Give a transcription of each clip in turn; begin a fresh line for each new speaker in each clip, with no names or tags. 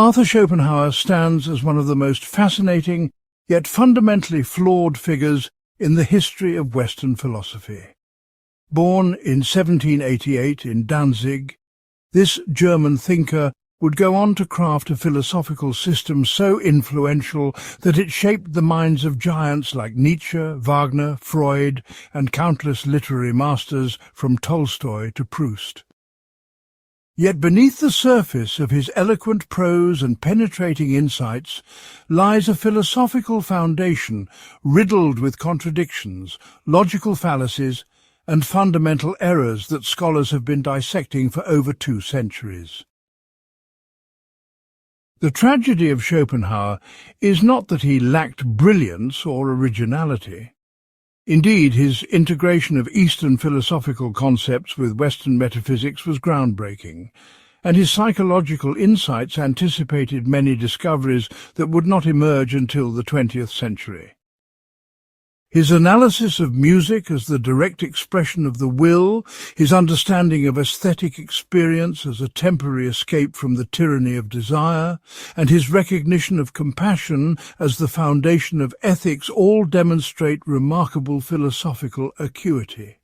Arthur Schopenhauer stands as one of the most fascinating, yet fundamentally flawed figures in the history of Western philosophy. Born in 1788 in Danzig, this German thinker would go on to craft a philosophical system so influential that it shaped the minds of giants like Nietzsche, Wagner, Freud, and countless literary masters from Tolstoy to Proust. Yet beneath the surface of his eloquent prose and penetrating insights lies a philosophical foundation riddled with contradictions, logical fallacies, and fundamental errors that scholars have been dissecting for over 2 centuries. The tragedy of Schopenhauer is not that he lacked brilliance or originality. Indeed, his integration of Eastern philosophical concepts with Western metaphysics was groundbreaking, and his psychological insights anticipated many discoveries that would not emerge until the 20th century. His analysis of music as the direct expression of the will, his understanding of aesthetic experience as a temporary escape from the tyranny of desire, and his recognition of compassion as the foundation of ethics all demonstrate remarkable philosophical acuity.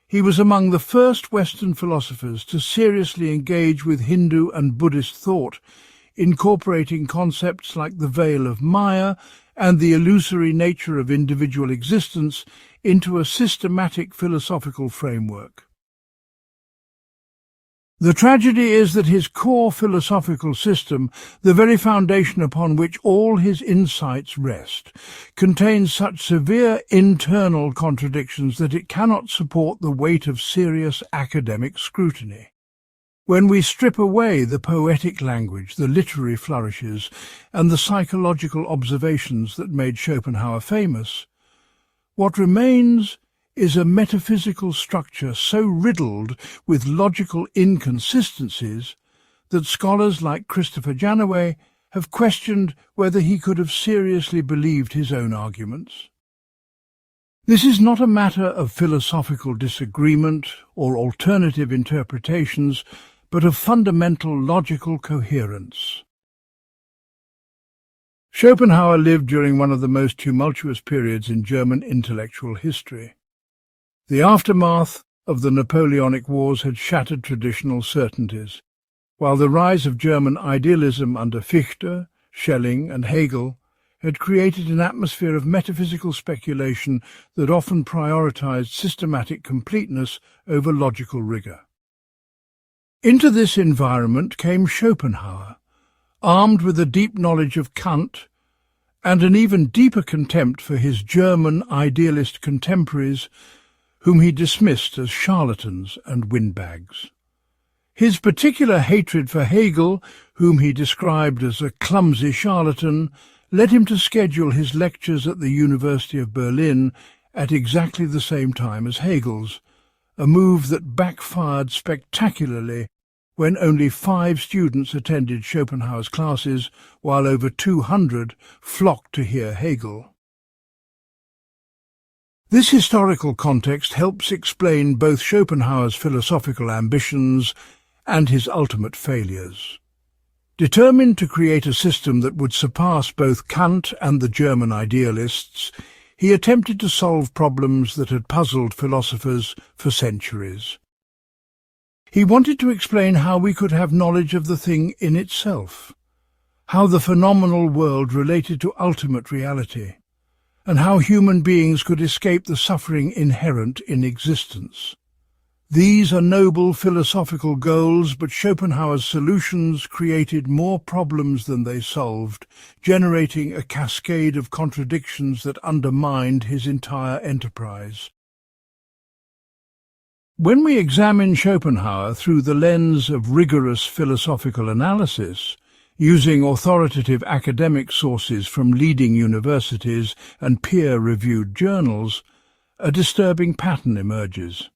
He was among the first Western philosophers to seriously engage with Hindu and Buddhist thought, incorporating concepts like the veil of Maya and the illusory nature of individual existence into a systematic philosophical framework. The tragedy is that his core philosophical system, the very foundation upon which all his insights rest, contains such severe internal contradictions that it cannot support the weight of serious academic scrutiny. When we strip away the poetic language, the literary flourishes, and the psychological observations that made Schopenhauer famous, what remains is a metaphysical structure so riddled with logical inconsistencies that scholars like Christopher Janaway have questioned whether he could have seriously believed his own arguments. This is not a matter of philosophical disagreement or alternative interpretations, but of fundamental logical coherence. Schopenhauer lived during one of the most tumultuous periods in German intellectual history. The aftermath of the Napoleonic Wars had shattered traditional certainties, while the rise of German idealism under Fichte, Schelling and Hegel had created an atmosphere of metaphysical speculation that often prioritized systematic completeness over logical rigor. Into this environment came Schopenhauer, armed with a deep knowledge of Kant and an even deeper contempt for his German idealist contemporaries, whom he dismissed as charlatans and windbags. His particular hatred for Hegel, whom he described as a clumsy charlatan, led him to schedule his lectures at the University of Berlin at exactly the same time as Hegel's, a move that backfired spectacularly when only 5 students attended Schopenhauer's classes, while over 200 flocked to hear Hegel. This historical context helps explain both Schopenhauer's philosophical ambitions and his ultimate failures. Determined to create a system that would surpass both Kant and the German idealists, he attempted to solve problems that had puzzled philosophers for centuries. He wanted to explain how we could have knowledge of the thing in itself, how the phenomenal world related to ultimate reality, and how human beings could escape the suffering inherent in existence. These are noble philosophical goals, but Schopenhauer's solutions created more problems than they solved, generating a cascade of contradictions that undermined his entire enterprise. When we examine Schopenhauer through the lens of rigorous philosophical analysis, using authoritative academic sources from leading universities and peer-reviewed journals, a disturbing pattern emerges.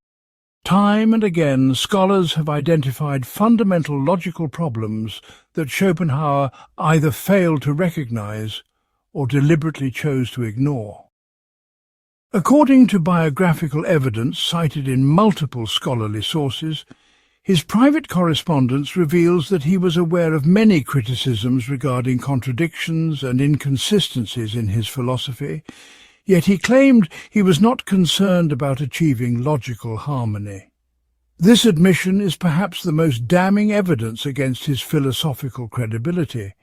Time and again, scholars have identified fundamental logical problems that Schopenhauer either failed to recognize or deliberately chose to ignore. According to biographical evidence cited in multiple scholarly sources, His private correspondence reveals that he was aware of many criticisms regarding contradictions and inconsistencies in his philosophy, yet he claimed he was not concerned about achieving logical harmony. This admission is perhaps the most damning evidence against his philosophical credibility,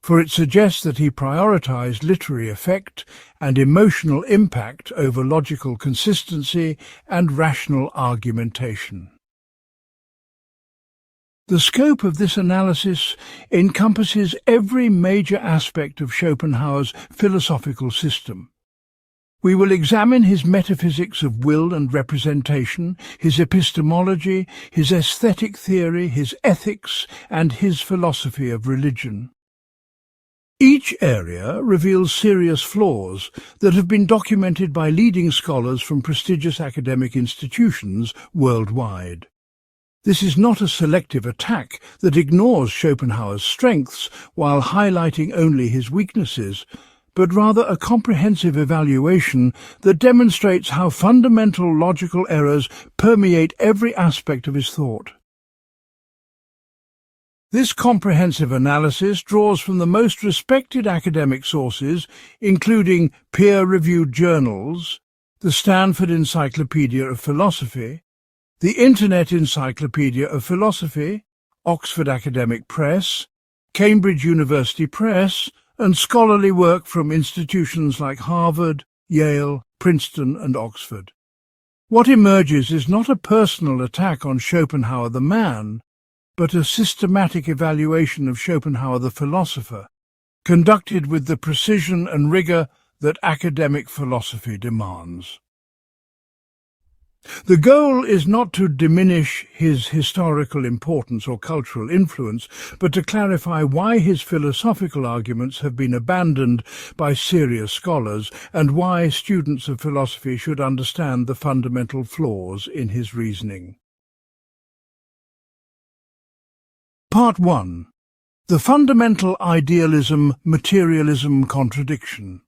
for it suggests that he prioritized literary effect and emotional impact over logical consistency and rational argumentation. The scope of this analysis encompasses every major aspect of Schopenhauer's philosophical system. We will examine his metaphysics of will and representation, his epistemology, his aesthetic theory, his ethics, and his philosophy of religion. Each area reveals serious flaws that have been documented by leading scholars from prestigious academic institutions worldwide. This is not a selective attack that ignores Schopenhauer's strengths while highlighting only his weaknesses, but rather a comprehensive evaluation that demonstrates how fundamental logical errors permeate every aspect of his thought. This comprehensive analysis draws from the most respected academic sources, including peer-reviewed journals, the Stanford Encyclopedia of Philosophy, the Internet Encyclopedia of Philosophy, Oxford Academic Press, Cambridge University Press, and scholarly work from institutions like Harvard, Yale, Princeton, and Oxford. What emerges is not a personal attack on Schopenhauer the man, but a systematic evaluation of Schopenhauer the philosopher, conducted with the precision and rigor that academic philosophy demands. The goal is not to diminish his historical importance or cultural influence, but to clarify why his philosophical arguments have been abandoned by serious scholars and why students of philosophy should understand the fundamental flaws in his reasoning. Part 1. The fundamental idealism-materialism contradiction.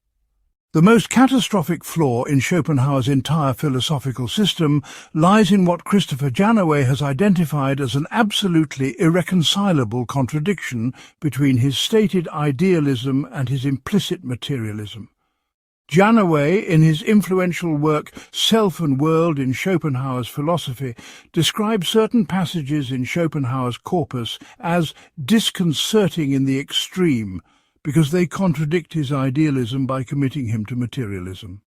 The most catastrophic flaw in Schopenhauer's entire philosophical system lies in what Christopher Janaway has identified as an absolutely irreconcilable contradiction between his stated idealism and his implicit materialism. Janaway, in his influential work Self and World in Schopenhauer's Philosophy, describes certain passages in Schopenhauer's corpus as disconcerting in the extreme, because they contradict his idealism by committing him to materialism.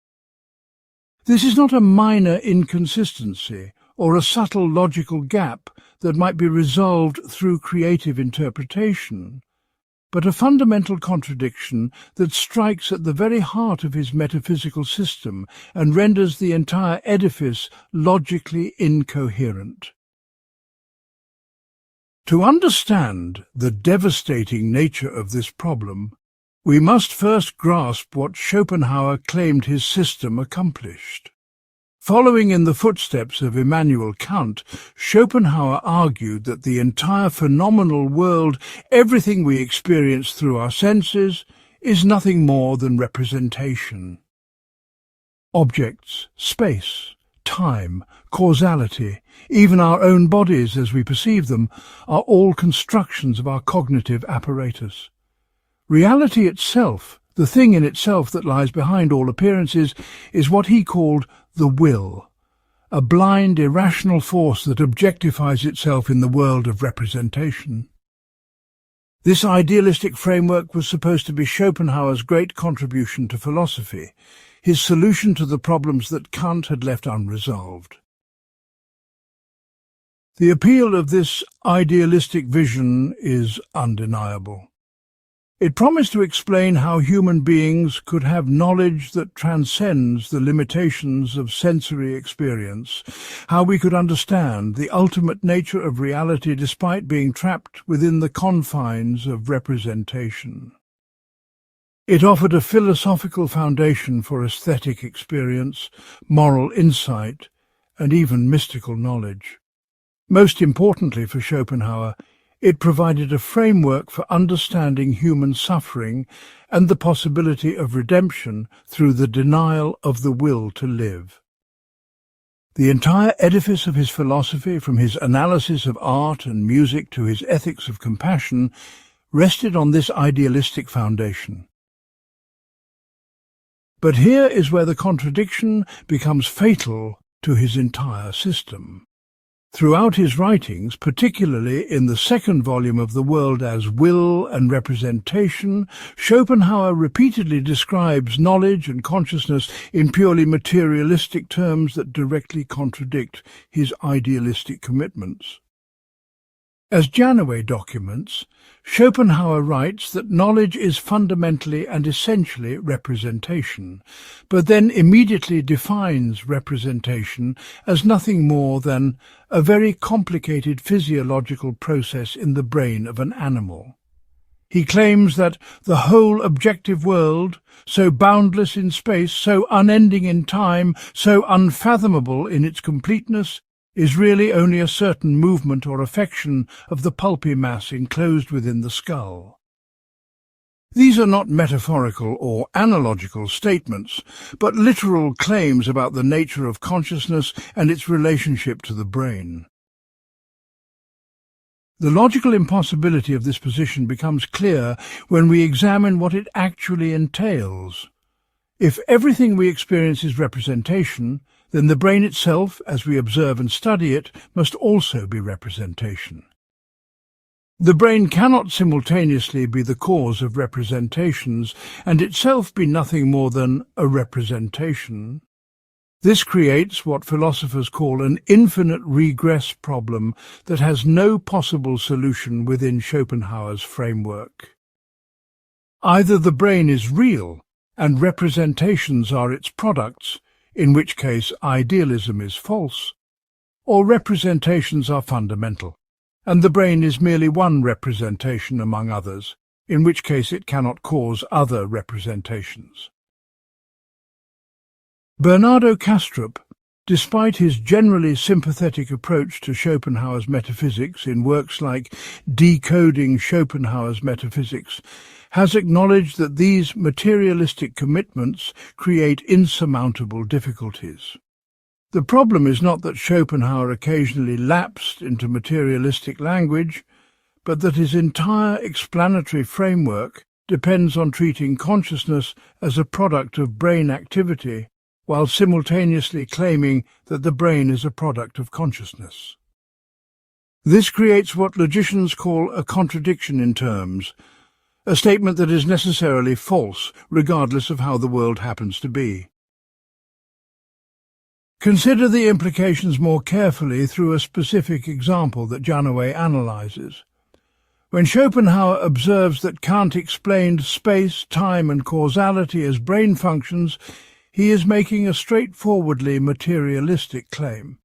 This is not a minor inconsistency or a subtle logical gap that might be resolved through creative interpretation, but a fundamental contradiction that strikes at the very heart of his metaphysical system and renders the entire edifice logically incoherent. To understand the devastating nature of this problem, we must first grasp what Schopenhauer claimed his system accomplished. Following in the footsteps of Immanuel Kant, Schopenhauer argued that the entire phenomenal world, everything we experience through our senses, is nothing more than representation. Objects, space, time, causality, even our own bodies as we perceive them, are all constructions of our cognitive apparatus. Reality itself, the thing in itself that lies behind all appearances, is what he called the will, a blind, irrational force that objectifies itself in the world of representation. This idealistic framework was supposed to be Schopenhauer's great contribution to philosophy, his solution to the problems that Kant had left unresolved. The appeal of this idealistic vision is undeniable. It promised to explain how human beings could have knowledge that transcends the limitations of sensory experience, how we could understand the ultimate nature of reality despite being trapped within the confines of representation. It offered a philosophical foundation for aesthetic experience, moral insight, and even mystical knowledge. Most importantly for Schopenhauer, it provided a framework for understanding human suffering and the possibility of redemption through the denial of the will to live. The entire edifice of his philosophy, from his analysis of art and music to his ethics of compassion, rested on this idealistic foundation. But here is where the contradiction becomes fatal to his entire system. Throughout his writings, particularly in the second volume of The World as Will and Representation, Schopenhauer repeatedly describes knowledge and consciousness in purely materialistic terms that directly contradict his idealistic commitments. As Janaway documents, Schopenhauer writes that knowledge is fundamentally and essentially representation, but then immediately defines representation as nothing more than a very complicated physiological process in the brain of an animal. He claims that the whole objective world, so boundless in space, so unending in time, so unfathomable in its completeness, is really only a certain movement or affection of the pulpy mass enclosed within the skull. These are not metaphorical or analogical statements, but literal claims about the nature of consciousness and its relationship to the brain. The logical impossibility of this position becomes clear when we examine what it actually entails. If everything we experience is representation, then the brain itself, as we observe and study it, must also be representation. The brain cannot simultaneously be the cause of representations and itself be nothing more than a representation. This creates what philosophers call an infinite regress problem that has no possible solution within Schopenhauer's framework. Either the brain is real and representations are its products, in which case idealism is false, or representations are fundamental, and the brain is merely one representation among others, in which case it cannot cause other representations. Bernardo Kastrup, despite his generally sympathetic approach to Schopenhauer's metaphysics in works like Decoding Schopenhauer's Metaphysics, has acknowledged that these materialistic commitments create insurmountable difficulties. The problem is not that Schopenhauer occasionally lapsed into materialistic language, but that his entire explanatory framework depends on treating consciousness as a product of brain activity, while simultaneously claiming that the brain is a product of consciousness. This creates what logicians call a contradiction in terms, a statement that is necessarily false, regardless of how the world happens to be. Consider the implications more carefully through a specific example that Janaway analyzes. When Schopenhauer observes that Kant explained space, time, and causality as brain functions, he is making a straightforwardly materialistic claim.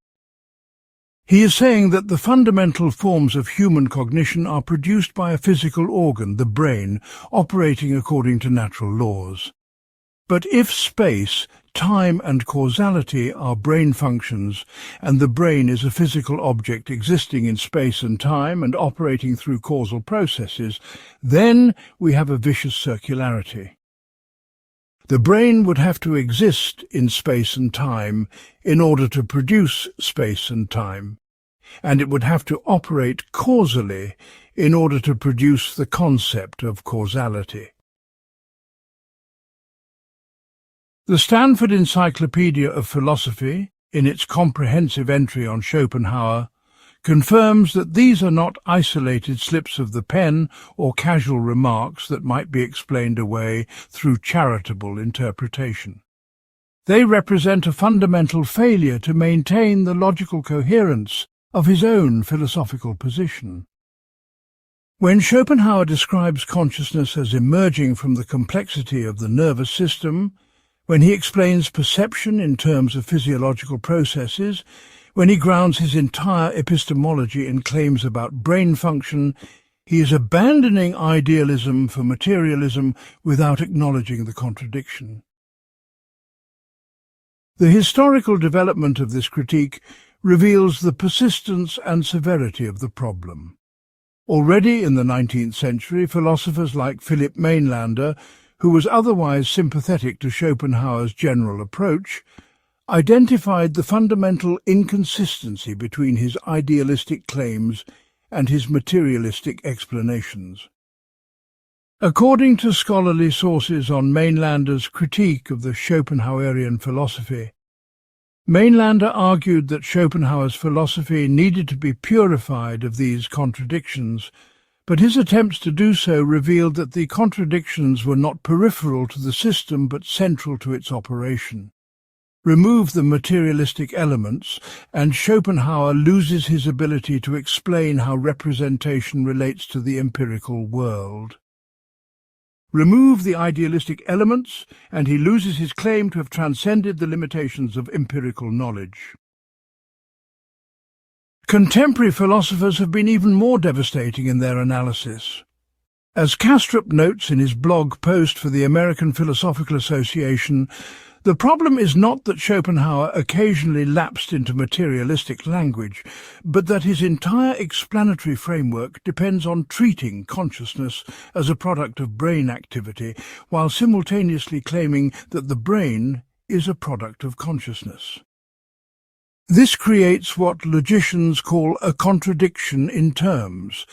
He is saying that the fundamental forms of human cognition are produced by a physical organ, the brain, operating according to natural laws. But if space, time and causality are brain functions, and the brain is a physical object existing in space and time and operating through causal processes, then we have a vicious circularity. The brain would have to exist in space and time in order to produce space and time, and it would have to operate causally in order to produce the concept of causality. The Stanford Encyclopedia of Philosophy, in its comprehensive entry on Schopenhauer, confirms that these are not isolated slips of the pen or casual remarks that might be explained away through charitable interpretation. They represent a fundamental failure to maintain the logical coherence of his own philosophical position. When Schopenhauer describes consciousness as emerging from the complexity of the nervous system, when he explains perception in terms of physiological processes, when he grounds his entire epistemology in claims about brain function, he is abandoning idealism for materialism without acknowledging the contradiction. The historical development of this critique reveals the persistence and severity of the problem. Already in the 19th century, philosophers like Philip Mainlander, who was otherwise sympathetic to Schopenhauer's general approach, identified the fundamental inconsistency between his idealistic claims and his materialistic explanations. According to scholarly sources on Mainlander's critique of the Schopenhauerian philosophy, Mainlander argued that Schopenhauer's philosophy needed to be purified of these contradictions, but his attempts to do so revealed that the contradictions were not peripheral to the system but central to its operation. Remove the materialistic elements, and Schopenhauer loses his ability to explain how representation relates to the empirical world. Remove the idealistic elements, and he loses his claim to have transcended the limitations of empirical knowledge. Contemporary philosophers have been even more devastating in their analysis. As Kastrup notes in his blog post for the American Philosophical Association, the problem is not that Schopenhauer occasionally lapsed into materialistic language, but that his entire explanatory framework depends on treating consciousness as a product of brain activity, while simultaneously claiming that the brain is a product of consciousness. This creates what logicians call a contradiction in terms,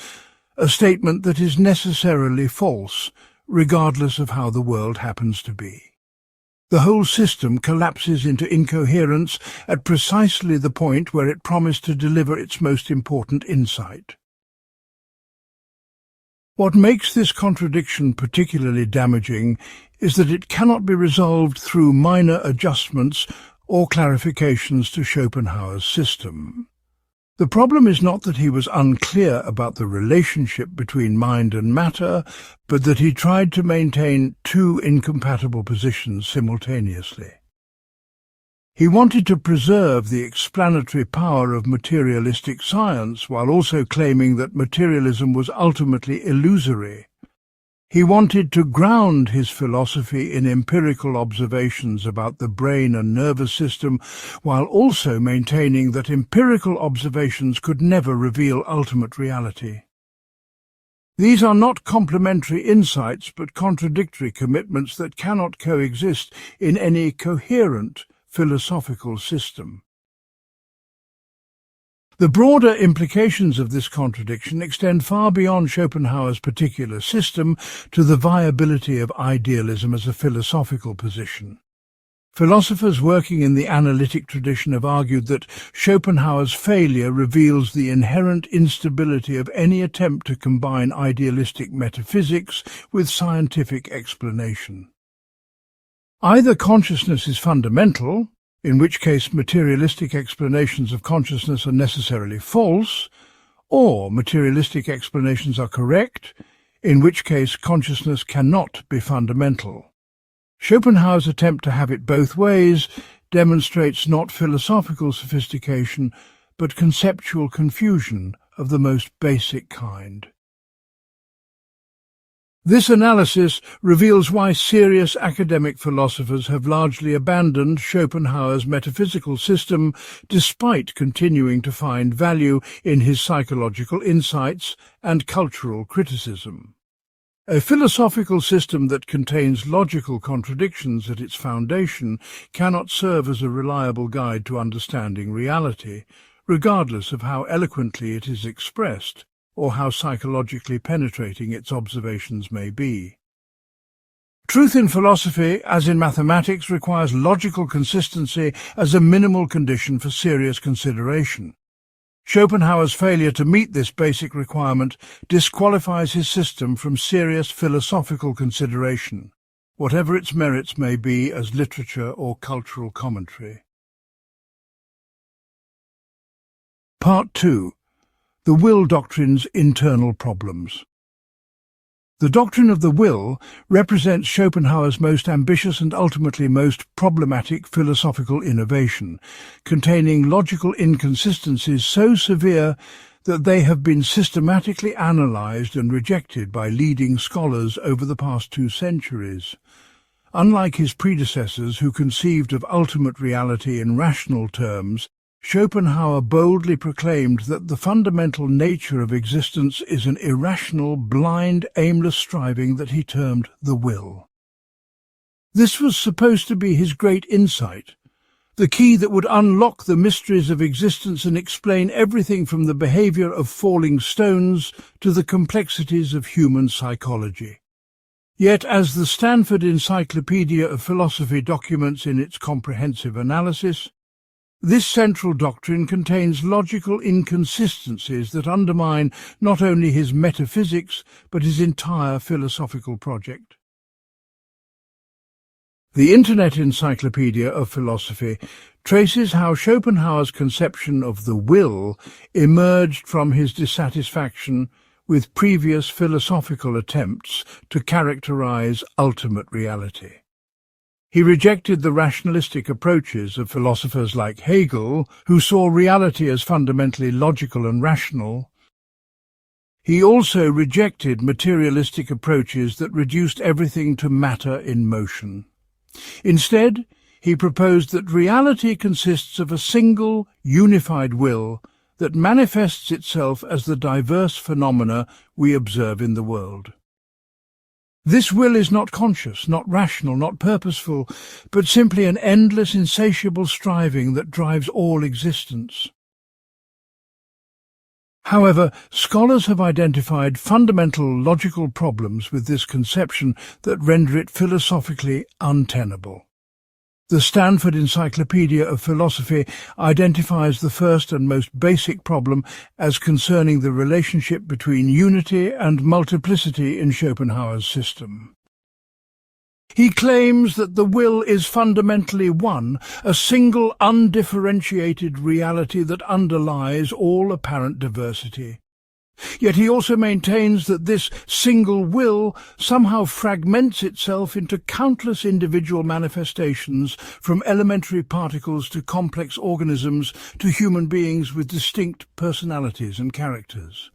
a statement that is necessarily false, regardless of how the world happens to be. The whole system collapses into incoherence at precisely the point where it promised to deliver its most important insight. What makes this contradiction particularly damaging is that it cannot be resolved through minor adjustments or clarifications to Schopenhauer's system. The problem is not that he was unclear about the relationship between mind and matter, but that he tried to maintain two incompatible positions simultaneously. He wanted to preserve the explanatory power of materialistic science while also claiming that materialism was ultimately illusory. He wanted to ground his philosophy in empirical observations about the brain and nervous system, while also maintaining that empirical observations could never reveal ultimate reality. These are not complementary insights, but contradictory commitments that cannot coexist in any coherent philosophical system. The broader implications of this contradiction extend far beyond Schopenhauer's particular system to the viability of idealism as a philosophical position. Philosophers working in the analytic tradition have argued that Schopenhauer's failure reveals the inherent instability of any attempt to combine idealistic metaphysics with scientific explanation. Either consciousness is fundamental, in which case materialistic explanations of consciousness are necessarily false, or materialistic explanations are correct, in which case consciousness cannot be fundamental. Schopenhauer's attempt to have it both ways demonstrates not philosophical sophistication, but conceptual confusion of the most basic kind. This analysis reveals why serious academic philosophers have largely abandoned Schopenhauer's metaphysical system despite continuing to find value in his psychological insights and cultural criticism. A philosophical system that contains logical contradictions at its foundation cannot serve as a reliable guide to understanding reality, regardless of how eloquently it is expressed, or how psychologically penetrating its observations may be. Truth in philosophy, as in mathematics, requires logical consistency as a minimal condition for serious consideration. Schopenhauer's failure to meet this basic requirement disqualifies his system from serious philosophical consideration, whatever its merits may be as literature or cultural commentary. Part 2. The will doctrine's internal problems. The doctrine of the will represents Schopenhauer's most ambitious and ultimately most problematic philosophical innovation, containing logical inconsistencies so severe that they have been systematically analyzed and rejected by leading scholars over the past 2 centuries. Unlike his predecessors, who conceived of ultimate reality in rational terms, Schopenhauer boldly proclaimed that the fundamental nature of existence is an irrational, blind, aimless striving that he termed the will. This was supposed to be his great insight, the key that would unlock the mysteries of existence and explain everything from the behavior of falling stones to the complexities of human psychology. Yet, as the Stanford Encyclopedia of Philosophy documents in its comprehensive analysis, this central doctrine contains logical inconsistencies that undermine not only his metaphysics but his entire philosophical project. The Internet Encyclopedia of Philosophy traces how Schopenhauer's conception of the will emerged from his dissatisfaction with previous philosophical attempts to characterize ultimate reality. He rejected the rationalistic approaches of philosophers like Hegel, who saw reality as fundamentally logical and rational. He also rejected materialistic approaches that reduced everything to matter in motion. Instead, he proposed that reality consists of a single, unified will that manifests itself as the diverse phenomena we observe in the world. This will is not conscious, not rational, not purposeful, but simply an endless, insatiable striving that drives all existence. However, scholars have identified fundamental logical problems with this conception that render it philosophically untenable. The Stanford Encyclopedia of Philosophy identifies the first and most basic problem as concerning the relationship between unity and multiplicity in Schopenhauer's system. He claims that the will is fundamentally one, a single undifferentiated reality that underlies all apparent diversity. Yet he also maintains that this single will somehow fragments itself into countless individual manifestations, from elementary particles to complex organisms to human beings with distinct personalities and characters.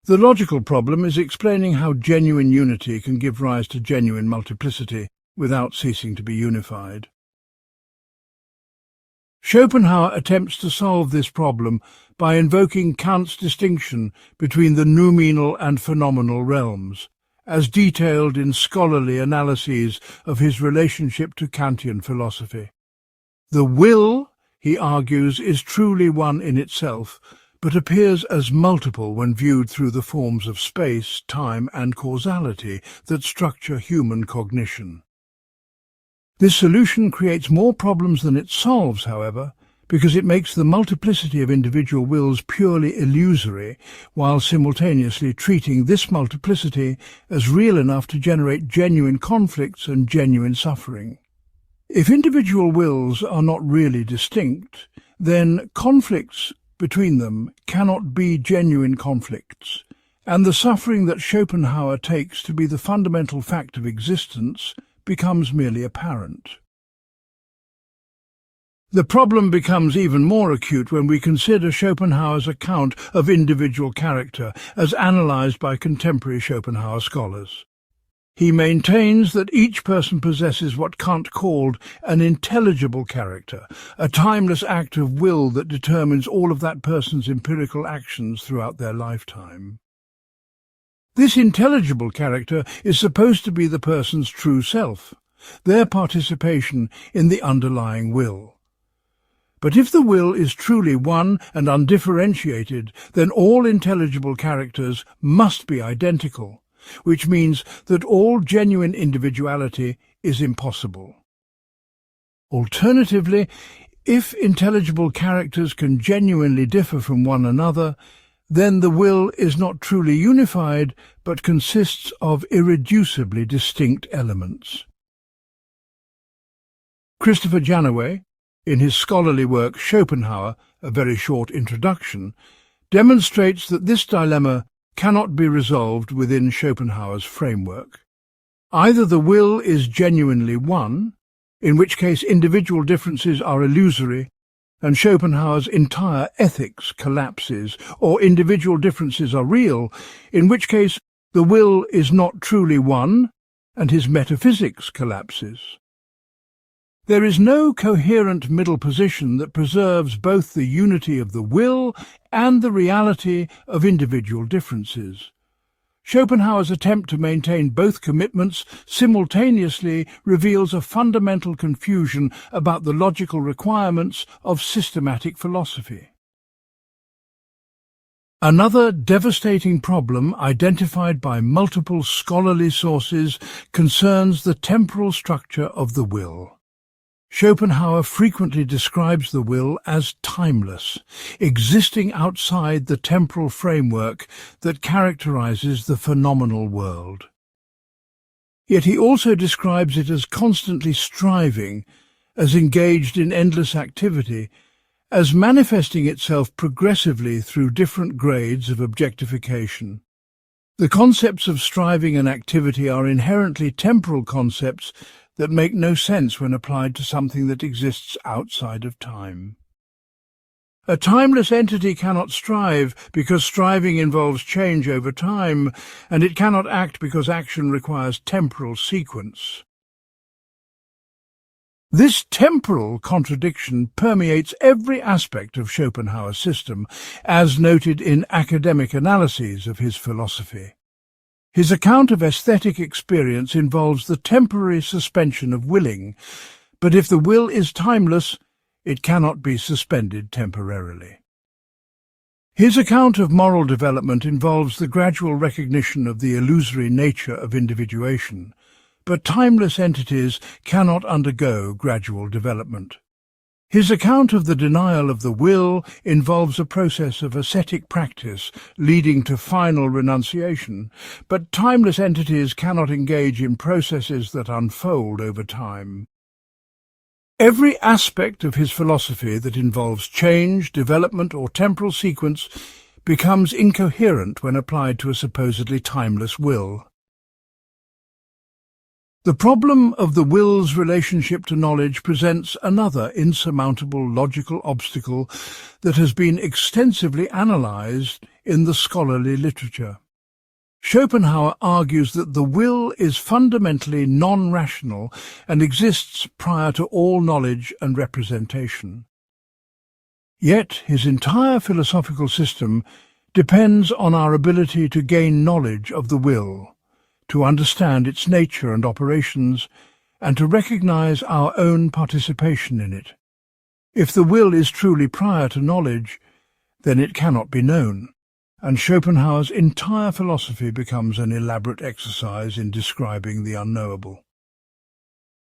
The logical problem is explaining how genuine unity can give rise to genuine multiplicity without ceasing to be unified. Schopenhauer attempts to solve this problem by invoking Kant's distinction between the noumenal and phenomenal realms, as detailed in scholarly analyses of his relationship to Kantian philosophy. The will, he argues, is truly one in itself, but appears as multiple when viewed through the forms of space, time, and causality that structure human cognition. This solution creates more problems than it solves, however, because it makes the multiplicity of individual wills purely illusory, while simultaneously treating this multiplicity as real enough to generate genuine conflicts and genuine suffering. If individual wills are not really distinct, then conflicts between them cannot be genuine conflicts, and the suffering that Schopenhauer takes to be the fundamental fact of existence becomes merely apparent. The problem becomes even more acute when we consider Schopenhauer's account of individual character as analyzed by contemporary Schopenhauer scholars. He maintains that each person possesses what Kant called an intelligible character, a timeless act of will that determines all of that person's empirical actions throughout their lifetime. This intelligible character is supposed to be the person's true self, their participation in the underlying will. But if the will is truly one and undifferentiated, then all intelligible characters must be identical, which means that all genuine individuality is impossible. Alternatively, if intelligible characters can genuinely differ from one another, then the will is not truly unified, but consists of irreducibly distinct elements. Christopher Janaway, in his scholarly work Schopenhauer, A Very Short Introduction, demonstrates that this dilemma cannot be resolved within Schopenhauer's framework. Either the will is genuinely one, in which case individual differences are illusory, and Schopenhauer's entire ethics collapses, or individual differences are real, in which case the will is not truly one, and his metaphysics collapses. There is no coherent middle position that preserves both the unity of the will and the reality of individual differences. Schopenhauer's attempt to maintain both commitments simultaneously reveals a fundamental confusion about the logical requirements of systematic philosophy. Another devastating problem identified by multiple scholarly sources concerns the temporal structure of the will. Schopenhauer frequently describes the will as timeless, existing outside the temporal framework that characterizes the phenomenal world. Yet he also describes it as constantly striving, as engaged in endless activity, as manifesting itself progressively through different grades of objectification. The concepts of striving and activity are inherently temporal concepts that make no sense when applied to something that exists outside of time. A timeless entity cannot strive because striving involves change over time, and it cannot act because action requires temporal sequence. This temporal contradiction permeates every aspect of Schopenhauer's system, as noted in academic analyses of his philosophy. His account of aesthetic experience involves the temporary suspension of willing, but if the will is timeless, it cannot be suspended temporarily. His account of moral development involves the gradual recognition of the illusory nature of individuation, but timeless entities cannot undergo gradual development. His account of the denial of the will involves a process of ascetic practice leading to final renunciation, but timeless entities cannot engage in processes that unfold over time. Every aspect of his philosophy that involves change, development, or temporal sequence becomes incoherent when applied to a supposedly timeless will. The problem of the will's relationship to knowledge presents another insurmountable logical obstacle that has been extensively analyzed in the scholarly literature. Schopenhauer argues that the will is fundamentally non-rational and exists prior to all knowledge and representation. Yet his entire philosophical system depends on our ability to gain knowledge of the will, to understand its nature and operations, and to recognize our own participation in it. If the will is truly prior to knowledge, then it cannot be known, and Schopenhauer's entire philosophy becomes an elaborate exercise in describing the unknowable.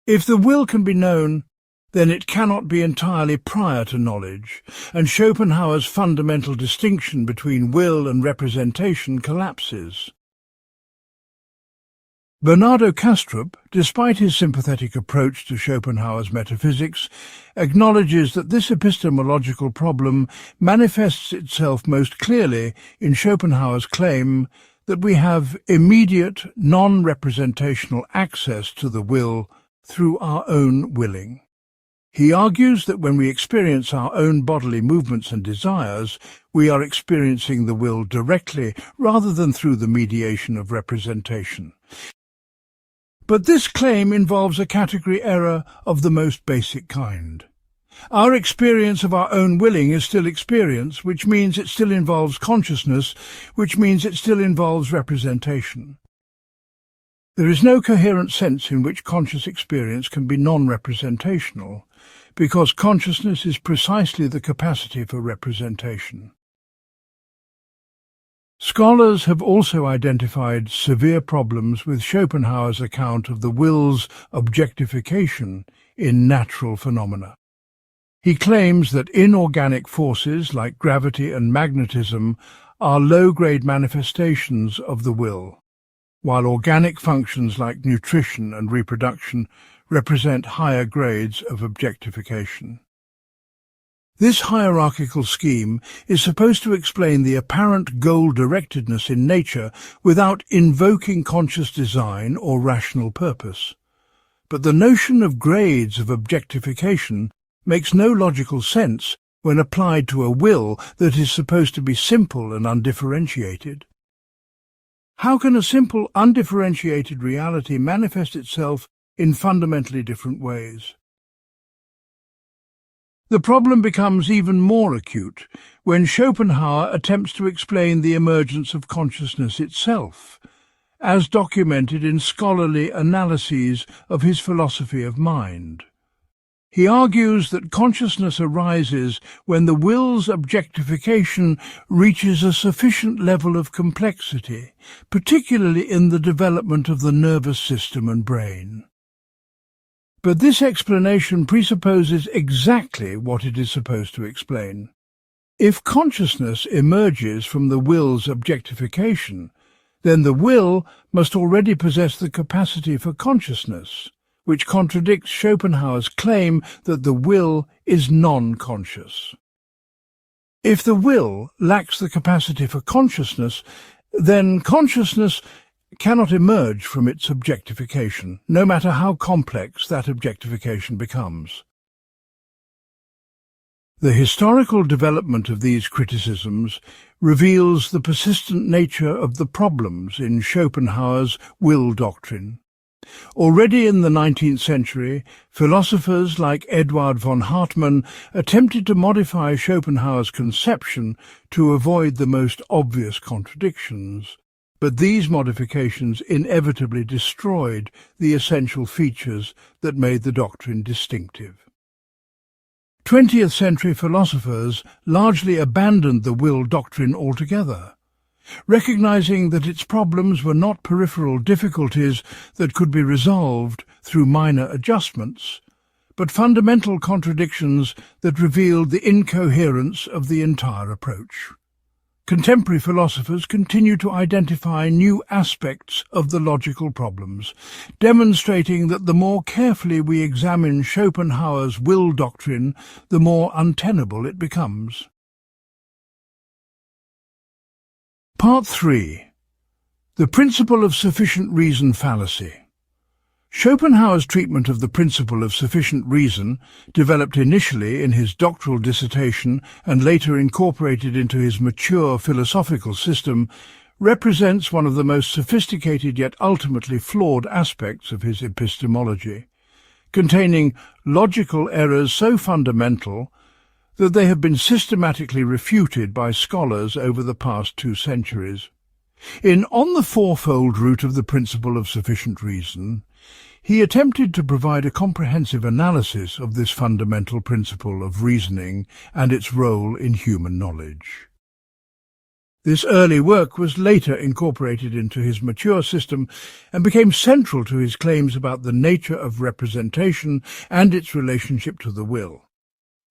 If the will can be known, then it cannot be entirely prior to knowledge, and Schopenhauer's fundamental distinction between will and representation collapses. Bernardo Kastrup, despite his sympathetic approach to Schopenhauer's metaphysics, acknowledges that this epistemological problem manifests itself most clearly in Schopenhauer's claim that we have immediate, non-representational access to the will through our own willing. He argues that when we experience our own bodily movements and desires, we are experiencing the will directly rather than through the mediation of representation. But this claim involves a category error of the most basic kind. Our experience of our own willing is still experience, which means it still involves consciousness, which means it still involves representation. There is no coherent sense in which conscious experience can be non-representational, because consciousness is precisely the capacity for representation. Scholars have also identified severe problems with Schopenhauer's account of the will's objectification in natural phenomena. He claims that inorganic forces like gravity and magnetism are low-grade manifestations of the will, while organic functions like nutrition and reproduction represent higher grades of objectification. This hierarchical scheme is supposed to explain the apparent goal-directedness in nature without invoking conscious design or rational purpose. But the notion of grades of objectification makes no logical sense when applied to a will that is supposed to be simple and undifferentiated. How can a simple, undifferentiated reality manifest itself in fundamentally different ways? The problem becomes even more acute when Schopenhauer attempts to explain the emergence of consciousness itself, as documented in scholarly analyses of his philosophy of mind. He argues that consciousness arises when the will's objectification reaches a sufficient level of complexity, particularly in the development of the nervous system and brain. But this explanation presupposes exactly what it is supposed to explain. If consciousness emerges from the will's objectification, then the will must already possess the capacity for consciousness, which contradicts Schopenhauer's claim that the will is non-conscious. If the will lacks the capacity for consciousness, then consciousness cannot emerge from its objectification, no matter how complex that objectification becomes. The historical development of these criticisms reveals the persistent nature of the problems in Schopenhauer's will doctrine. Already in the 19th century, philosophers like Eduard von Hartmann attempted to modify Schopenhauer's conception to avoid the most obvious contradictions, but these modifications inevitably destroyed the essential features that made the doctrine distinctive. 20th-century philosophers largely abandoned the will doctrine altogether, recognizing that its problems were not peripheral difficulties that could be resolved through minor adjustments, but fundamental contradictions that revealed the incoherence of the entire approach. Contemporary philosophers continue to identify new aspects of the logical problems, demonstrating that the more carefully we examine Schopenhauer's will doctrine, the more untenable it becomes. Part 3. The Principle of Sufficient Reason Fallacy. Schopenhauer's treatment of the principle of sufficient reason, developed initially in his doctoral dissertation and later incorporated into his mature philosophical system, represents one of the most sophisticated yet ultimately flawed aspects of his epistemology, containing logical errors so fundamental that they have been systematically refuted by scholars over the past 2 centuries. In On the Fourfold Root of the Principle of Sufficient Reason, he attempted to provide a comprehensive analysis of this fundamental principle of reasoning and its role in human knowledge. This early work was later incorporated into his mature system and became central to his claims about the nature of representation and its relationship to the will.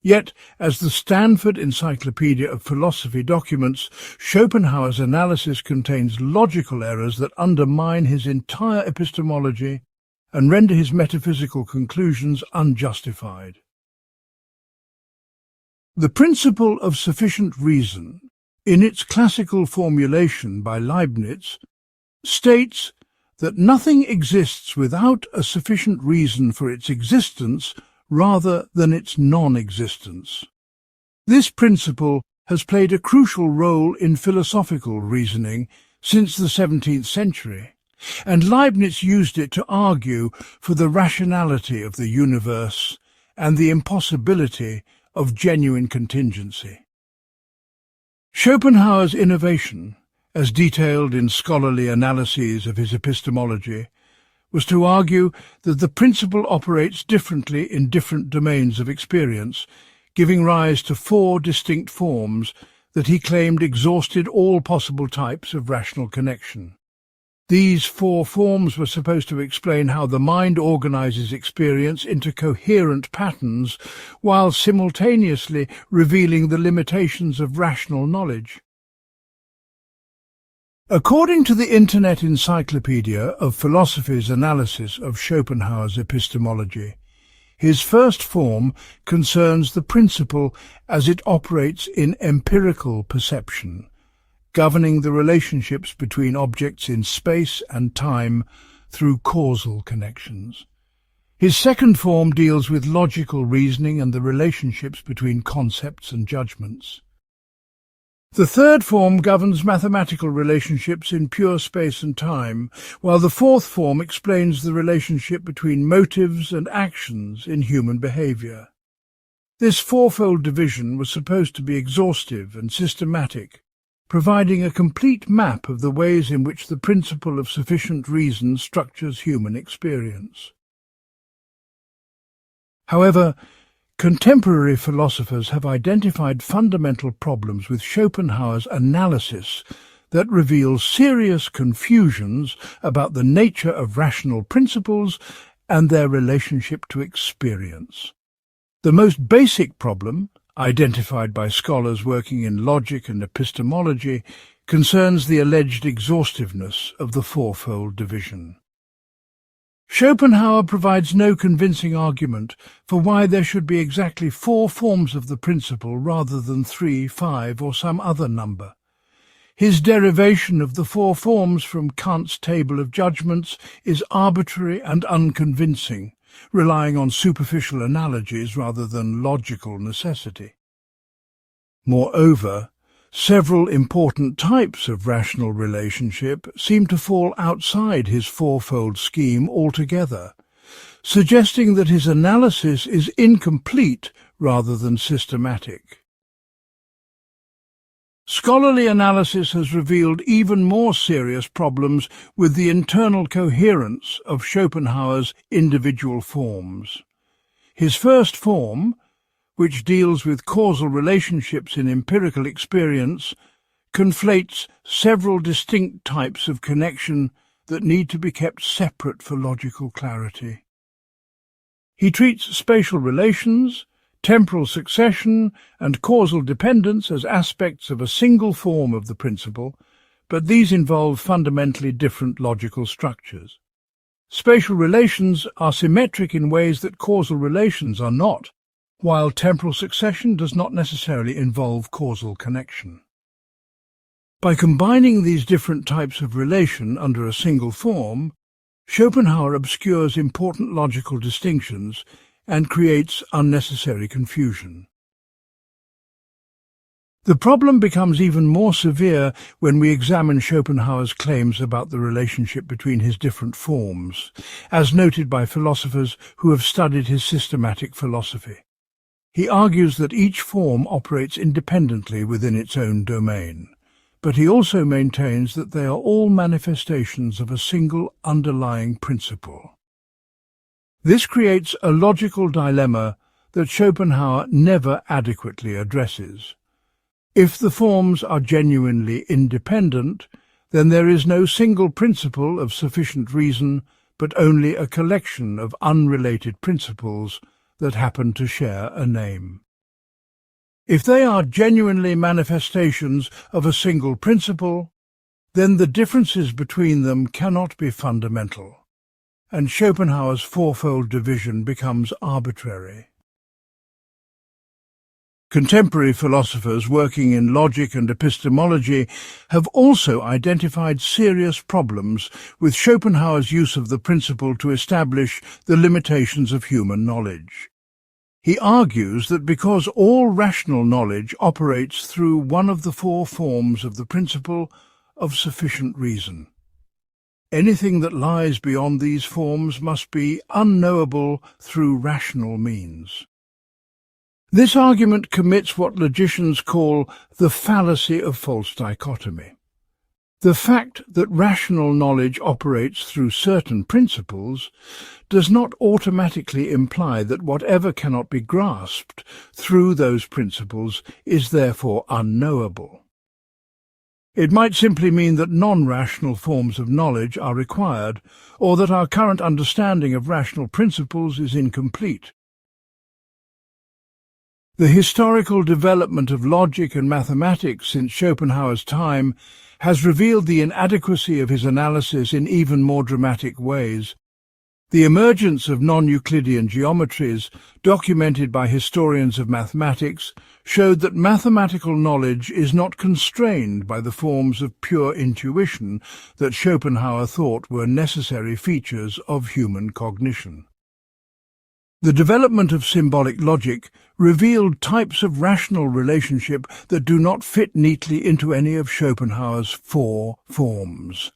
Yet, as the Stanford Encyclopedia of Philosophy documents, Schopenhauer's analysis contains logical errors that undermine his entire epistemology and render his metaphysical conclusions unjustified. The principle of sufficient reason, in its classical formulation by Leibniz, states that nothing exists without a sufficient reason for its existence rather than its non-existence. This principle has played a crucial role in philosophical reasoning since the 17th century, and Leibniz used it to argue for the rationality of the universe and the impossibility of genuine contingency. Schopenhauer's innovation, as detailed in scholarly analyses of his epistemology, was to argue that the principle operates differently in different domains of experience, giving rise to 4 distinct forms that he claimed exhausted all possible types of rational connection. These 4 forms were supposed to explain how the mind organizes experience into coherent patterns while simultaneously revealing the limitations of rational knowledge. According to the Internet Encyclopedia of Philosophy's analysis of Schopenhauer's epistemology, his first form concerns the principle as it operates in empirical perception, governing the relationships between objects in space and time through causal connections. His second form deals with logical reasoning and the relationships between concepts and judgments. The third form governs mathematical relationships in pure space and time, while the fourth form explains the relationship between motives and actions in human behavior. This fourfold division was supposed to be exhaustive and systematic, providing a complete map of the ways in which the principle of sufficient reason structures human experience. However, contemporary philosophers have identified fundamental problems with Schopenhauer's analysis that reveal serious confusions about the nature of rational principles and their relationship to experience. The most basic problem, identified by scholars working in logic and epistemology, concerns the alleged exhaustiveness of the fourfold division. Schopenhauer provides no convincing argument for why there should be exactly 4 forms of the principle rather than 3, 5, or some other number. His derivation of the 4 forms from Kant's table of judgments is arbitrary and unconvincing, relying on superficial analogies rather than logical necessity. Moreover, several important types of rational relationship seem to fall outside his fourfold scheme altogether, suggesting that his analysis is incomplete rather than systematic. Scholarly analysis has revealed even more serious problems with the internal coherence of Schopenhauer's individual forms. His first form, which deals with causal relationships in empirical experience, conflates several distinct types of connection that need to be kept separate for logical clarity. He treats spatial relations, temporal succession, and causal dependence as aspects of a single form of the principle, but these involve fundamentally different logical structures. Spatial relations are symmetric in ways that causal relations are not, while temporal succession does not necessarily involve causal connection. By combining these different types of relation under a single form, Schopenhauer obscures important logical distinctions and creates unnecessary confusion. The problem becomes even more severe when we examine Schopenhauer's claims about the relationship between his different forms, as noted by philosophers who have studied his systematic philosophy. He argues that each form operates independently within its own domain, but he also maintains that they are all manifestations of a single underlying principle. This creates a logical dilemma that Schopenhauer never adequately addresses. If the forms are genuinely independent, then there is no single principle of sufficient reason, but only a collection of unrelated principles that happen to share a name. If they are genuinely manifestations of a single principle, then the differences between them cannot be fundamental, and Schopenhauer's fourfold division becomes arbitrary. Contemporary philosophers working in logic and epistemology have also identified serious problems with Schopenhauer's use of the principle to establish the limitations of human knowledge. He argues that because all rational knowledge operates through one of the 4 forms of the principle of sufficient reason, anything that lies beyond these forms must be unknowable through rational means. This argument commits what logicians call the fallacy of false dichotomy. The fact that rational knowledge operates through certain principles does not automatically imply that whatever cannot be grasped through those principles is therefore unknowable. It might simply mean that non-rational forms of knowledge are required, or that our current understanding of rational principles is incomplete. The historical development of logic and mathematics since Schopenhauer's time has revealed the inadequacy of his analysis in even more dramatic ways. The emergence of non-Euclidean geometries, documented by historians of mathematics, showed that mathematical knowledge is not constrained by the forms of pure intuition that Schopenhauer thought were necessary features of human cognition. The development of symbolic logic revealed types of rational relationship that do not fit neatly into any of Schopenhauer's 4 forms.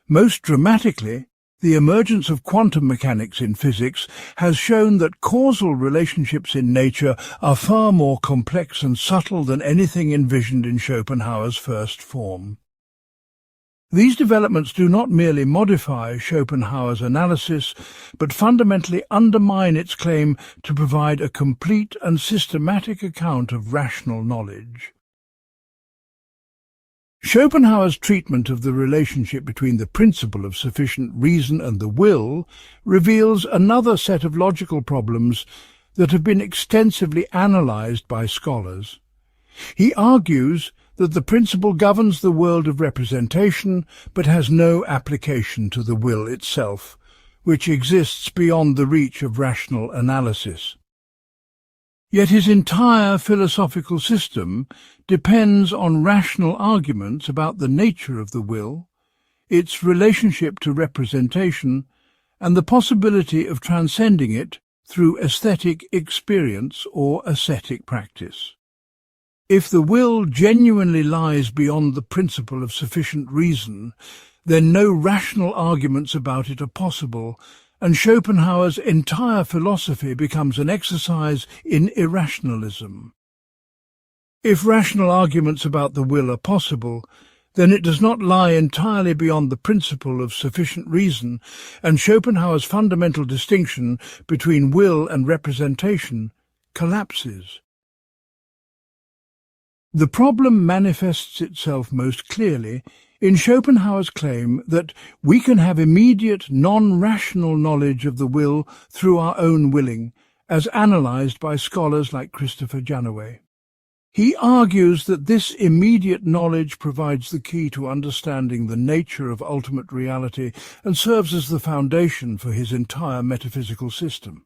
Most dramatically, The emergence of quantum mechanics in physics has shown that causal relationships in nature are far more complex and subtle than anything envisioned in Schopenhauer's first form. These developments do not merely modify Schopenhauer's analysis, but fundamentally undermine its claim to provide a complete and systematic account of rational knowledge. Schopenhauer's treatment of the relationship between the principle of sufficient reason and the will reveals another set of logical problems that have been extensively analyzed by scholars. He argues that the principle governs the world of representation but has no application to the will itself, which exists beyond the reach of rational analysis. Yet his entire philosophical system depends on rational arguments about the nature of the will, its relationship to representation, and the possibility of transcending it through aesthetic experience or ascetic practice. If the will genuinely lies beyond the principle of sufficient reason, then no rational arguments about it are possible, and Schopenhauer's entire philosophy becomes an exercise in irrationalism. If rational arguments about the will are possible, then it does not lie entirely beyond the principle of sufficient reason, and Schopenhauer's fundamental distinction between will and representation collapses. The problem manifests itself most clearly in Schopenhauer's claim that we can have immediate, non-rational knowledge of the will through our own willing, as analyzed by scholars like Christopher Janaway. He argues that this immediate knowledge provides the key to understanding the nature of ultimate reality and serves as the foundation for his entire metaphysical system.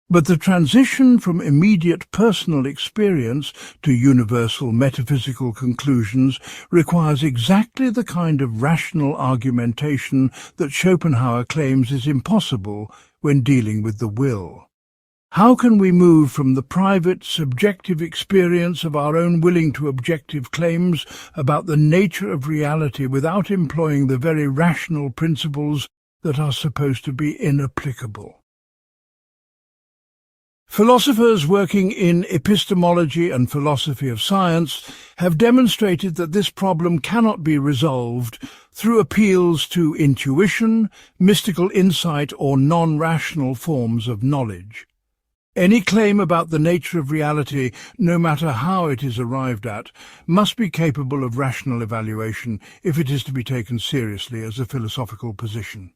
But the transition from immediate personal experience to universal metaphysical conclusions requires exactly the kind of rational argumentation that Schopenhauer claims is impossible when dealing with the will. How can we move from the private, subjective experience of our own willing to objective claims about the nature of reality without employing the very rational principles that are supposed to be inapplicable? Philosophers working in epistemology and philosophy of science have demonstrated that this problem cannot be resolved through appeals to intuition, mystical insight, or non-rational forms of knowledge. Any claim about the nature of reality, no matter how it is arrived at, must be capable of rational evaluation if it is to be taken seriously as a philosophical position.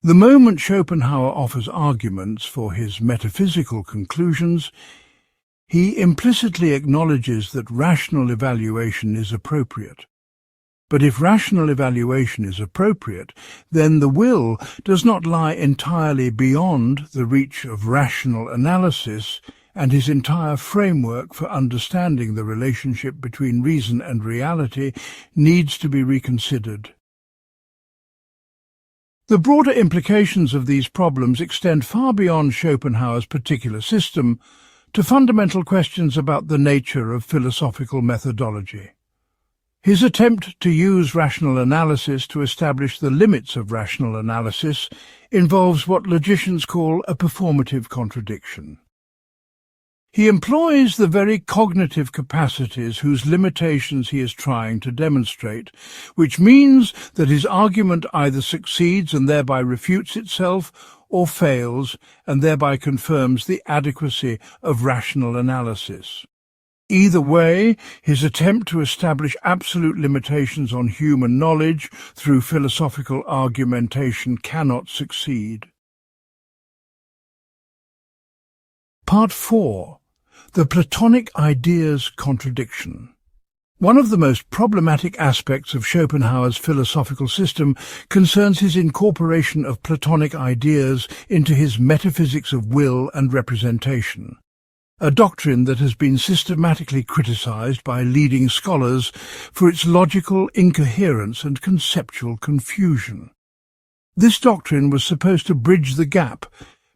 The moment Schopenhauer offers arguments for his metaphysical conclusions, he implicitly acknowledges that rational evaluation is appropriate. But if rational evaluation is appropriate, then the will does not lie entirely beyond the reach of rational analysis, and his entire framework for understanding the relationship between reason and reality needs to be reconsidered. The broader implications of these problems extend far beyond Schopenhauer's particular system to fundamental questions about the nature of philosophical methodology. His attempt to use rational analysis to establish the limits of rational analysis involves what logicians call a performative contradiction. He employs the very cognitive capacities whose limitations he is trying to demonstrate, which means that his argument either succeeds and thereby refutes itself, or fails and thereby confirms the adequacy of rational analysis. Either way, his attempt to establish absolute limitations on human knowledge through philosophical argumentation cannot succeed. Part 4. The Platonic Ideas Contradiction. One of the most problematic aspects of Schopenhauer's philosophical system concerns his incorporation of Platonic ideas into his metaphysics of will and representation, a doctrine that has been systematically criticized by leading scholars for its logical incoherence and conceptual confusion. This doctrine was supposed to bridge the gap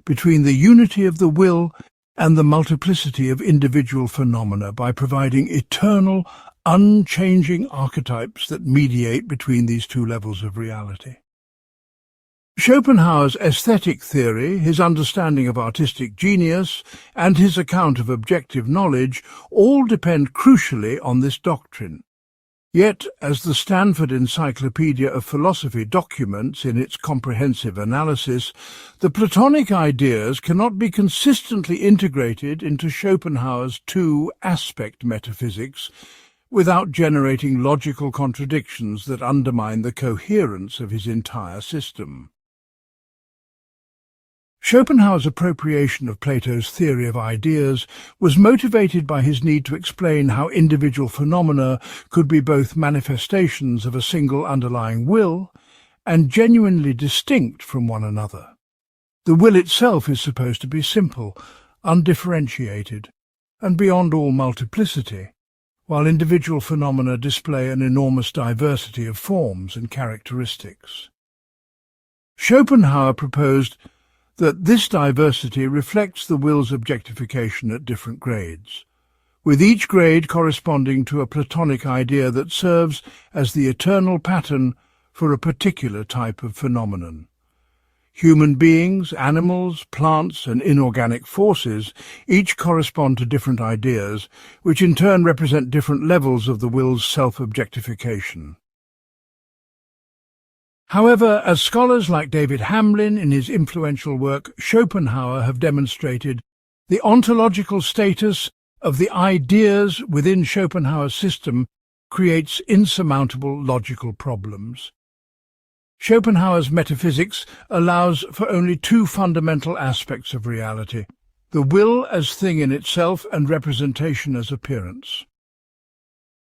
between the unity of the will and the multiplicity of individual phenomena by providing eternal, unchanging archetypes that mediate between these two levels of reality. Schopenhauer's aesthetic theory, his understanding of artistic genius, and his account of objective knowledge all depend crucially on this doctrine. Yet, as the Stanford Encyclopedia of Philosophy documents in its comprehensive analysis, the Platonic ideas cannot be consistently integrated into Schopenhauer's two-aspect metaphysics without generating logical contradictions that undermine the coherence of his entire system. Schopenhauer's appropriation of Plato's theory of ideas was motivated by his need to explain how individual phenomena could be both manifestations of a single underlying will and genuinely distinct from one another. The will itself is supposed to be simple, undifferentiated, and beyond all multiplicity, while individual phenomena display an enormous diversity of forms and characteristics. Schopenhauer proposed that this diversity reflects the will's objectification at different grades, with each grade corresponding to a Platonic idea that serves as the eternal pattern for a particular type of phenomenon. Human beings, animals, plants, and inorganic forces each correspond to different ideas, which in turn represent different levels of the will's self-objectification. However, as scholars like David Hamlin in his influential work Schopenhauer have demonstrated, the ontological status of the ideas within Schopenhauer's system creates insurmountable logical problems. Schopenhauer's metaphysics allows for only two fundamental aspects of reality: the will as thing in itself and representation as appearance.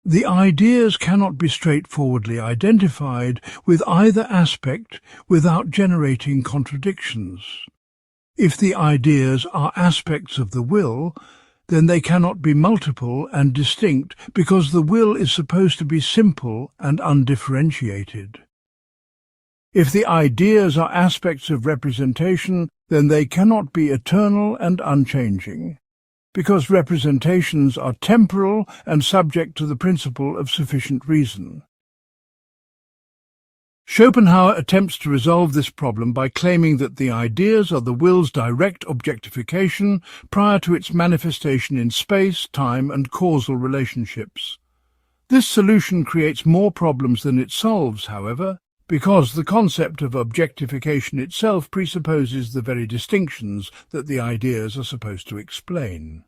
The ideas cannot be straightforwardly identified with either aspect without generating contradictions. If the ideas are aspects of the will, then they cannot be multiple and distinct because the will is supposed to be simple and undifferentiated. If the ideas are aspects of representation, then they cannot be eternal and unchanging, because representations are temporal and subject to the principle of sufficient reason. Schopenhauer attempts to resolve this problem by claiming that the ideas are the will's direct objectification prior to its manifestation in space, time, and causal relationships. This solution creates more problems than it solves, however, because the concept of objectification itself presupposes the very distinctions that the ideas are supposed to explain.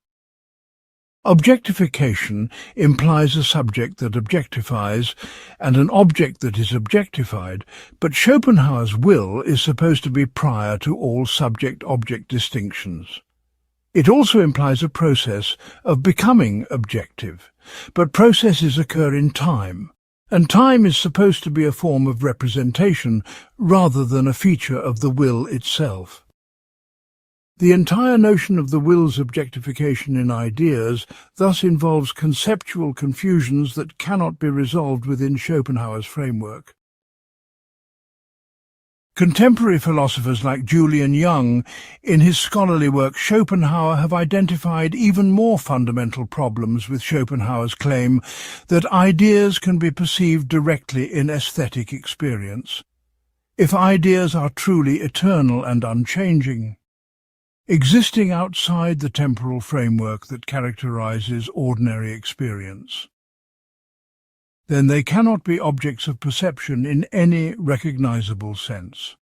Objectification implies a subject that objectifies and an object that is objectified, but Schopenhauer's will is supposed to be prior to all subject-object distinctions. It also implies a process of becoming objective, but processes occur in time, and time is supposed to be a form of representation rather than a feature of the will itself. The entire notion of the will's objectification in ideas thus involves conceptual confusions that cannot be resolved within Schopenhauer's framework. Contemporary philosophers like Julian Jung, in his scholarly work Schopenhauer, have identified even more fundamental problems with Schopenhauer's claim that ideas can be perceived directly in aesthetic experience, if ideas are truly eternal and unchanging, existing outside the temporal framework that characterizes ordinary experience. Then they cannot be objects of perception in any recognizable sense.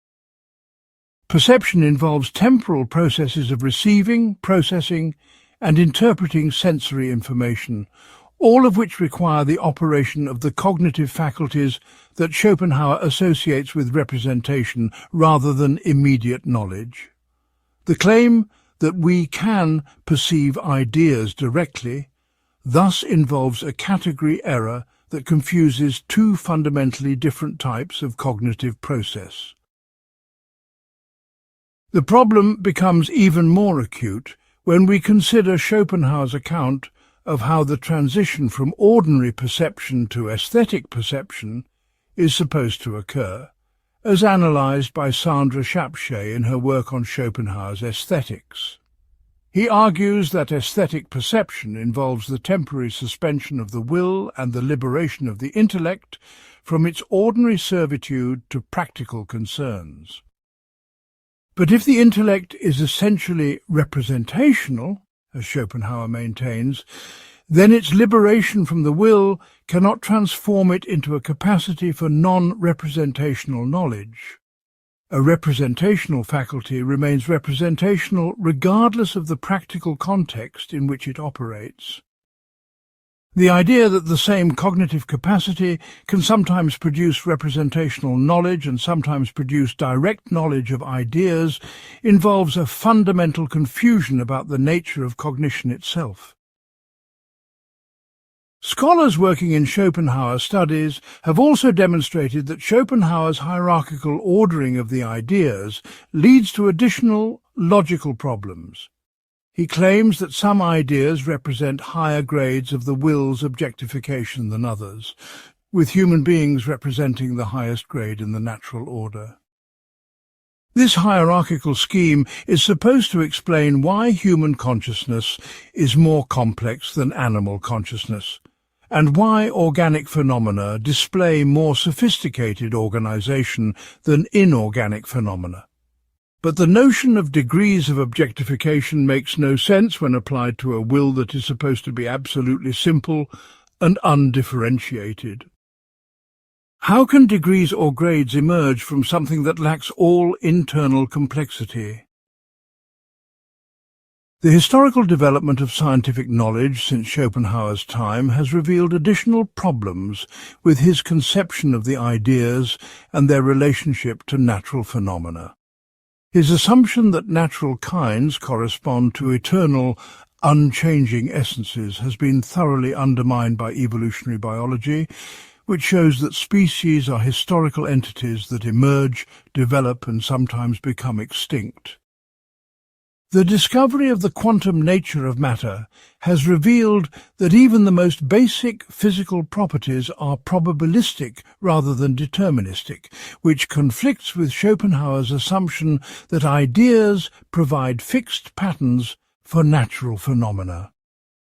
Perception involves temporal processes of receiving, processing, and interpreting sensory information, all of which require the operation of the cognitive faculties that Schopenhauer associates with representation rather than immediate knowledge. The claim that we can perceive ideas directly thus involves a category error that confuses two fundamentally different types of cognitive process. The problem becomes even more acute when we consider Schopenhauer's account of how the transition from ordinary perception to aesthetic perception is supposed to occur, as analysed by Sandra Shapshay in her work on Schopenhauer's aesthetics. He argues that aesthetic perception involves the temporary suspension of the will and the liberation of the intellect from its ordinary servitude to practical concerns. But if the intellect is essentially representational, as Schopenhauer maintains, then its liberation from the will cannot transform it into a capacity for non-representational knowledge. A representational faculty remains representational regardless of the practical context in which it operates. The idea that the same cognitive capacity can sometimes produce representational knowledge and sometimes produce direct knowledge of ideas involves a fundamental confusion about the nature of cognition itself. Scholars working in Schopenhauer studies have also demonstrated that Schopenhauer's hierarchical ordering of the ideas leads to additional logical problems. He claims that some ideas represent higher grades of the will's objectification than others, with human beings representing the highest grade in the natural order. This hierarchical scheme is supposed to explain why human consciousness is more complex than animal consciousness, and why organic phenomena display more sophisticated organization than inorganic phenomena. But the notion of degrees of objectification makes no sense when applied to a will that is supposed to be absolutely simple and undifferentiated. How can degrees or grades emerge from something that lacks all internal complexity? The historical development of scientific knowledge since Schopenhauer's time has revealed additional problems with his conception of the ideas and their relationship to natural phenomena. His assumption that natural kinds correspond to eternal, unchanging essences has been thoroughly undermined by evolutionary biology, which shows that species are historical entities that emerge, develop, and sometimes become extinct. The discovery of the quantum nature of matter has revealed that even the most basic physical properties are probabilistic rather than deterministic, which conflicts with Schopenhauer's assumption that ideas provide fixed patterns for natural phenomena.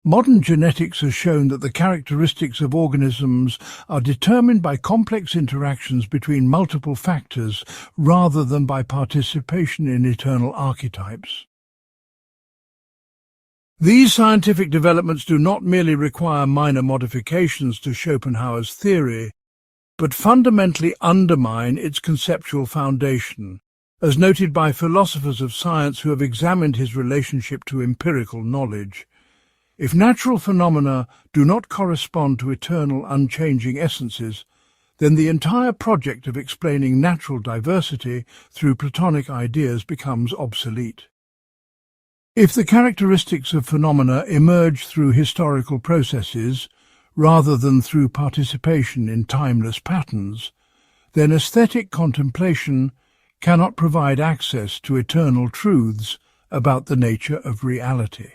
Modern genetics has shown that the characteristics of organisms are determined by complex interactions between multiple factors rather than by participation in eternal archetypes. These scientific developments do not merely require minor modifications to Schopenhauer's theory, but fundamentally undermine its conceptual foundation, as noted by philosophers of science who have examined his relationship to empirical knowledge. If natural phenomena do not correspond to eternal, unchanging essences, then the entire project of explaining natural diversity through Platonic ideas becomes obsolete. If the characteristics of phenomena emerge through historical processes, rather than through participation in timeless patterns, then aesthetic contemplation cannot provide access to eternal truths about the nature of reality.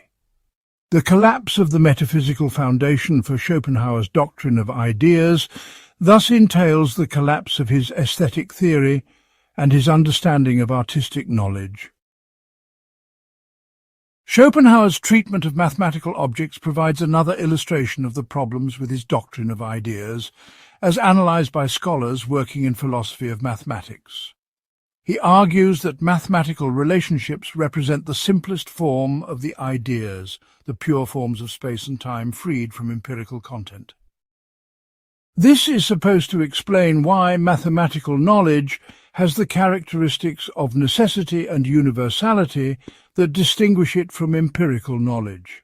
The collapse of the metaphysical foundation for Schopenhauer's doctrine of ideas thus entails the collapse of his aesthetic theory and his understanding of artistic knowledge. Schopenhauer's treatment of mathematical objects provides another illustration of the problems with his doctrine of ideas, as analyzed by scholars working in philosophy of mathematics. He argues that mathematical relationships represent the simplest form of the ideas, the pure forms of space and time freed from empirical content. This is supposed to explain why mathematical knowledge has the characteristics of necessity and universality that distinguish it from empirical knowledge.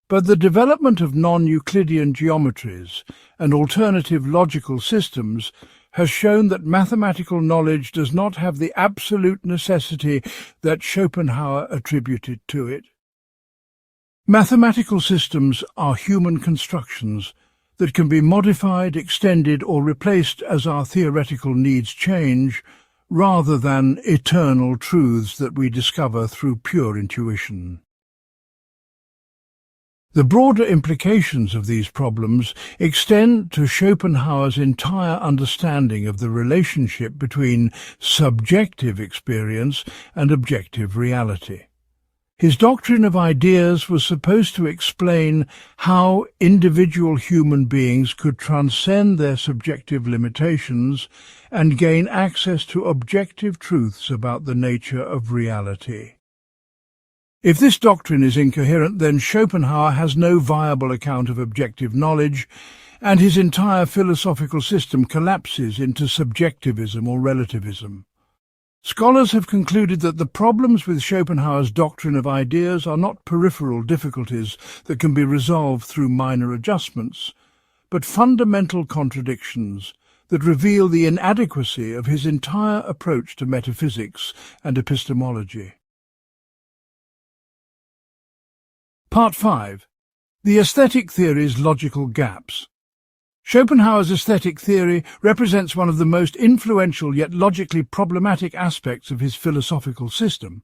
But the development of non-Euclidean geometries and alternative logical systems has shown that mathematical knowledge does not have the absolute necessity that Schopenhauer attributed to it. Mathematical systems are human constructions that can be modified, extended, or replaced as our theoretical needs change, rather than eternal truths that we discover through pure intuition. The broader implications of these problems extend to Schopenhauer's entire understanding of the relationship between subjective experience and objective reality. His doctrine of ideas was supposed to explain how individual human beings could transcend their subjective limitations and gain access to objective truths about the nature of reality. If this doctrine is incoherent, then Schopenhauer has no viable account of objective knowledge, and his entire philosophical system collapses into subjectivism or relativism. Scholars have concluded that the problems with Schopenhauer's doctrine of ideas are not peripheral difficulties that can be resolved through minor adjustments, but fundamental contradictions that reveal the inadequacy of his entire approach to metaphysics and epistemology. Part 5. The Aesthetic Theory's Logical Gaps. Schopenhauer's aesthetic theory represents one of the most influential yet logically problematic aspects of his philosophical system,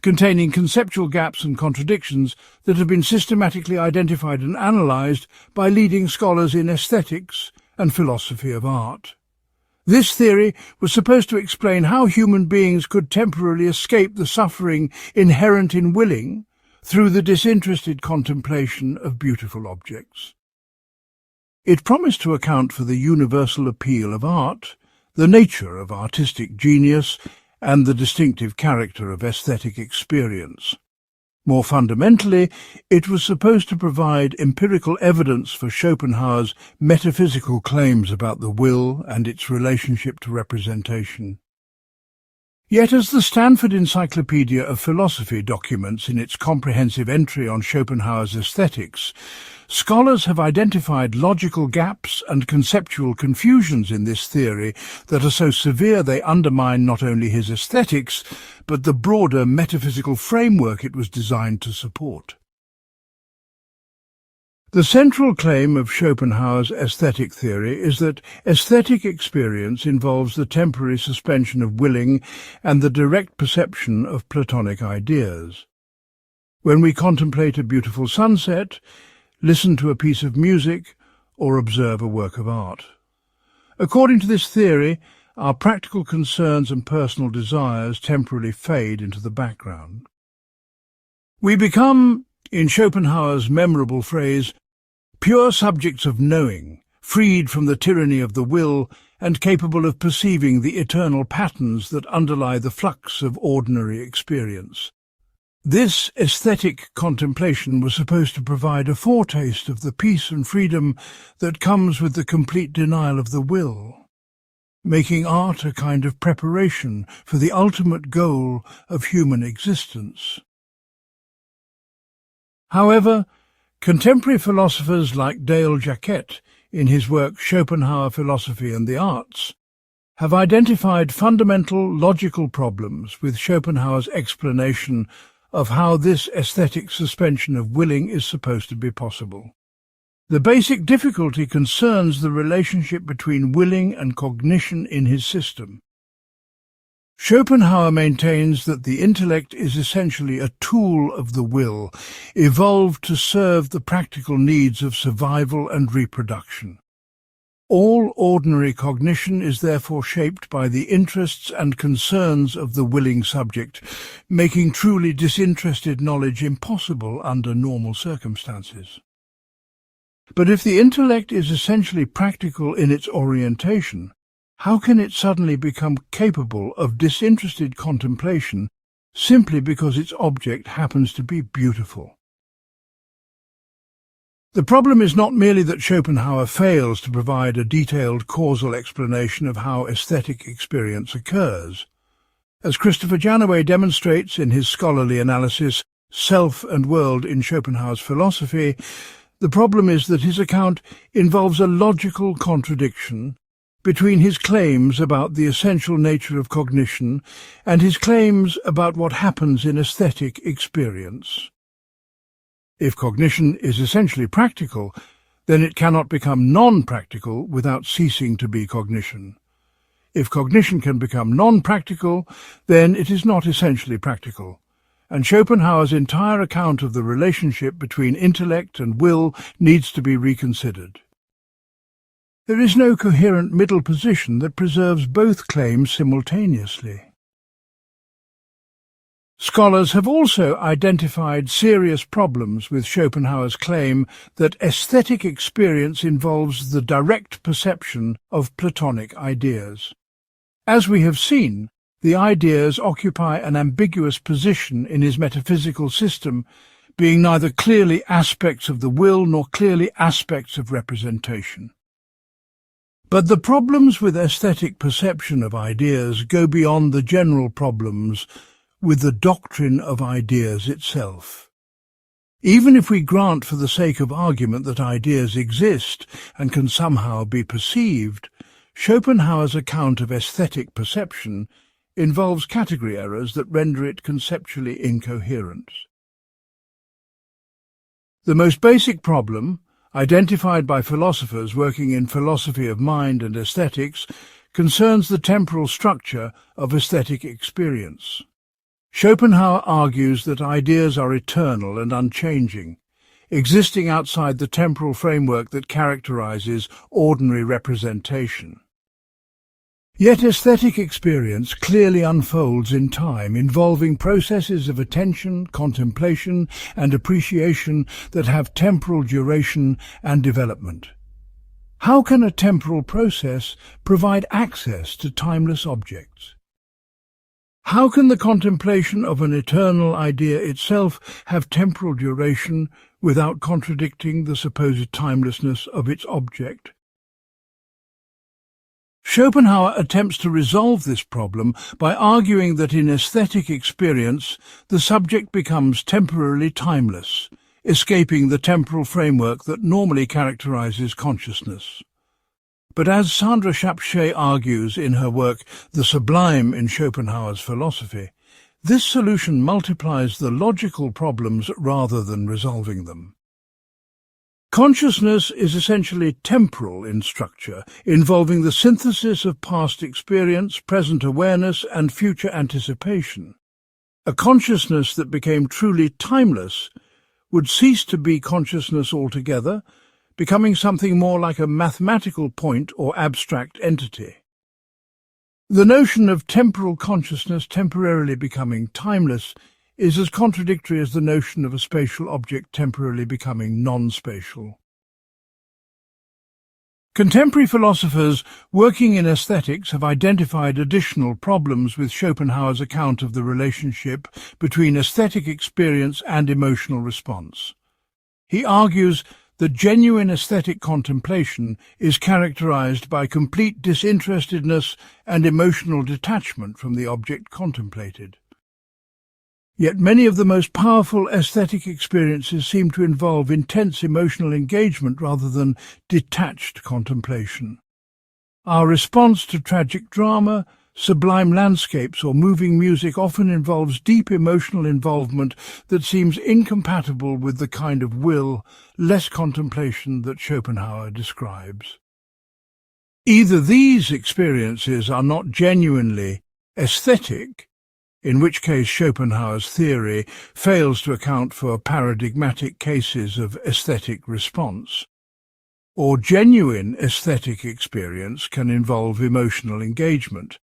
containing conceptual gaps and contradictions that have been systematically identified and analysed by leading scholars in aesthetics and philosophy of art. This theory was supposed to explain how human beings could temporarily escape the suffering inherent in willing through the disinterested contemplation of beautiful objects. It promised to account for the universal appeal of art, the nature of artistic genius, and the distinctive character of aesthetic experience. More fundamentally, it was supposed to provide empirical evidence for Schopenhauer's metaphysical claims about the will and its relationship to representation. Yet, as the Stanford Encyclopedia of Philosophy documents in its comprehensive entry on Schopenhauer's aesthetics, scholars have identified logical gaps and conceptual confusions in this theory that are so severe they undermine not only his aesthetics, but the broader metaphysical framework it was designed to support. The central claim of Schopenhauer's aesthetic theory is that aesthetic experience involves the temporary suspension of willing and the direct perception of Platonic ideas. When we contemplate a beautiful sunset, listen to a piece of music, or observe a work of art. According to this theory, our practical concerns and personal desires temporarily fade into the background. We become, in Schopenhauer's memorable phrase, pure subjects of knowing, freed from the tyranny of the will and capable of perceiving the eternal patterns that underlie the flux of ordinary experience. This aesthetic contemplation was supposed to provide a foretaste of the peace and freedom that comes with the complete denial of the will, making art a kind of preparation for the ultimate goal of human existence. However, contemporary philosophers like Dale Jacquet, in his work Schopenhauer, Philosophy and the Arts, have identified fundamental logical problems with Schopenhauer's explanation of how this aesthetic suspension of willing is supposed to be possible. The basic difficulty concerns the relationship between willing and cognition in his system. Schopenhauer maintains that the intellect is essentially a tool of the will, evolved to serve the practical needs of survival and reproduction. All ordinary cognition is therefore shaped by the interests and concerns of the willing subject, making truly disinterested knowledge impossible under normal circumstances. But if the intellect is essentially practical in its orientation, how can it suddenly become capable of disinterested contemplation simply because its object happens to be beautiful? The problem is not merely that Schopenhauer fails to provide a detailed causal explanation of how aesthetic experience occurs. As Christopher Janaway demonstrates in his scholarly analysis, Self and World in Schopenhauer's Philosophy, the problem is that his account involves a logical contradiction between his claims about the essential nature of cognition and his claims about what happens in aesthetic experience. If cognition is essentially practical, then it cannot become non-practical without ceasing to be cognition. If cognition can become non-practical, then it is not essentially practical, and Schopenhauer's entire account of the relationship between intellect and will needs to be reconsidered. There is no coherent middle position that preserves both claims simultaneously. Scholars have also identified serious problems with Schopenhauer's claim that aesthetic experience involves the direct perception of Platonic ideas. As we have seen, the ideas occupy an ambiguous position in his metaphysical system, being neither clearly aspects of the will nor clearly aspects of representation. But the problems with aesthetic perception of ideas go beyond the general problems with the doctrine of ideas itself. Even if we grant for the sake of argument that ideas exist and can somehow be perceived, Schopenhauer's account of aesthetic perception involves category errors that render it conceptually incoherent. The most basic problem, identified by philosophers working in philosophy of mind and aesthetics, concerns the temporal structure of aesthetic experience. Schopenhauer argues that ideas are eternal and unchanging, existing outside the temporal framework that characterizes ordinary representation. Yet aesthetic experience clearly unfolds in time, involving processes of attention, contemplation, and appreciation that have temporal duration and development. How can a temporal process provide access to timeless objects? How can the contemplation of an eternal idea itself have temporal duration without contradicting the supposed timelessness of its object? Schopenhauer attempts to resolve this problem by arguing that in aesthetic experience the subject becomes temporarily timeless, escaping the temporal framework that normally characterizes consciousness. But as Sandra Chapche argues in her work The Sublime in Schopenhauer's Philosophy, this solution multiplies the logical problems rather than resolving them. Consciousness is essentially temporal in structure, involving the synthesis of past experience, present awareness, and future anticipation. A consciousness that became truly timeless would cease to be consciousness altogether, becoming something more like a mathematical point or abstract entity. The notion of temporal consciousness temporarily becoming timeless is as contradictory as the notion of a spatial object temporarily becoming non-spatial. Contemporary philosophers working in aesthetics have identified additional problems with Schopenhauer's account of the relationship between aesthetic experience and emotional response. He argues that genuine aesthetic contemplation is characterized by complete disinterestedness and emotional detachment from the object contemplated. Yet many of the most powerful aesthetic experiences seem to involve intense emotional engagement rather than detached contemplation. Our response to tragic drama, sublime landscapes, or moving music often involves deep emotional involvement that seems incompatible with the kind of will, less contemplation that Schopenhauer describes. Either these experiences are not genuinely aesthetic, in which case Schopenhauer's theory fails to account for paradigmatic cases of aesthetic response, or genuine aesthetic experience can involve emotional engagement,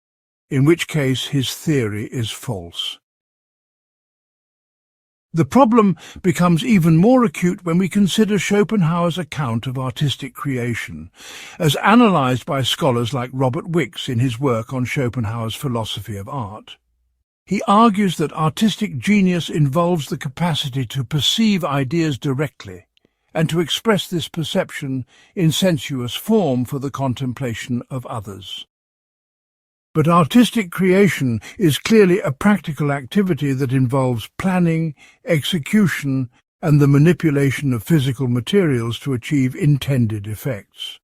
in which case his theory is false. The problem becomes even more acute when we consider Schopenhauer's account of artistic creation, as analysed by scholars like Robert Wicks in his work on Schopenhauer's philosophy of art. He argues that artistic genius involves the capacity to perceive ideas directly, and to express this perception in sensuous form for the contemplation of others. But artistic creation is clearly a practical activity that involves planning, execution, and the manipulation of physical materials to achieve intended effects.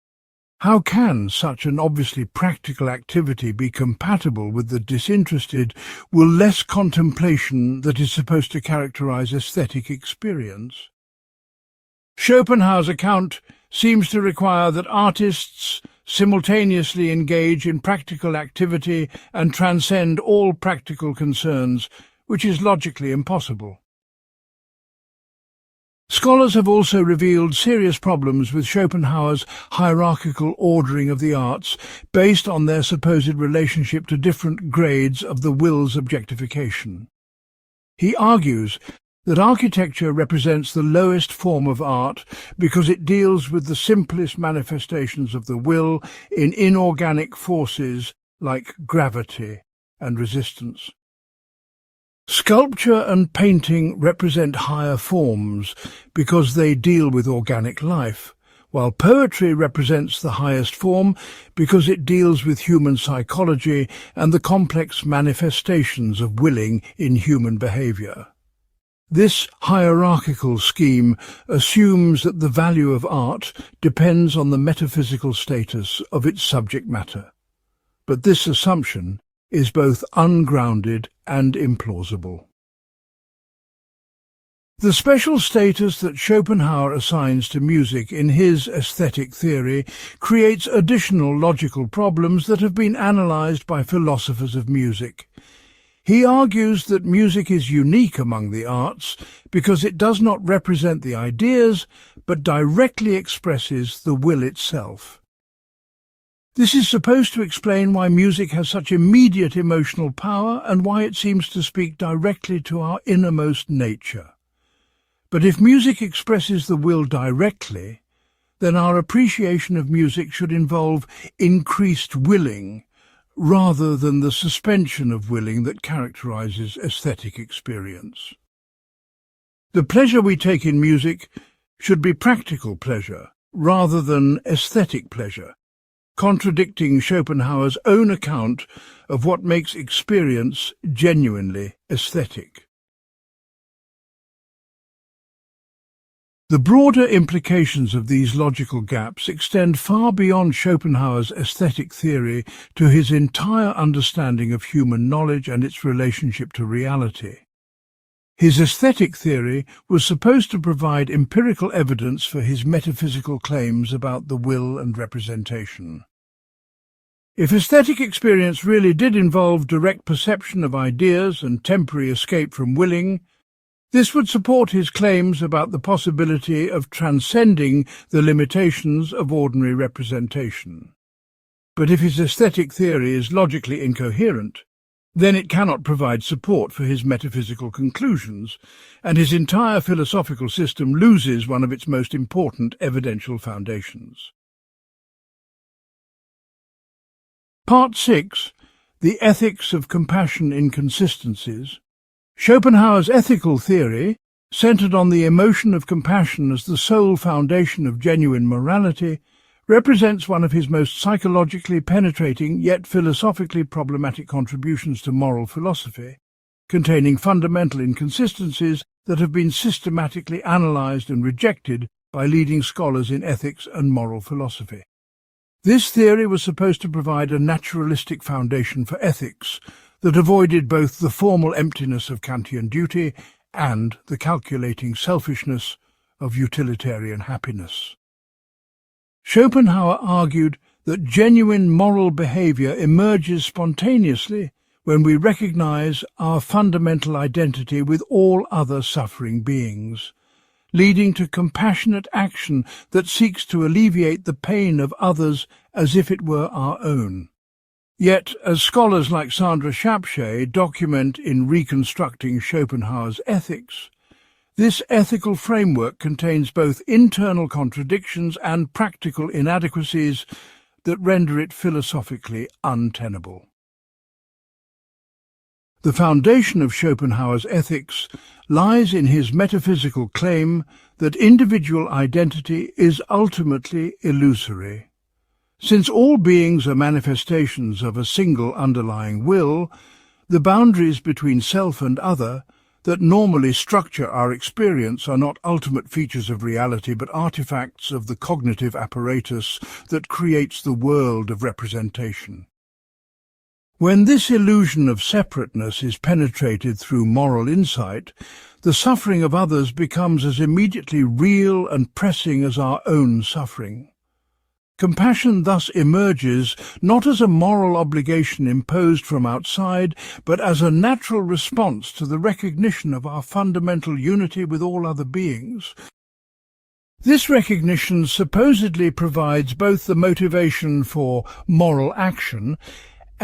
How can such an obviously practical activity be compatible with the disinterested, will-less contemplation that is supposed to characterize aesthetic experience? Schopenhauer's account seems to require that artists simultaneously engage in practical activity and transcend all practical concerns, which is logically impossible. Scholars have also revealed serious problems with Schopenhauer's hierarchical ordering of the arts based on their supposed relationship to different grades of the will's objectification. He argues that architecture represents the lowest form of art because it deals with the simplest manifestations of the will in inorganic forces like gravity and resistance. Sculpture and painting represent higher forms because they deal with organic life, while poetry represents the highest form because it deals with human psychology and the complex manifestations of willing in human behavior. This hierarchical scheme assumes that the value of art depends on the metaphysical status of its subject matter. But this assumption is both ungrounded and implausible. The special status that Schopenhauer assigns to music in his aesthetic theory creates additional logical problems that have been analyzed by philosophers of music. He argues that music is unique among the arts because it does not represent the ideas, but directly expresses the will itself. This is supposed to explain why music has such immediate emotional power and why it seems to speak directly to our innermost nature. But if music expresses the will directly, then our appreciation of music should involve increased willing, rather than the suspension of willing that characterizes aesthetic experience. The pleasure we take in music should be practical pleasure, rather than aesthetic pleasure, contradicting Schopenhauer's own account of what makes experience genuinely aesthetic. The broader implications of these logical gaps extend far beyond Schopenhauer's aesthetic theory to his entire understanding of human knowledge and its relationship to reality. His aesthetic theory was supposed to provide empirical evidence for his metaphysical claims about the will and representation. If aesthetic experience really did involve direct perception of ideas and temporary escape from willing, this would support his claims about the possibility of transcending the limitations of ordinary representation. But if his aesthetic theory is logically incoherent, then it cannot provide support for his metaphysical conclusions, and his entire philosophical system loses one of its most important evidential foundations. Part 6. The Ethics of Compassion Inconsistencies. Schopenhauer's ethical theory, centered on the emotion of compassion as the sole foundation of genuine morality, represents one of his most psychologically penetrating yet philosophically problematic contributions to moral philosophy, containing fundamental inconsistencies that have been systematically analyzed and rejected by leading scholars in ethics and moral philosophy. This theory was supposed to provide a naturalistic foundation for ethics that avoided both the formal emptiness of Kantian duty and the calculating selfishness of utilitarian happiness. Schopenhauer argued that genuine moral behavior emerges spontaneously when we recognize our fundamental identity with all other suffering beings, leading to compassionate action that seeks to alleviate the pain of others as if it were our own. Yet, as scholars like Sandra Shapshay document in Reconstructing Schopenhauer's Ethics, this ethical framework contains both internal contradictions and practical inadequacies that render it philosophically untenable. The foundation of Schopenhauer's ethics lies in his metaphysical claim that individual identity is ultimately illusory. Since all beings are manifestations of a single underlying will, the boundaries between self and other that normally structure our experience are not ultimate features of reality but artifacts of the cognitive apparatus that creates the world of representation. When this illusion of separateness is penetrated through moral insight, the suffering of others becomes as immediately real and pressing as our own suffering. Compassion thus emerges not as a moral obligation imposed from outside, but as a natural response to the recognition of our fundamental unity with all other beings. This recognition supposedly provides both the motivation for moral action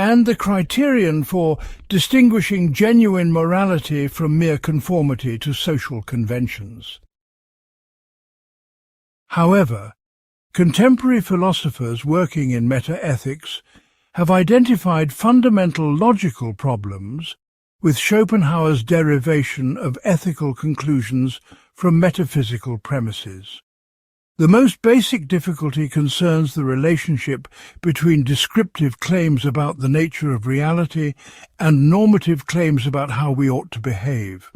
and the criterion for distinguishing genuine morality from mere conformity to social conventions. However, contemporary philosophers working in metaethics have identified fundamental logical problems with Schopenhauer's derivation of ethical conclusions from metaphysical premises. The most basic difficulty concerns the relationship between descriptive claims about the nature of reality and normative claims about how we ought to behave.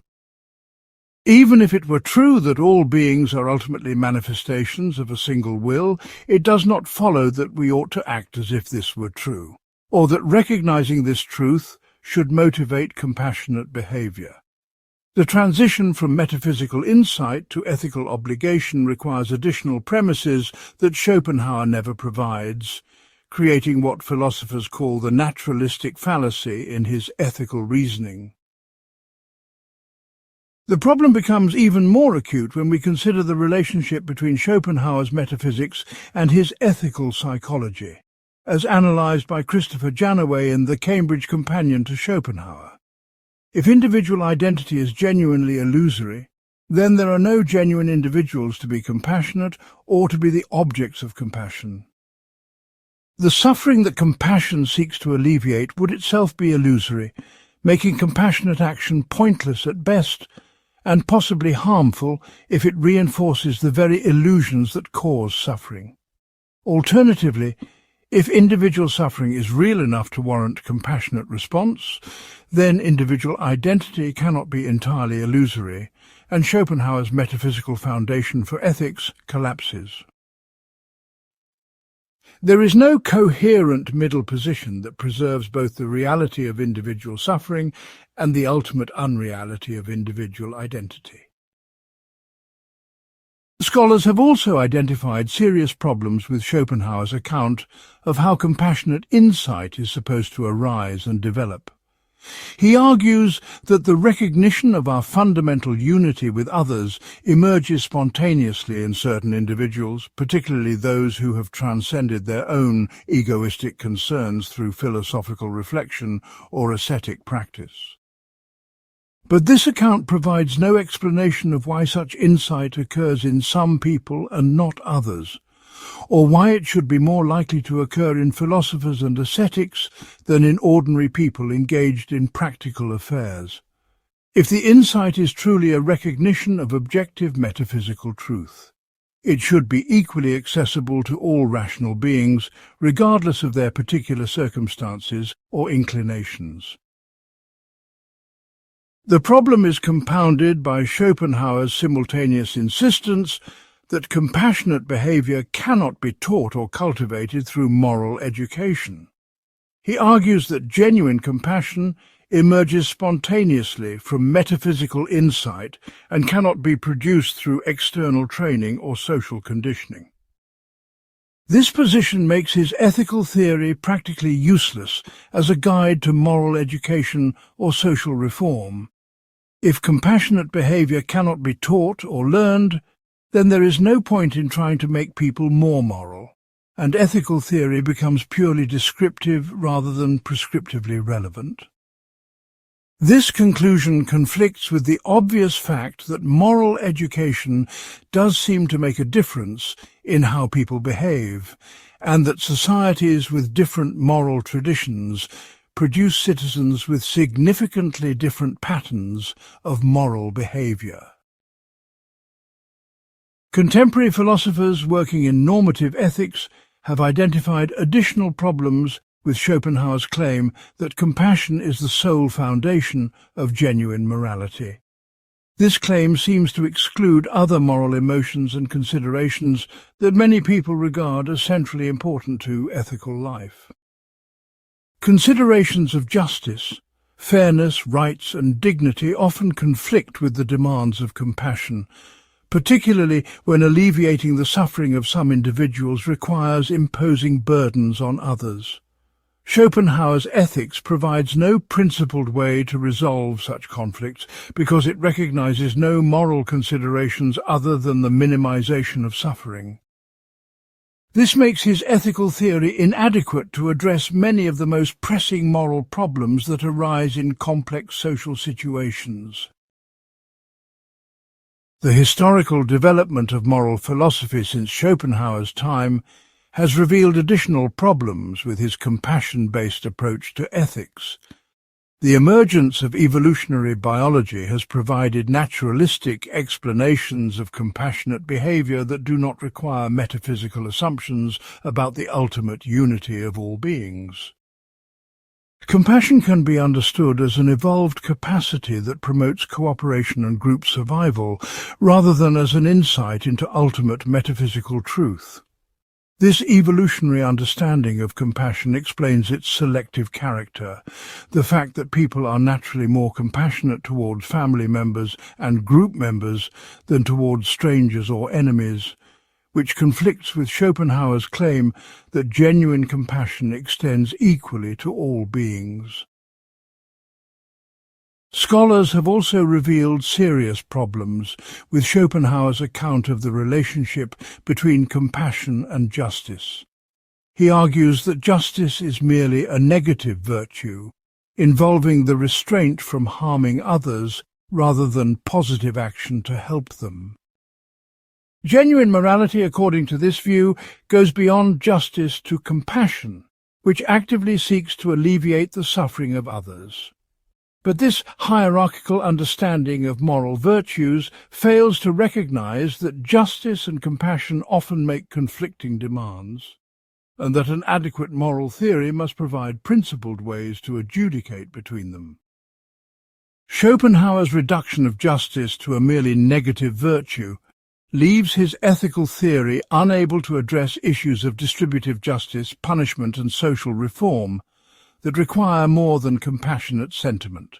Even if it were true that all beings are ultimately manifestations of a single will, it does not follow that we ought to act as if this were true, or that recognizing this truth should motivate compassionate behavior. The transition from metaphysical insight to ethical obligation requires additional premises that Schopenhauer never provides, creating what philosophers call the naturalistic fallacy in his ethical reasoning. The problem becomes even more acute when we consider the relationship between Schopenhauer's metaphysics and his ethical psychology, as analysed by Christopher Janaway in The Cambridge Companion to Schopenhauer. If individual identity is genuinely illusory, then there are no genuine individuals to be compassionate or to be the objects of compassion. The suffering that compassion seeks to alleviate would itself be illusory, making compassionate action pointless at best and possibly harmful if it reinforces the very illusions that cause suffering. Alternatively, if individual suffering is real enough to warrant compassionate response, then individual identity cannot be entirely illusory, and Schopenhauer's metaphysical foundation for ethics collapses. There is no coherent middle position that preserves both the reality of individual suffering and the ultimate unreality of individual identity. Scholars have also identified serious problems with Schopenhauer's account of how compassionate insight is supposed to arise and develop. He argues that the recognition of our fundamental unity with others emerges spontaneously in certain individuals, particularly those who have transcended their own egoistic concerns through philosophical reflection or ascetic practice. But this account provides no explanation of why such insight occurs in some people and not others, or why it should be more likely to occur in philosophers and ascetics than in ordinary people engaged in practical affairs. If the insight is truly a recognition of objective metaphysical truth, it should be equally accessible to all rational beings, regardless of their particular circumstances or inclinations. The problem is compounded by Schopenhauer's simultaneous insistence that compassionate behavior cannot be taught or cultivated through moral education. He argues that genuine compassion emerges spontaneously from metaphysical insight and cannot be produced through external training or social conditioning. This position makes his ethical theory practically useless as a guide to moral education or social reform. If compassionate behavior cannot be taught or learned, then there is no point in trying to make people more moral, and ethical theory becomes purely descriptive rather than prescriptively relevant. This conclusion conflicts with the obvious fact that moral education does seem to make a difference in how people behave, and that societies with different moral traditions produce citizens with significantly different patterns of moral behavior. Contemporary philosophers working in normative ethics have identified additional problems with Schopenhauer's claim that compassion is the sole foundation of genuine morality. This claim seems to exclude other moral emotions and considerations that many people regard as centrally important to ethical life. Considerations of justice, fairness, rights, and dignity often conflict with the demands of compassion, particularly when alleviating the suffering of some individuals requires imposing burdens on others. Schopenhauer's ethics provides no principled way to resolve such conflicts because it recognizes no moral considerations other than the minimization of suffering. This makes his ethical theory inadequate to address many of the most pressing moral problems that arise in complex social situations. The historical development of moral philosophy since Schopenhauer's time has revealed additional problems with his compassion-based approach to ethics. The emergence of evolutionary biology has provided naturalistic explanations of compassionate behavior that do not require metaphysical assumptions about the ultimate unity of all beings. Compassion can be understood as an evolved capacity that promotes cooperation and group survival, rather than as an insight into ultimate metaphysical truth. This evolutionary understanding of compassion explains its selective character, the fact that people are naturally more compassionate towards family members and group members than towards strangers or enemies, which conflicts with Schopenhauer's claim that genuine compassion extends equally to all beings. Scholars have also revealed serious problems with Schopenhauer's account of the relationship between compassion and justice. He argues that justice is merely a negative virtue, involving the restraint from harming others rather than positive action to help them. Genuine morality, according to this view, goes beyond justice to compassion, which actively seeks to alleviate the suffering of others. But this hierarchical understanding of moral virtues fails to recognize that justice and compassion often make conflicting demands, and that an adequate moral theory must provide principled ways to adjudicate between them. Schopenhauer's reduction of justice to a merely negative virtue leaves his ethical theory unable to address issues of distributive justice, punishment, and social reform that require more than compassionate sentiment.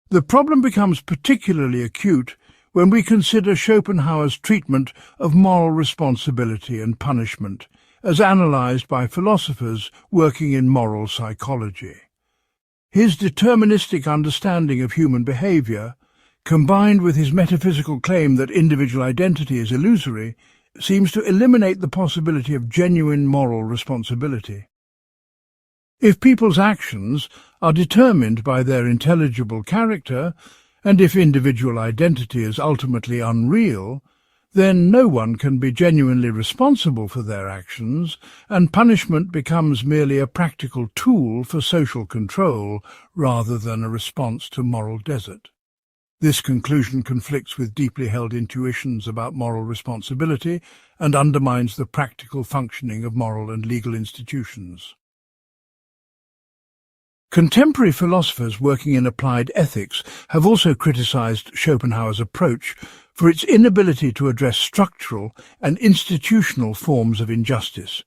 The problem becomes particularly acute when we consider Schopenhauer's treatment of moral responsibility and punishment, as analyzed by philosophers working in moral psychology. His deterministic understanding of human behavior, combined with his metaphysical claim that individual identity is illusory, seems to eliminate the possibility of genuine moral responsibility. If people's actions are determined by their intelligible character, and if individual identity is ultimately unreal, then no one can be genuinely responsible for their actions, and punishment becomes merely a practical tool for social control rather than a response to moral desert. This conclusion conflicts with deeply held intuitions about moral responsibility and undermines the practical functioning of moral and legal institutions. Contemporary philosophers working in applied ethics have also criticized Schopenhauer's approach for its inability to address structural and institutional forms of injustice.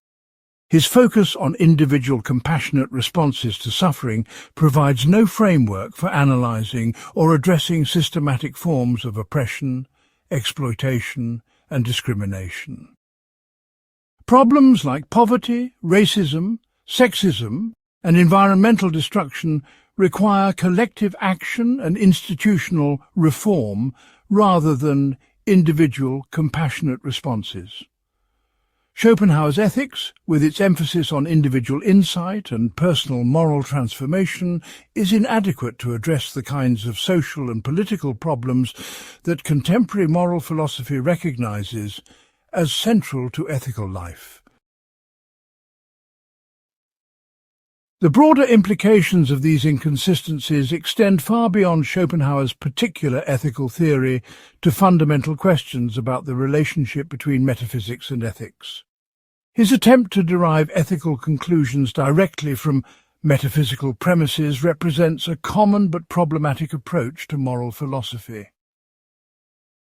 His focus on individual compassionate responses to suffering provides no framework for analyzing or addressing systematic forms of oppression, exploitation, and discrimination. Problems like poverty, racism, sexism, and environmental destruction require collective action and institutional reform rather than individual compassionate responses. Schopenhauer's ethics, with its emphasis on individual insight and personal moral transformation, is inadequate to address the kinds of social and political problems that contemporary moral philosophy recognizes as central to ethical life. The broader implications of these inconsistencies extend far beyond Schopenhauer's particular ethical theory to fundamental questions about the relationship between metaphysics and ethics. His attempt to derive ethical conclusions directly from metaphysical premises represents a common but problematic approach to moral philosophy.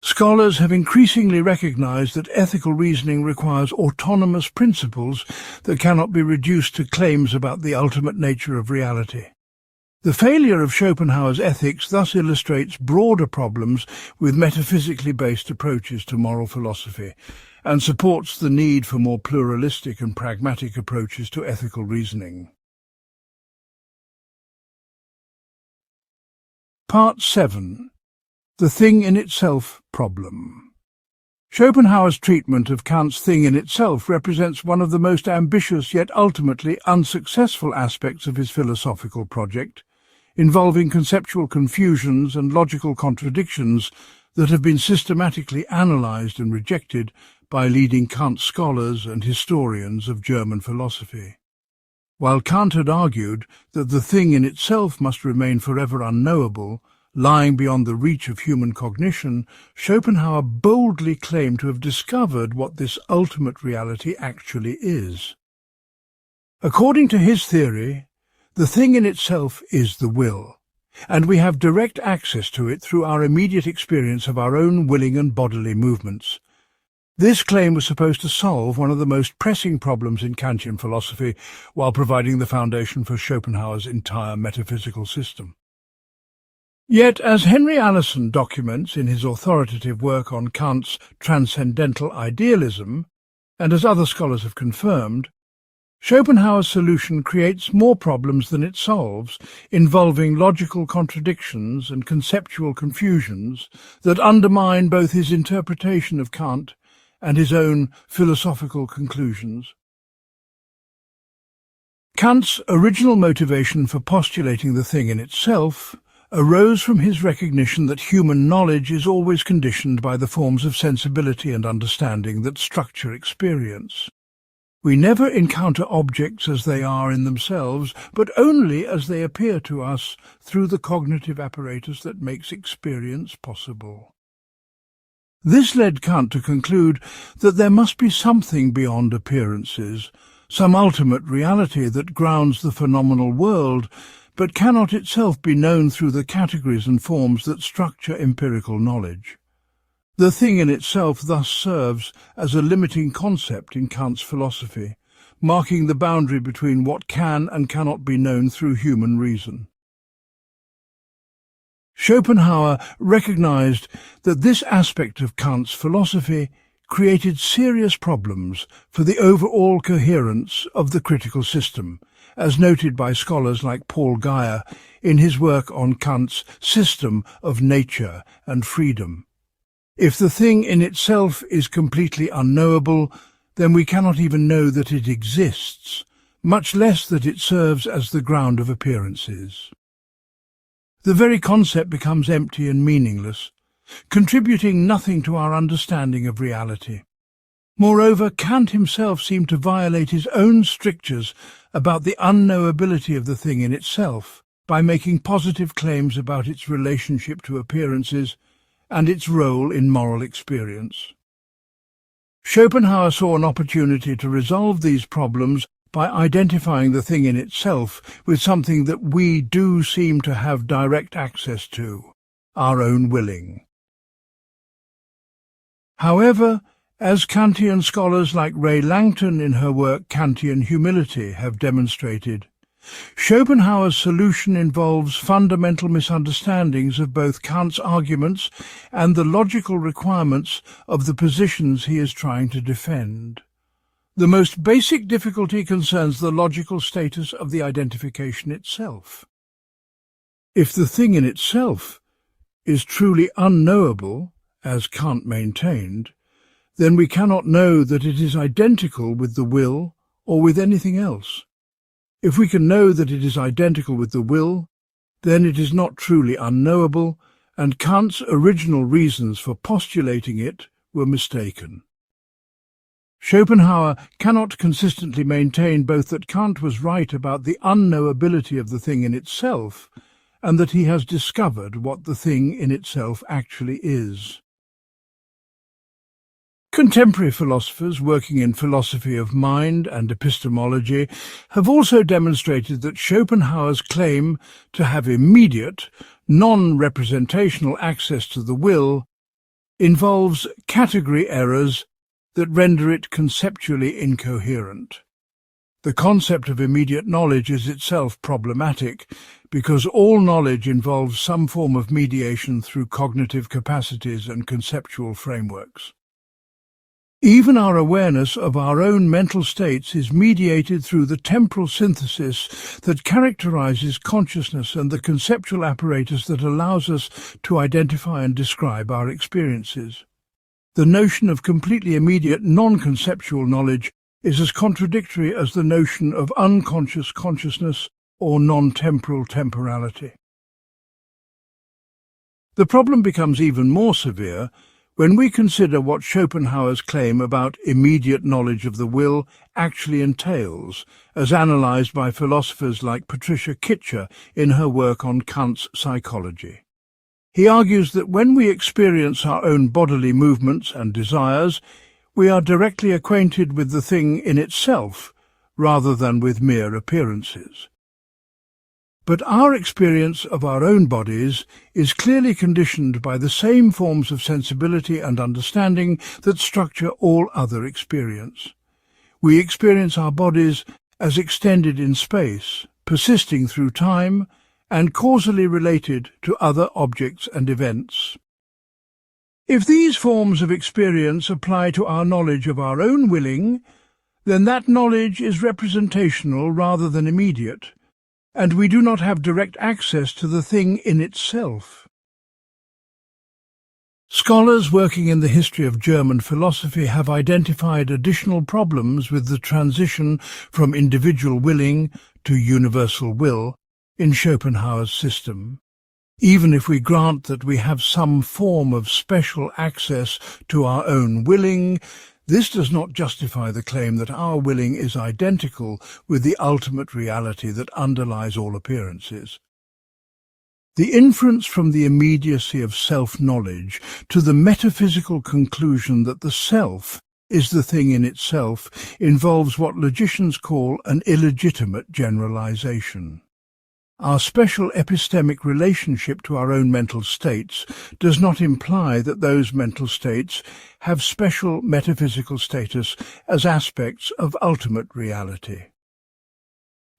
Scholars have increasingly recognized that ethical reasoning requires autonomous principles that cannot be reduced to claims about the ultimate nature of reality. The failure of Schopenhauer's ethics thus illustrates broader problems with metaphysically based approaches to moral philosophy, and supports the need for more pluralistic and pragmatic approaches to ethical reasoning. Part 7. The thing in itself problem. Schopenhauer's treatment of Kant's thing in itself represents one of the most ambitious yet ultimately unsuccessful aspects of his philosophical project, involving conceptual confusions and logical contradictions that have been systematically analysed and rejected by leading Kant scholars and historians of German philosophy. While Kant had argued that the thing in itself must remain forever unknowable, lying beyond the reach of human cognition, Schopenhauer boldly claimed to have discovered what this ultimate reality actually is. According to his theory, the thing in itself is the will, and we have direct access to it through our immediate experience of our own willing and bodily movements. This claim was supposed to solve one of the most pressing problems in Kantian philosophy, while providing the foundation for Schopenhauer's entire metaphysical system. Yet, as Henry Allison documents in his authoritative work on Kant's transcendental idealism, and as other scholars have confirmed, Schopenhauer's solution creates more problems than it solves, involving logical contradictions and conceptual confusions that undermine both his interpretation of Kant and his own philosophical conclusions. Kant's original motivation for postulating the thing in itself arose from his recognition that human knowledge is always conditioned by the forms of sensibility and understanding that structure experience. We never encounter objects as they are in themselves, but only as they appear to us through the cognitive apparatus that makes experience possible. This led Kant to conclude that there must be something beyond appearances, some ultimate reality that grounds the phenomenal world, but cannot itself be known through the categories and forms that structure empirical knowledge. The thing in itself thus serves as a limiting concept in Kant's philosophy, marking the boundary between what can and cannot be known through human reason. Schopenhauer recognized that this aspect of Kant's philosophy created serious problems for the overall coherence of the critical system, as noted by scholars like Paul Guyer in his work on Kant's system of nature and freedom. If the thing in itself is completely unknowable, then we cannot even know that it exists, much less that it serves as the ground of appearances. The very concept becomes empty and meaningless, contributing nothing to our understanding of reality. Moreover, Kant himself seemed to violate his own strictures about the unknowability of the thing in itself by making positive claims about its relationship to appearances and its role in moral experience. Schopenhauer saw an opportunity to resolve these problems by identifying the thing in itself with something that we do seem to have direct access to, our own willing. However, as Kantian scholars like Ray Langton in her work Kantian Humility have demonstrated, Schopenhauer's solution involves fundamental misunderstandings of both Kant's arguments and the logical requirements of the positions he is trying to defend. The most basic difficulty concerns the logical status of the identification itself. If the thing in itself is truly unknowable, as Kant maintained, then we cannot know that it is identical with the will or with anything else. If we can know that it is identical with the will, then it is not truly unknowable, and Kant's original reasons for postulating it were mistaken. Schopenhauer cannot consistently maintain both that Kant was right about the unknowability of the thing in itself, and that he has discovered what the thing in itself actually is. Contemporary philosophers working in philosophy of mind and epistemology have also demonstrated that Schopenhauer's claim to have immediate, non-representational access to the will involves category errors that render it conceptually incoherent. The concept of immediate knowledge is itself problematic because all knowledge involves some form of mediation through cognitive capacities and conceptual frameworks. Even our awareness of our own mental states is mediated through the temporal synthesis that characterizes consciousness and the conceptual apparatus that allows us to identify and describe our experiences. the notion of completely immediate non-conceptual knowledge is as contradictory as the notion of unconscious consciousness or non-temporal temporality. The problem becomes even more severe when we consider what Schopenhauer's claim about immediate knowledge of the will actually entails, as analysed by philosophers like Patricia Kitcher in her work on Kant's psychology. He argues that when we experience our own bodily movements and desires, we are directly acquainted with the thing in itself, rather than with mere appearances. But our experience of our own bodies is clearly conditioned by the same forms of sensibility and understanding that structure all other experience. We experience our bodies as extended in space, persisting through time, and causally related to other objects and events. If these forms of experience apply to our knowledge of our own willing, then that knowledge is representational rather than immediate, and we do not have direct access to the thing in itself. Scholars working in the history of German philosophy have identified additional problems with the transition from individual willing to universal will in Schopenhauer's system. Even if we grant that we have some form of special access to our own willing, this does not justify the claim that our willing is identical with the ultimate reality that underlies all appearances. The inference from the immediacy of self-knowledge to the metaphysical conclusion that the self is the thing in itself involves what logicians call an illegitimate generalization. Our special epistemic relationship to our own mental states does not imply that those mental states have special metaphysical status as aspects of ultimate reality.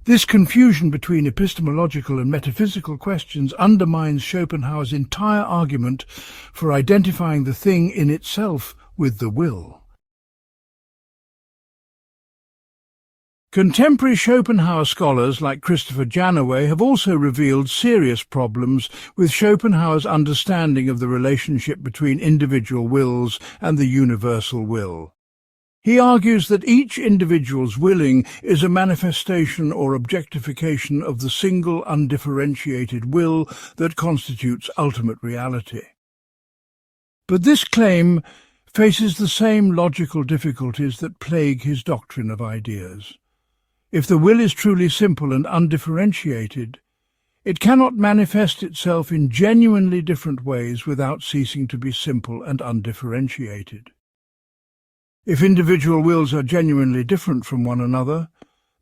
This confusion between epistemological and metaphysical questions undermines Schopenhauer's entire argument for identifying the thing in itself with the will. Contemporary Schopenhauer scholars like Christopher Janaway have also revealed serious problems with Schopenhauer's understanding of the relationship between individual wills and the universal will. He argues that each individual's willing is a manifestation or objectification of the single undifferentiated will that constitutes ultimate reality. But this claim faces the same logical difficulties that plague his doctrine of ideas. If the will is truly simple and undifferentiated, it cannot manifest itself in genuinely different ways without ceasing to be simple and undifferentiated. If individual wills are genuinely different from one another,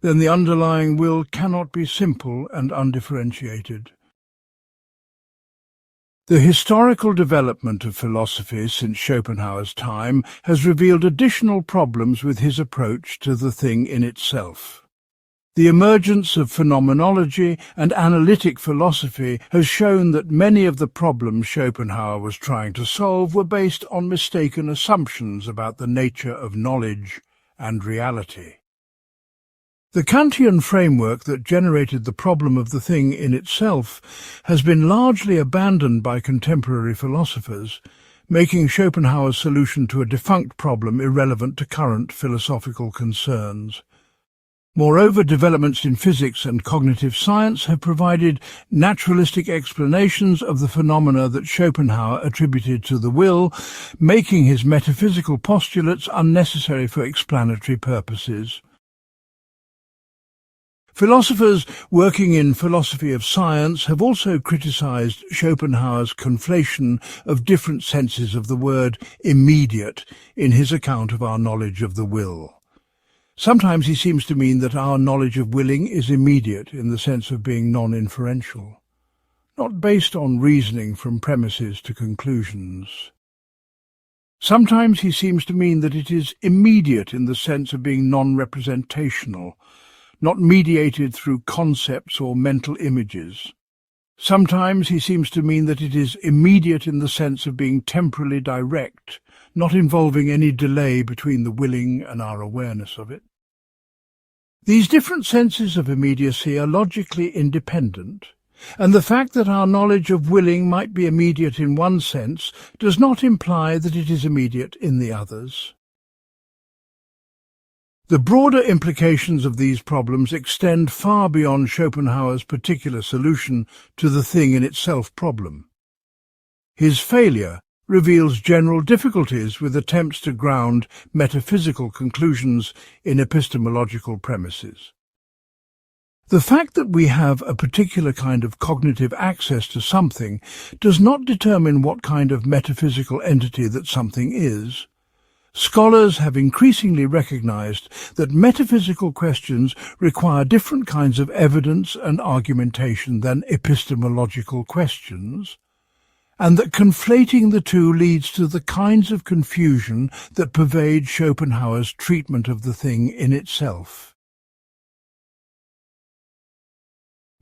then the underlying will cannot be simple and undifferentiated. The historical development of philosophy since Schopenhauer's time has revealed additional problems with his approach to the thing in itself. The emergence of phenomenology and analytic philosophy has shown that many of the problems Schopenhauer was trying to solve were based on mistaken assumptions about the nature of knowledge and reality. The Kantian framework that generated the problem of the thing in itself has been largely abandoned by contemporary philosophers, making Schopenhauer's solution to a defunct problem irrelevant to current philosophical concerns. Moreover, developments in physics and cognitive science have provided naturalistic explanations of the phenomena that Schopenhauer attributed to the will, making his metaphysical postulates unnecessary for explanatory purposes. Philosophers working in philosophy of science have also criticized Schopenhauer's conflation of different senses of the word immediate in his account of our knowledge of the will. Sometimes he seems to mean that our knowledge of willing is immediate in the sense of being non-inferential, not based on reasoning from premises to conclusions. Sometimes he seems to mean that it is immediate in the sense of being non-representational, not mediated through concepts or mental images. Sometimes he seems to mean that it is immediate in the sense of being temporally direct, not involving any delay between the willing and our awareness of it. These different senses of immediacy are logically independent, and the fact that our knowledge of willing might be immediate in one sense does not imply that it is immediate in the others. The broader implications of these problems extend far beyond Schopenhauer's particular solution to the thing-in-itself problem. His failure reveals general difficulties with attempts to ground metaphysical conclusions in epistemological premises. The fact that we have a particular kind of cognitive access to something does not determine what kind of metaphysical entity that something is. Scholars have increasingly recognized that metaphysical questions require different kinds of evidence and argumentation than epistemological questions, and that conflating the two leads to the kinds of confusion that pervade Schopenhauer's treatment of the thing in itself.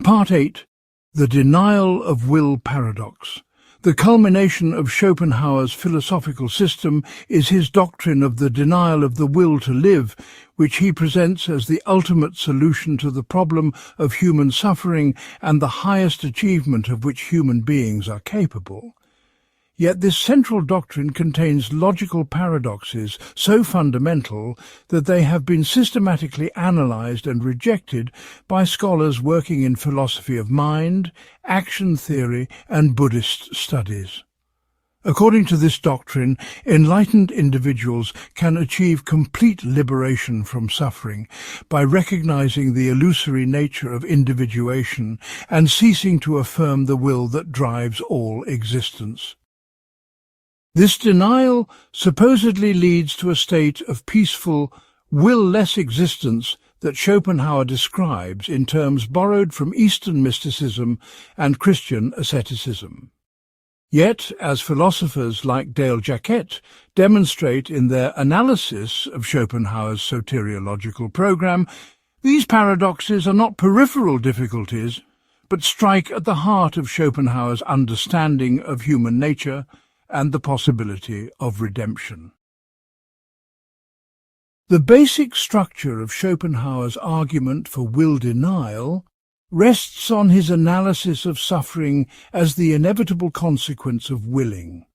Part 8. The Denial of Will Paradox. The culmination of Schopenhauer's philosophical system is his doctrine of the denial of the will to live, which he presents as the ultimate solution to the problem of human suffering and the highest achievement of which human beings are capable. Yet this central doctrine contains logical paradoxes so fundamental that they have been systematically analyzed and rejected by scholars working in philosophy of mind, action theory, and Buddhist studies. According to this doctrine, enlightened individuals can achieve complete liberation from suffering by recognizing the illusory nature of individuation and ceasing to affirm the will that drives all existence. This denial supposedly leads to a state of peaceful, will-less existence that Schopenhauer describes in terms borrowed from Eastern mysticism and Christian asceticism. Yet, as philosophers like Dale Jacquet demonstrate in their analysis of Schopenhauer's soteriological program, these paradoxes are not peripheral difficulties, but strike at the heart of Schopenhauer's understanding of human nature and the possibility of redemption. The basic structure of Schopenhauer's argument for will denial rests on his analysis of suffering as the inevitable consequence of willing.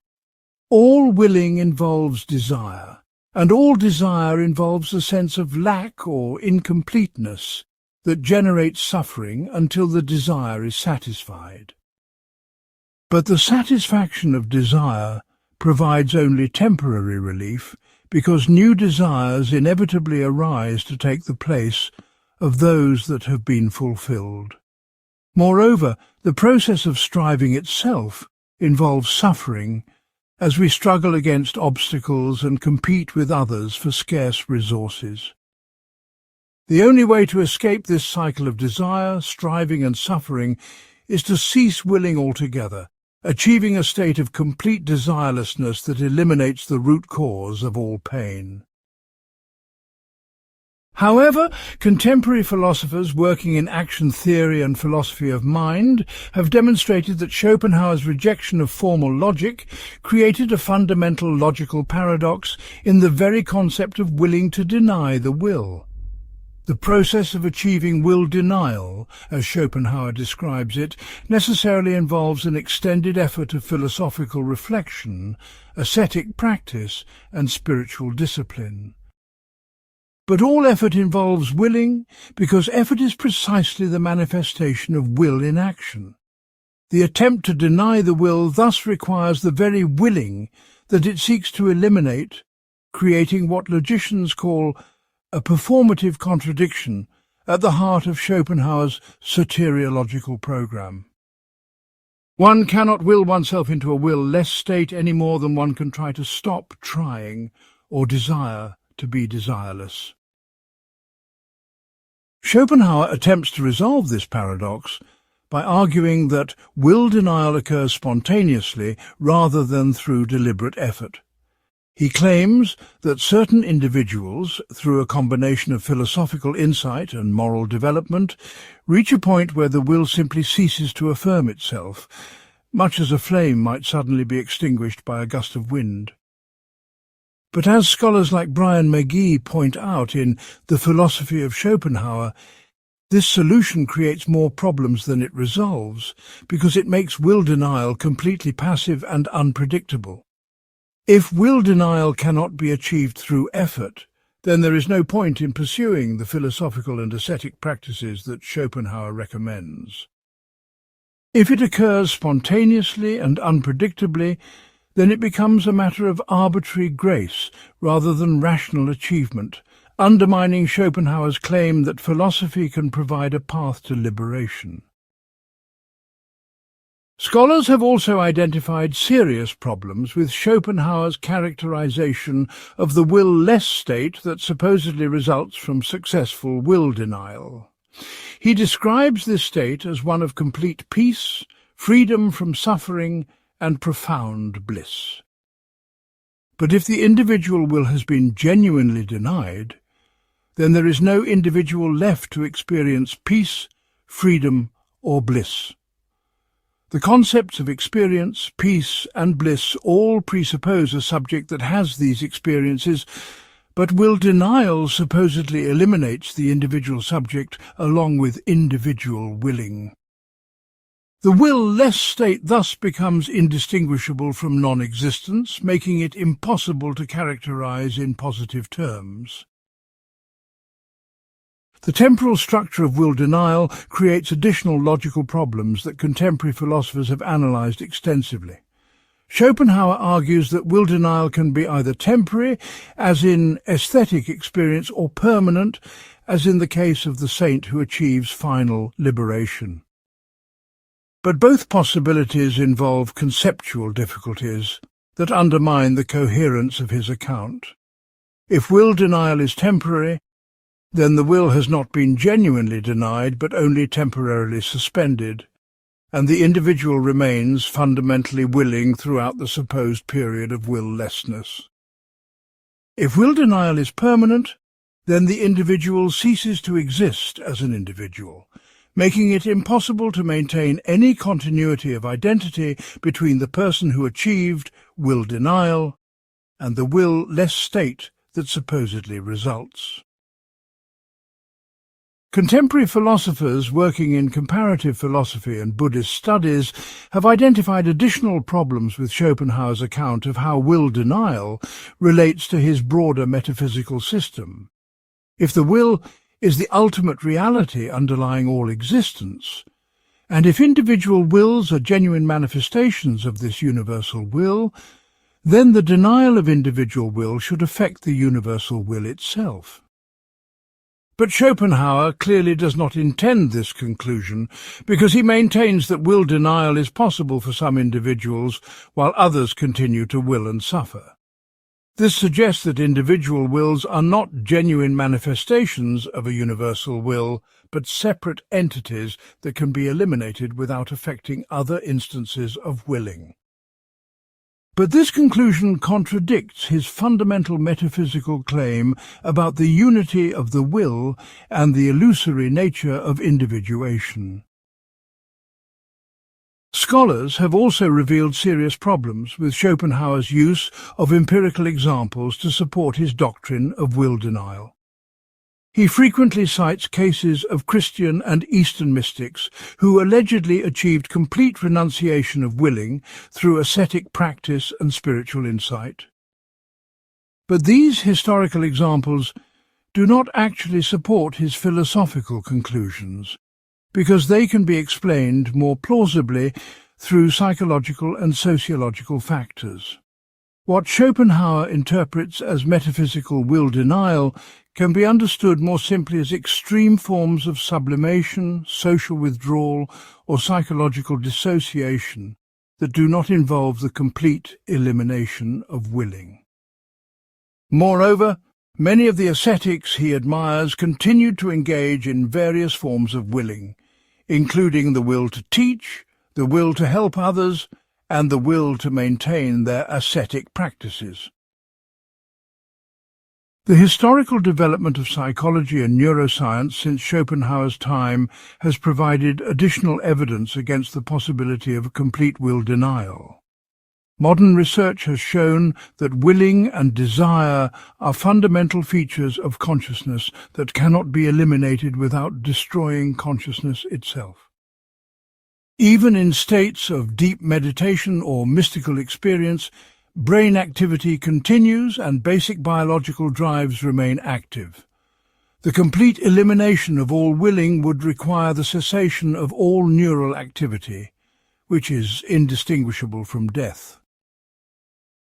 All willing involves desire, and all desire involves a sense of lack or incompleteness that generates suffering until the desire is satisfied. But the satisfaction of desire provides only temporary relief because new desires inevitably arise to take the place of those that have been fulfilled. Moreover, the process of striving itself involves suffering as we struggle against obstacles and compete with others for scarce resources. The only way to escape this cycle of desire, striving and suffering is to cease willing altogether, achieving a state of complete desirelessness that eliminates the root cause of all pain. However, contemporary philosophers working in action theory and philosophy of mind have demonstrated that Schopenhauer's rejection of formal logic created a fundamental logical paradox in the very concept of willing to deny the will. The process of achieving will denial, as Schopenhauer describes it, necessarily involves an extended effort of philosophical reflection, ascetic practice, and spiritual discipline. But all effort involves willing, because effort is precisely the manifestation of will in action. The attempt to deny the will thus requires the very willing that it seeks to eliminate, creating what logicians call a performative contradiction at the heart of Schopenhauer's soteriological program. One cannot will oneself into a will-less state any more than one can try to stop trying or desire to be desireless. Schopenhauer attempts to resolve this paradox by arguing that will denial occurs spontaneously rather than through deliberate effort. He claims that certain individuals, through a combination of philosophical insight and moral development, reach a point where the will simply ceases to affirm itself, much as a flame might suddenly be extinguished by a gust of wind. But as scholars like Brian McGee point out in The Philosophy of Schopenhauer, This solution creates more problems than it resolves, because it makes will denial completely passive and unpredictable. If will denial cannot be achieved through effort, then there is no point in pursuing the philosophical and ascetic practices that Schopenhauer recommends. If it occurs spontaneously and unpredictably, then it becomes a matter of arbitrary grace rather than rational achievement, undermining Schopenhauer's claim that philosophy can provide a path to liberation. Scholars have also identified serious problems with Schopenhauer's characterization of the will-less state that supposedly results from successful will denial. He describes this state as one of complete peace, freedom from suffering, and profound bliss. But if the individual will has been genuinely denied, then there is no individual left to experience peace, freedom, or bliss. The concepts of experience, peace, and bliss all presuppose a subject that has these experiences, but will denial supposedly eliminates the individual subject along with individual willing. The will-less state thus becomes indistinguishable from non-existence, making it impossible to characterize in positive terms. The temporal structure of will denial creates additional logical problems that contemporary philosophers have analyzed extensively. Schopenhauer argues that will denial can be either temporary, as in aesthetic experience, or permanent, as in the case of the saint who achieves final liberation. But both possibilities involve conceptual difficulties that undermine the coherence of his account. If will denial is temporary, then the will has not been genuinely denied but only temporarily suspended, and the individual remains fundamentally willing throughout the supposed period of will-lessness. If will denial is permanent, then the individual ceases to exist as an individual, making it impossible to maintain any continuity of identity between the person who achieved will denial and the will-less state that supposedly results. Contemporary philosophers working in comparative philosophy and Buddhist studies have identified additional problems with Schopenhauer's account of how will denial relates to his broader metaphysical system. If the will is the ultimate reality underlying all existence, and if individual wills are genuine manifestations of this universal will, then the denial of individual will should affect the universal will itself. But Schopenhauer clearly does not intend this conclusion, because he maintains that will denial is possible for some individuals while others continue to will and suffer. This suggests that individual wills are not genuine manifestations of a universal will, but separate entities that can be eliminated without affecting other instances of willing. But this conclusion contradicts his fundamental metaphysical claim about the unity of the will and the illusory nature of individuation. Scholars have also revealed serious problems with Schopenhauer's use of empirical examples to support his doctrine of will denial. He frequently cites cases of Christian and Eastern mystics who allegedly achieved complete renunciation of willing through ascetic practice and spiritual insight. But these historical examples do not actually support his philosophical conclusions, because they can be explained more plausibly through psychological and sociological factors. What Schopenhauer interprets as metaphysical will denial can be understood more simply as extreme forms of sublimation, social withdrawal, or psychological dissociation that do not involve the complete elimination of willing. Moreover, many of the ascetics he admires continued to engage in various forms of willing, including the will to teach, the will to help others, and the will to maintain their ascetic practices. The historical development of psychology and neuroscience since Schopenhauer's time has provided additional evidence against the possibility of complete will denial. Modern research has shown that willing and desire are fundamental features of consciousness that cannot be eliminated without destroying consciousness itself. Even in states of deep meditation or mystical experience, brain activity continues and basic biological drives remain active. The complete elimination of all willing would require the cessation of all neural activity, which is indistinguishable from death.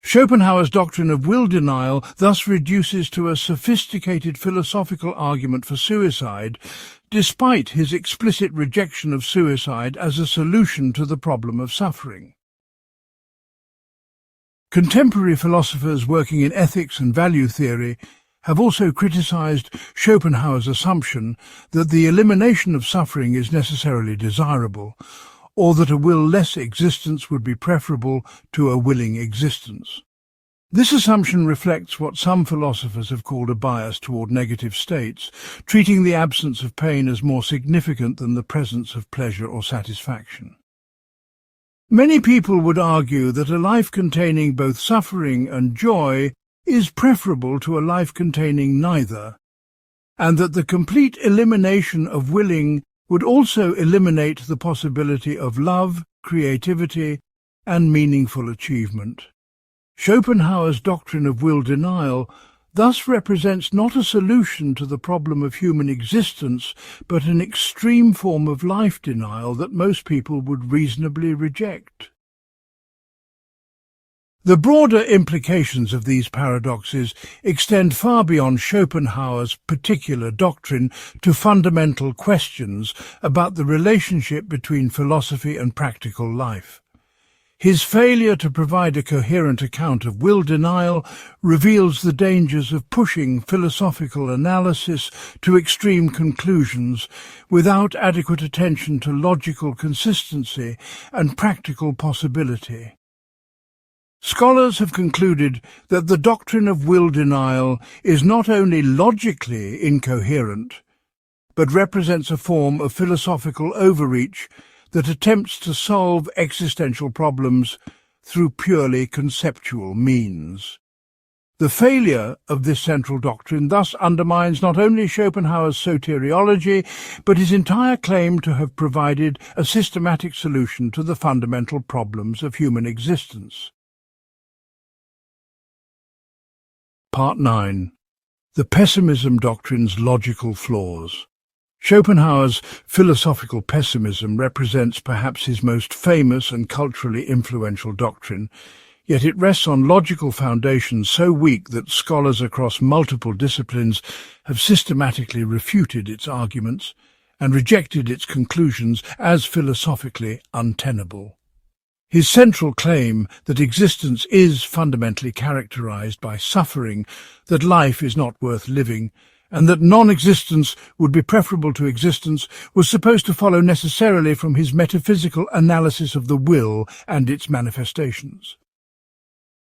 Schopenhauer's doctrine of will denial thus reduces to a sophisticated philosophical argument for suicide, despite his explicit rejection of suicide as a solution to the problem of suffering. Contemporary philosophers working in ethics and value theory have also criticized Schopenhauer's assumption that the elimination of suffering is necessarily desirable, or that a will-less existence would be preferable to a willing existence. This assumption reflects what some philosophers have called a bias toward negative states, treating the absence of pain as more significant than the presence of pleasure or satisfaction. Many people would argue that a life containing both suffering and joy is preferable to a life containing neither, and that the complete elimination of willing would also eliminate the possibility of love, creativity, and meaningful achievement. Schopenhauer's doctrine of will denial thus represents not a solution to the problem of human existence, but an extreme form of life denial that most people would reasonably reject. The broader implications of these paradoxes extend far beyond Schopenhauer's particular doctrine to fundamental questions about the relationship between philosophy and practical life. His failure to provide a coherent account of will denial reveals the dangers of pushing philosophical analysis to extreme conclusions without adequate attention to logical consistency and practical possibility. Scholars have concluded that the doctrine of will denial is not only logically incoherent, but represents a form of philosophical overreach that attempts to solve existential problems through purely conceptual means. The failure of this central doctrine thus undermines not only Schopenhauer's soteriology, but his entire claim to have provided a systematic solution to the fundamental problems of human existence. Part 9. The Pessimism Doctrine's Logical Flaws. Schopenhauer's philosophical pessimism represents perhaps his most famous and culturally influential doctrine, yet it rests on logical foundations so weak that scholars across multiple disciplines have systematically refuted its arguments and rejected its conclusions as philosophically untenable. His central claim that existence is fundamentally characterized by suffering, that life is not worth living, and that non-existence would be preferable to existence was supposed to follow necessarily from his metaphysical analysis of the will and its manifestations.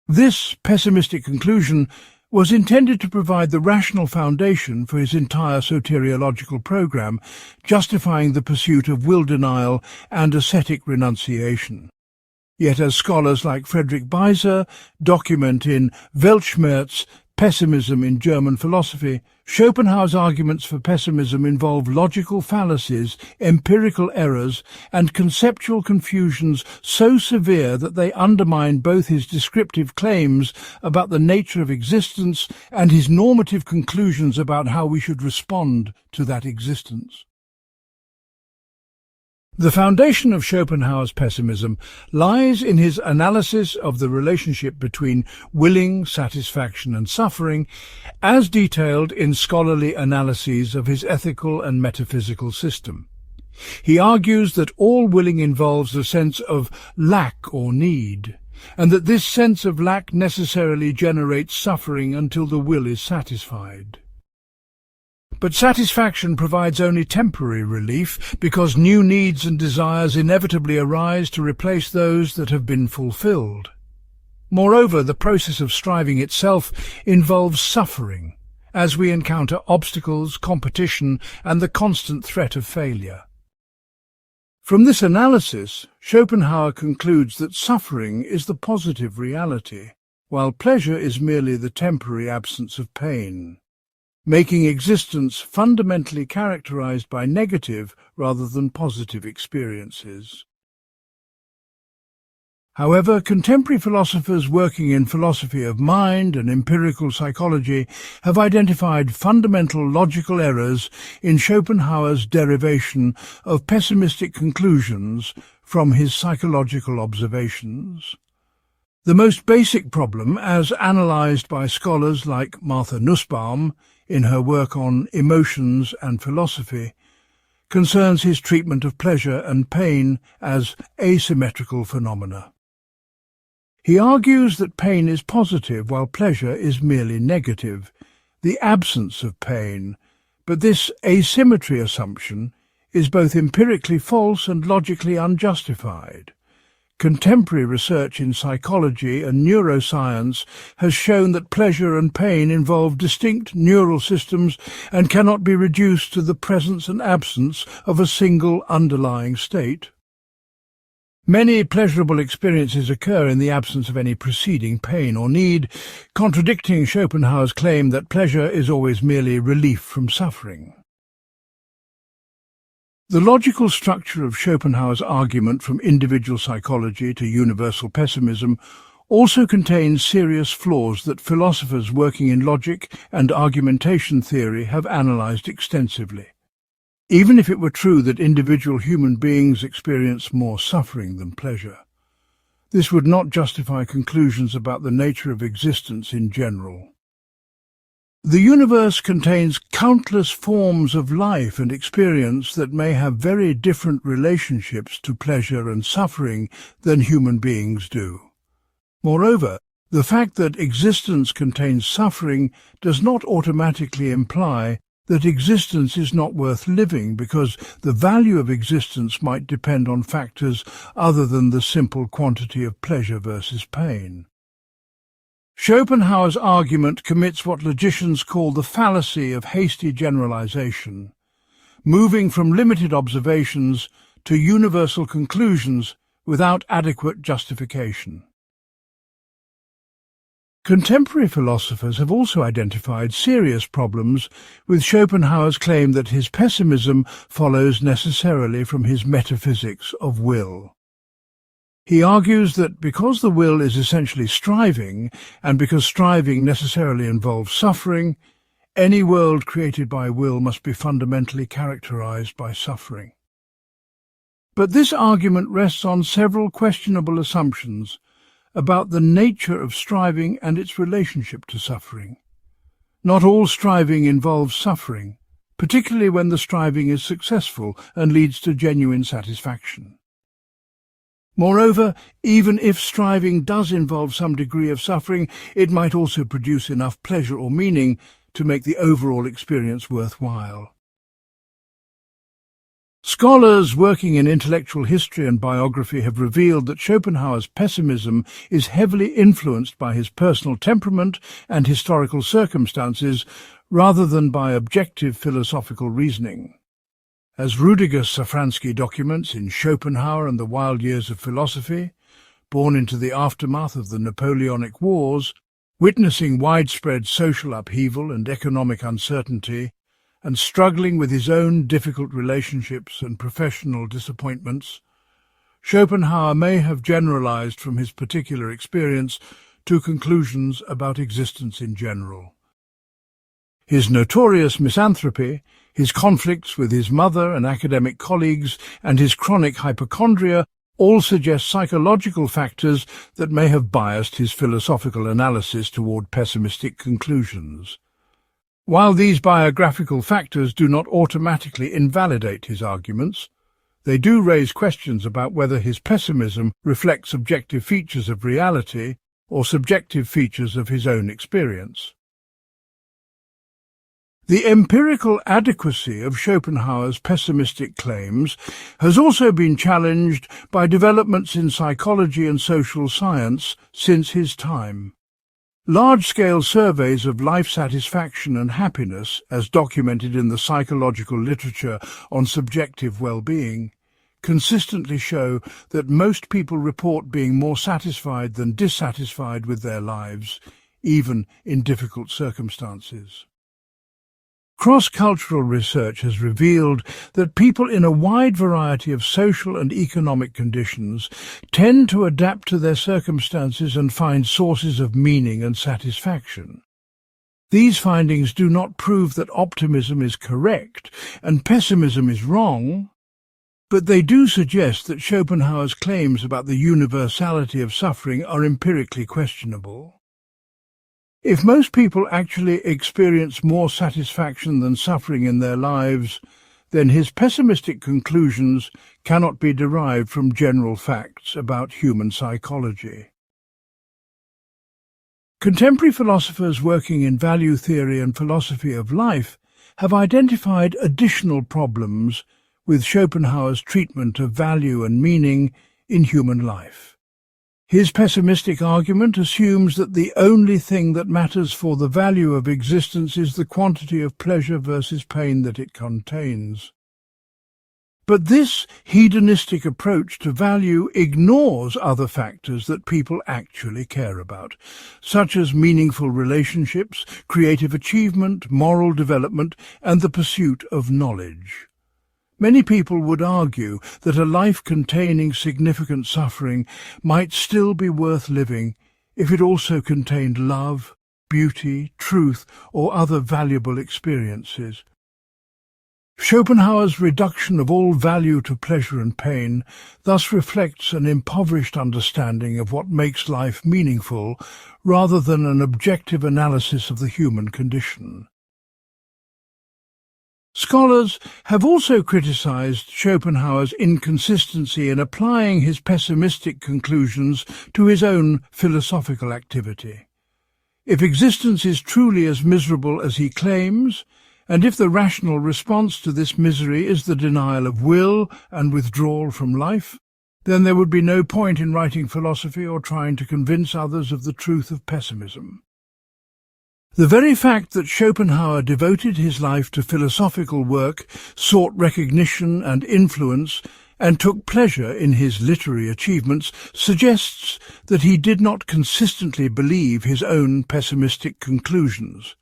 This pessimistic conclusion was intended to provide the rational foundation for his entire soteriological program, justifying the pursuit of will denial and ascetic renunciation. Yet as scholars like Friedrich Beiser document in Weltschmerz, Pessimism in German Philosophy, Schopenhauer's arguments for pessimism involve logical fallacies, empirical errors, and conceptual confusions so severe that they undermine both his descriptive claims about the nature of existence and his normative conclusions about how we should respond to that existence. The foundation of Schopenhauer's pessimism lies in his analysis of the relationship between willing, satisfaction and suffering, as detailed in scholarly analyses of his ethical and metaphysical system. He argues that all willing involves a sense of lack or need, and that this sense of lack necessarily generates suffering until the will is satisfied. But satisfaction provides only temporary relief because new needs and desires inevitably arise to replace those that have been fulfilled. Moreover, the process of striving itself involves suffering, as we encounter obstacles, competition, and the constant threat of failure. From this analysis, Schopenhauer concludes that suffering is the positive reality, while pleasure is merely the temporary absence of pain, making existence fundamentally characterized by negative rather than positive experiences. However, contemporary philosophers working in philosophy of mind and empirical psychology have identified fundamental logical errors in Schopenhauer's derivation of pessimistic conclusions from his psychological observations. The most basic problem, as analysed by scholars like Martha Nussbaum in her work on emotions and philosophy, concerns his treatment of pleasure and pain as asymmetrical phenomena. He argues that pain is positive while pleasure is merely negative, the absence of pain, but this asymmetry assumption is both empirically false and logically unjustified. Contemporary research in psychology and neuroscience has shown that pleasure and pain involve distinct neural systems and cannot be reduced to the presence and absence of a single underlying state. Many pleasurable experiences occur in the absence of any preceding pain or need, contradicting Schopenhauer's claim that pleasure is always merely relief from suffering. The logical structure of Schopenhauer's argument from individual psychology to universal pessimism also contains serious flaws that philosophers working in logic and argumentation theory have analysed extensively. Even if it were true that individual human beings experience more suffering than pleasure, this would not justify conclusions about the nature of existence in general. The universe contains countless forms of life and experience that may have very different relationships to pleasure and suffering than human beings do. Moreover, the fact that existence contains suffering does not automatically imply that existence is not worth living, because the value of existence might depend on factors other than the simple quantity of pleasure versus pain. Schopenhauer's argument commits what logicians call the fallacy of hasty generalization, moving from limited observations to universal conclusions without adequate justification. Contemporary philosophers have also identified serious problems with Schopenhauer's claim that his pessimism follows necessarily from his metaphysics of will. He argues that because the will is essentially striving, and because striving necessarily involves suffering, any world created by will must be fundamentally characterized by suffering. But this argument rests on several questionable assumptions about the nature of striving and its relationship to suffering. Not all striving involves suffering, particularly when the striving is successful and leads to genuine satisfaction. Moreover, even if striving does involve some degree of suffering, it might also produce enough pleasure or meaning to make the overall experience worthwhile. Scholars working in intellectual history and biography have revealed that Schopenhauer's pessimism is heavily influenced by his personal temperament and historical circumstances rather than by objective philosophical reasoning. As Rudiger Safransky documents in Schopenhauer and the Wild Years of Philosophy, born into the aftermath of the Napoleonic Wars, witnessing widespread social upheaval and economic uncertainty, and struggling with his own difficult relationships and professional disappointments, Schopenhauer may have generalized from his particular experience to conclusions about existence in general. His notorious misanthropy, his conflicts with his mother and academic colleagues, and his chronic hypochondria all suggest psychological factors that may have biased his philosophical analysis toward pessimistic conclusions. While these biographical factors do not automatically invalidate his arguments, they do raise questions about whether his pessimism reflects objective features of reality or subjective features of his own experience. The empirical adequacy of Schopenhauer's pessimistic claims has also been challenged by developments in psychology and social science since his time. Large-scale surveys of life satisfaction and happiness, as documented in the psychological literature on subjective well-being, consistently show that most people report being more satisfied than dissatisfied with their lives, even in difficult circumstances. Cross-cultural research has revealed that people in a wide variety of social and economic conditions tend to adapt to their circumstances and find sources of meaning and satisfaction. These findings do not prove that optimism is correct and pessimism is wrong, but they do suggest that Schopenhauer's claims about the universality of suffering are empirically questionable. If most people actually experience more satisfaction than suffering in their lives, then his pessimistic conclusions cannot be derived from general facts about human psychology. Contemporary philosophers working in value theory and philosophy of life have identified additional problems with Schopenhauer's treatment of value and meaning in human life. His pessimistic argument assumes that the only thing that matters for the value of existence is the quantity of pleasure versus pain that it contains. But this hedonistic approach to value ignores other factors that people actually care about, such as meaningful relationships, creative achievement, moral development, and the pursuit of knowledge. Many people would argue that a life containing significant suffering might still be worth living if it also contained love, beauty, truth, or other valuable experiences. Schopenhauer's reduction of all value to pleasure and pain thus reflects an impoverished understanding of what makes life meaningful rather than an objective analysis of the human condition. Scholars have also criticized Schopenhauer's inconsistency in applying his pessimistic conclusions to his own philosophical activity. If existence is truly as miserable as he claims, and if the rational response to this misery is the denial of will and withdrawal from life, then there would be no point in writing philosophy or trying to convince others of the truth of pessimism. The very fact that Schopenhauer devoted his life to philosophical work, sought recognition and influence, and took pleasure in his literary achievements suggests that he did not consistently believe his own pessimistic conclusions.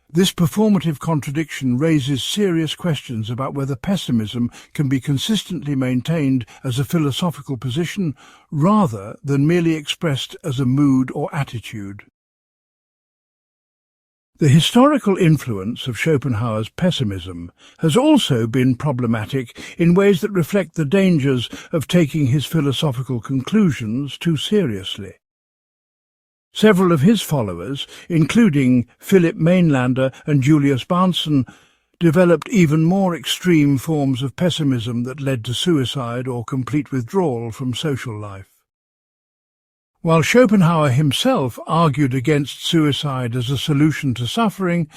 This performative contradiction raises serious questions about whether pessimism can be consistently maintained as a philosophical position rather than merely expressed as a mood or attitude. The historical influence of Schopenhauer's pessimism has also been problematic in ways that reflect the dangers of taking his philosophical conclusions too seriously. Several of his followers, including Philip Mainlander and Julius Bahnsen, developed even more extreme forms of pessimism that led to suicide or complete withdrawal from social life. While Schopenhauer himself argued against suicide as a solution to suffering,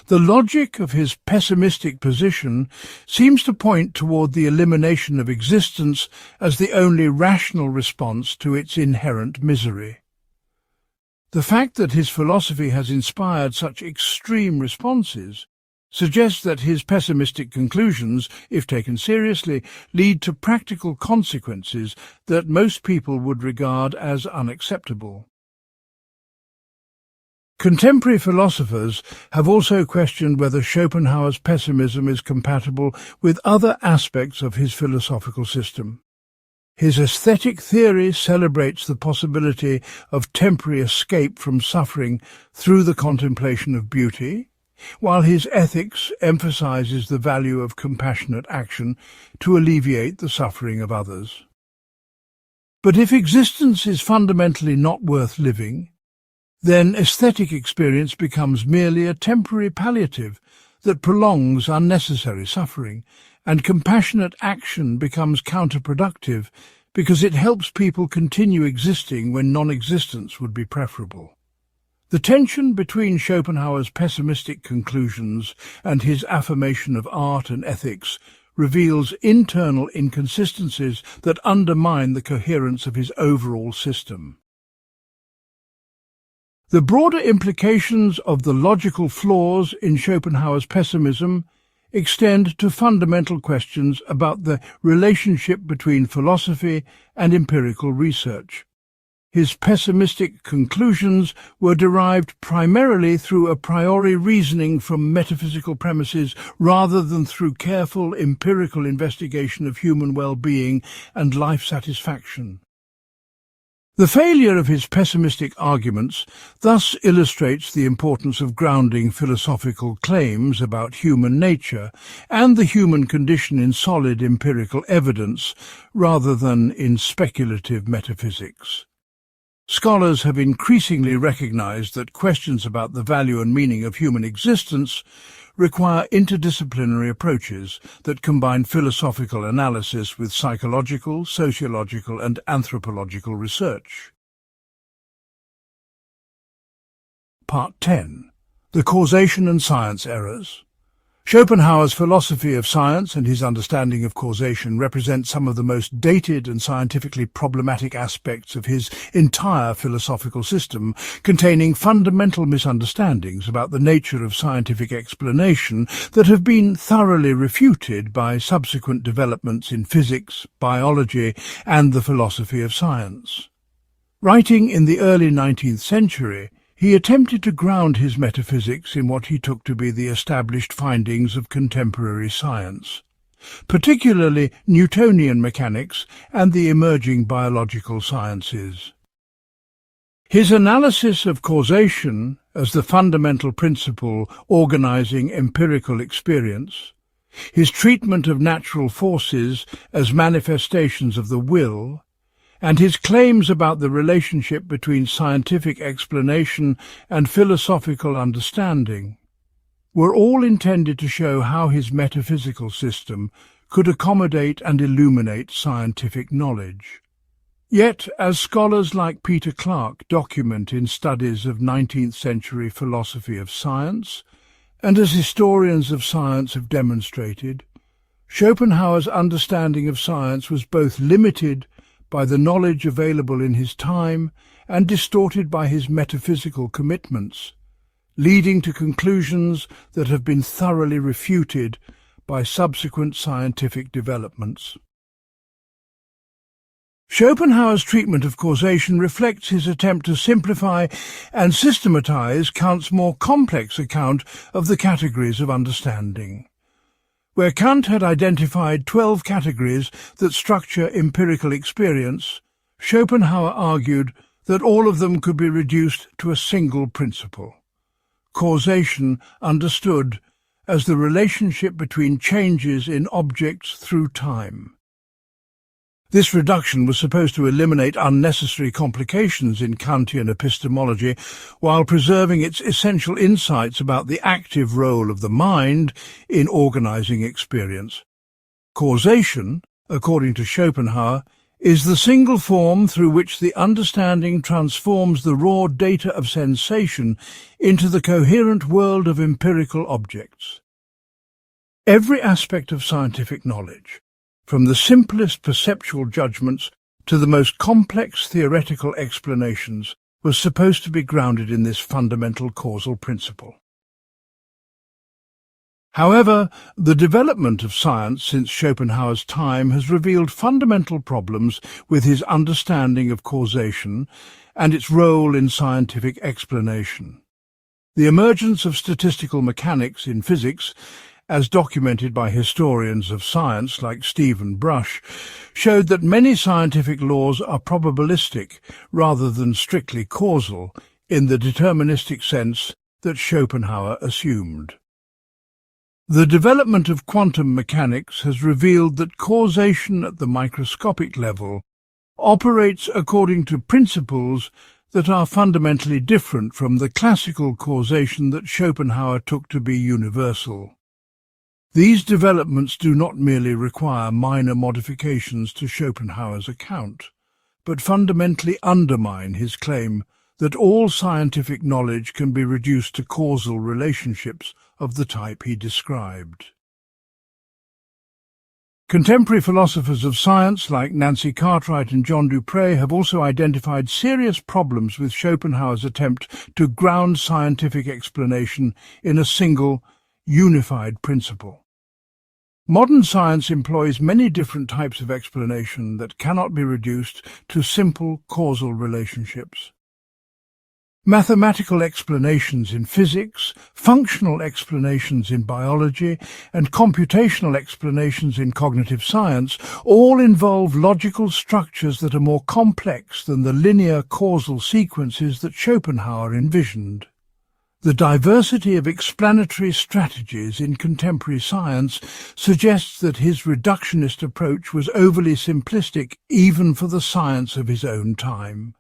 the logic of his pessimistic position seems to point toward the elimination of existence as the only rational response to its inherent misery. The fact that his philosophy has inspired such extreme responses suggests that his pessimistic conclusions, if taken seriously, lead to practical consequences that most people would regard as unacceptable. Contemporary philosophers have also questioned whether Schopenhauer's pessimism is compatible with other aspects of his philosophical system. His aesthetic theory celebrates the possibility of temporary escape from suffering through the contemplation of beauty, while his ethics emphasizes the value of compassionate action to alleviate the suffering of others. But if existence is fundamentally not worth living, then aesthetic experience becomes merely a temporary palliative that prolongs unnecessary suffering, and compassionate action becomes counterproductive because it helps people continue existing when non-existence would be preferable. The tension between Schopenhauer's pessimistic conclusions and his affirmation of art and ethics reveals internal inconsistencies that undermine the coherence of his overall system. The broader implications of the logical flaws in Schopenhauer's pessimism extend to fundamental questions about the relationship between philosophy and empirical research. His pessimistic conclusions were derived primarily through a priori reasoning from metaphysical premises rather than through careful empirical investigation of human well-being and life satisfaction. The failure of his pessimistic arguments thus illustrates the importance of grounding philosophical claims about human nature and the human condition in solid empirical evidence rather than in speculative metaphysics. Scholars have increasingly recognized that questions about the value and meaning of human existence require interdisciplinary approaches that combine philosophical analysis with psychological, sociological, and anthropological research. Part 10. The Causation and Science Errors. Schopenhauer's philosophy of science and his understanding of causation represent some of the most dated and scientifically problematic aspects of his entire philosophical system, containing fundamental misunderstandings about the nature of scientific explanation that have been thoroughly refuted by subsequent developments in physics, biology, and the philosophy of science. Writing in the early 19th century, he attempted to ground his metaphysics in what he took to be the established findings of contemporary science, particularly Newtonian mechanics and the emerging biological sciences. His analysis of causation as the fundamental principle organizing empirical experience, his treatment of natural forces as manifestations of the will, and his claims about the relationship between scientific explanation and philosophical understanding were all intended to show how his metaphysical system could accommodate and illuminate scientific knowledge. Yet, as scholars like Peter Clarke document in studies of 19th-century philosophy of science, and as historians of science have demonstrated, Schopenhauer's understanding of science was both limited by the knowledge available in his time and distorted by his metaphysical commitments, leading to conclusions that have been thoroughly refuted by subsequent scientific developments. Schopenhauer's treatment of causation reflects his attempt to simplify and systematize Kant's more complex account of the categories of understanding. Where Kant had identified 12 categories that structure empirical experience, Schopenhauer argued that all of them could be reduced to a single principle: causation understood as the relationship between changes in objects through time. This reduction was supposed to eliminate unnecessary complications in Kantian epistemology while preserving its essential insights about the active role of the mind in organizing experience. Causation, according to Schopenhauer, is the single form through which the understanding transforms the raw data of sensation into the coherent world of empirical objects. Every aspect of scientific knowledge, from the simplest perceptual judgments to the most complex theoretical explanations, was supposed to be grounded in this fundamental causal principle. However, the development of science since Schopenhauer's time has revealed fundamental problems with his understanding of causation and its role in scientific explanation. The emergence of statistical mechanics in physics, as documented by historians of science like Stephen Brush, showed that many scientific laws are probabilistic rather than strictly causal in the deterministic sense that Schopenhauer assumed. The development of quantum mechanics has revealed that causation at the microscopic level operates according to principles that are fundamentally different from the classical causation that Schopenhauer took to be universal. These developments do not merely require minor modifications to Schopenhauer's account, but fundamentally undermine his claim that all scientific knowledge can be reduced to causal relationships of the type he described. Contemporary philosophers of science like Nancy Cartwright and John Dupre have also identified serious problems with Schopenhauer's attempt to ground scientific explanation in a single, unified principle. Modern science employs many different types of explanation that cannot be reduced to simple causal relationships. Mathematical explanations in physics, functional explanations in biology, and computational explanations in cognitive science all involve logical structures that are more complex than the linear causal sequences that Schopenhauer envisioned. The diversity of explanatory strategies in contemporary science suggests that his reductionist approach was overly simplistic even for the science of his own time.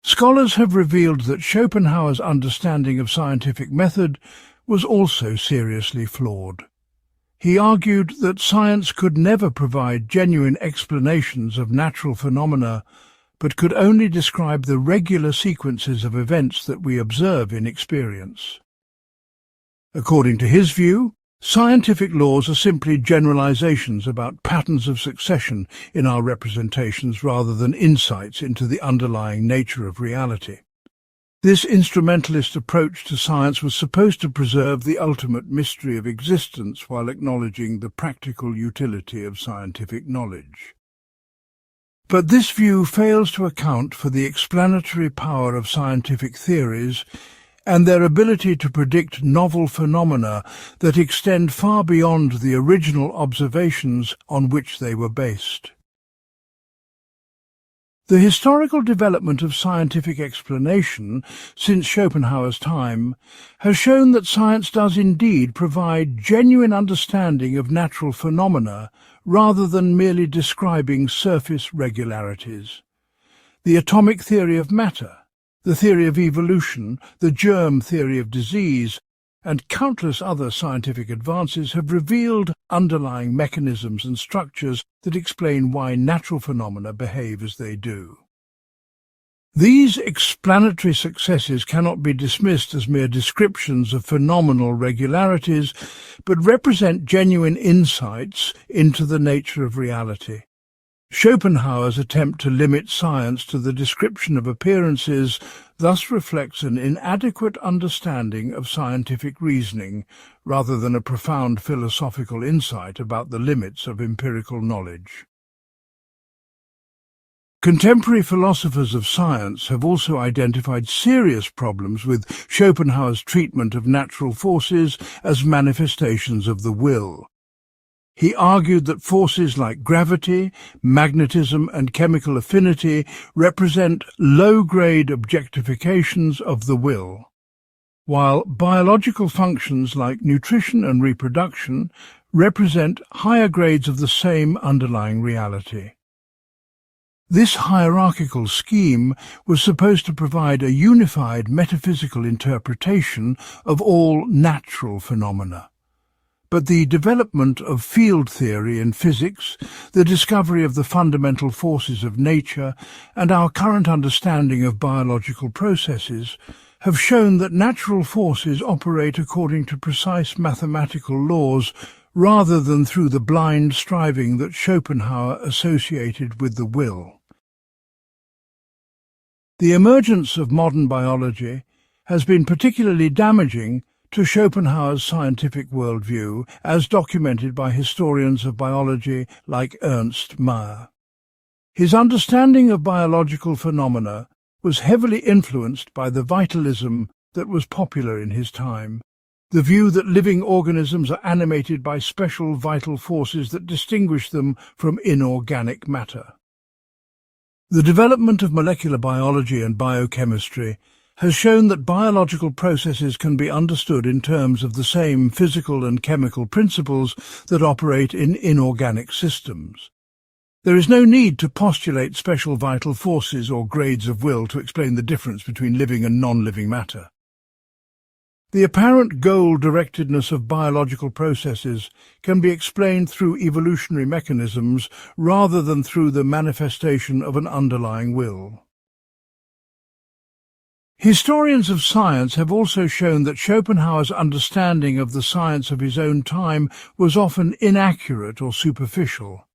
Scholars have revealed that Schopenhauer's understanding of scientific method was also seriously flawed. He argued that science could never provide genuine explanations of natural phenomena, but could only describe the regular sequences of events that we observe in experience. According to his view, scientific laws are simply generalizations about patterns of succession in our representations rather than insights into the underlying nature of reality. This instrumentalist approach to science was supposed to preserve the ultimate mystery of existence while acknowledging the practical utility of scientific knowledge. But this view fails to account for the explanatory power of scientific theories and their ability to predict novel phenomena that extend far beyond the original observations on which they were based. The historical development of scientific explanation since Schopenhauer's time has shown that science does indeed provide genuine understanding of natural phenomena rather than merely describing surface regularities. The atomic theory of matter, the theory of evolution, the germ theory of disease, and countless other scientific advances have revealed underlying mechanisms and structures that explain why natural phenomena behave as they do. These explanatory successes cannot be dismissed as mere descriptions of phenomenal regularities, but represent genuine insights into the nature of reality. Schopenhauer's attempt to limit science to the description of appearances thus reflects an inadequate understanding of scientific reasoning rather than a profound philosophical insight about the limits of empirical knowledge. Contemporary philosophers of science have also identified serious problems with Schopenhauer's treatment of natural forces as manifestations of the will. He argued that forces like gravity, magnetism, and chemical affinity represent low-grade objectifications of the will, while biological functions like nutrition and reproduction represent higher grades of the same underlying reality. This hierarchical scheme was supposed to provide a unified metaphysical interpretation of all natural phenomena. But the development of field theory in physics, the discovery of the fundamental forces of nature, and our current understanding of biological processes have shown that natural forces operate according to precise mathematical laws rather than through the blind striving that Schopenhauer associated with the will. The emergence of modern biology has been particularly damaging to Schopenhauer's scientific worldview, as documented by historians of biology like Ernst Mayr. His understanding of biological phenomena was heavily influenced by the vitalism that was popular in his time, the view that living organisms are animated by special vital forces that distinguish them from inorganic matter. The development of molecular biology and biochemistry has shown that biological processes can be understood in terms of the same physical and chemical principles that operate in inorganic systems. There is no need to postulate special vital forces or grades of will to explain the difference between living and non-living matter. The apparent goal-directedness of biological processes can be explained through evolutionary mechanisms rather than through the manifestation of an underlying will. Historians of science have also shown that Schopenhauer's understanding of the science of his own time was often inaccurate or superficial.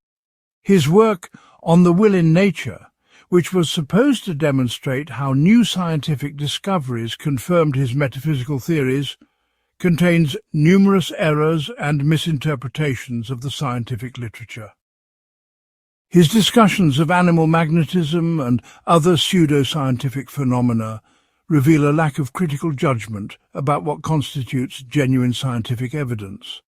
His work On the Will in Nature, which was supposed to demonstrate how new scientific discoveries confirmed his metaphysical theories, contains numerous errors and misinterpretations of the scientific literature. His discussions of animal magnetism and other pseudo-scientific phenomena reveal a lack of critical judgment about what constitutes genuine scientific evidence.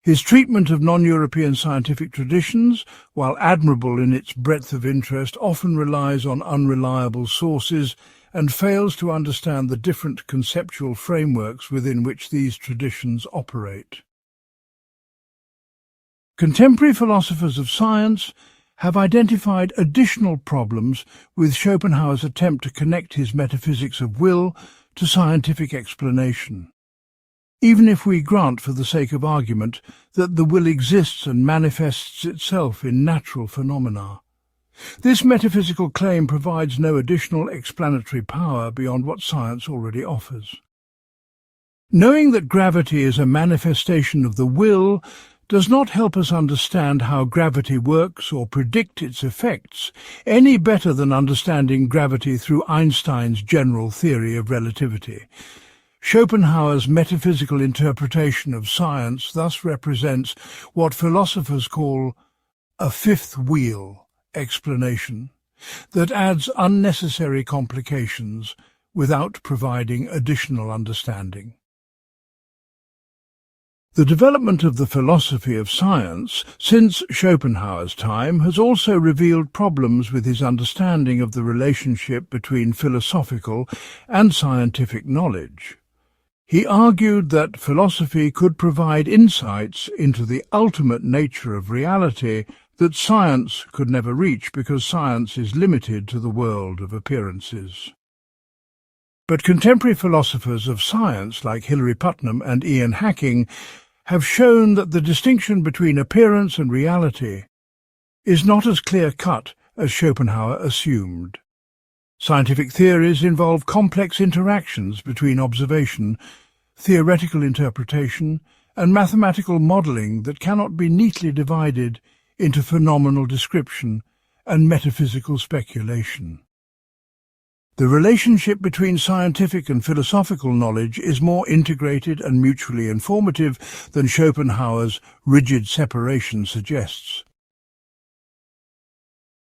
His treatment of non-European scientific traditions, while admirable in its breadth of interest, often relies on unreliable sources and fails to understand the different conceptual frameworks within which these traditions operate. Contemporary philosophers of science have identified additional problems with Schopenhauer's attempt to connect his metaphysics of will to scientific explanation. Even if we grant for the sake of argument that the will exists and manifests itself in natural phenomena, this metaphysical claim provides no additional explanatory power beyond what science already offers. Knowing that gravity is a manifestation of the will does not help us understand how gravity works or predict its effects any better than understanding gravity through Einstein's general theory of relativity. Schopenhauer's metaphysical interpretation of science thus represents what philosophers call a fifth wheel explanation that adds unnecessary complications without providing additional understanding. The development of the philosophy of science since Schopenhauer's time has also revealed problems with his understanding of the relationship between philosophical and scientific knowledge. He argued that philosophy could provide insights into the ultimate nature of reality that science could never reach because science is limited to the world of appearances. But contemporary philosophers of science like Hilary Putnam and Ian Hacking have shown that the distinction between appearance and reality is not as clear-cut as Schopenhauer assumed. Scientific theories involve complex interactions between observation, theoretical interpretation, and mathematical modelling that cannot be neatly divided into phenomenal description and metaphysical speculation. The relationship between scientific and philosophical knowledge is more integrated and mutually informative than Schopenhauer's rigid separation suggests.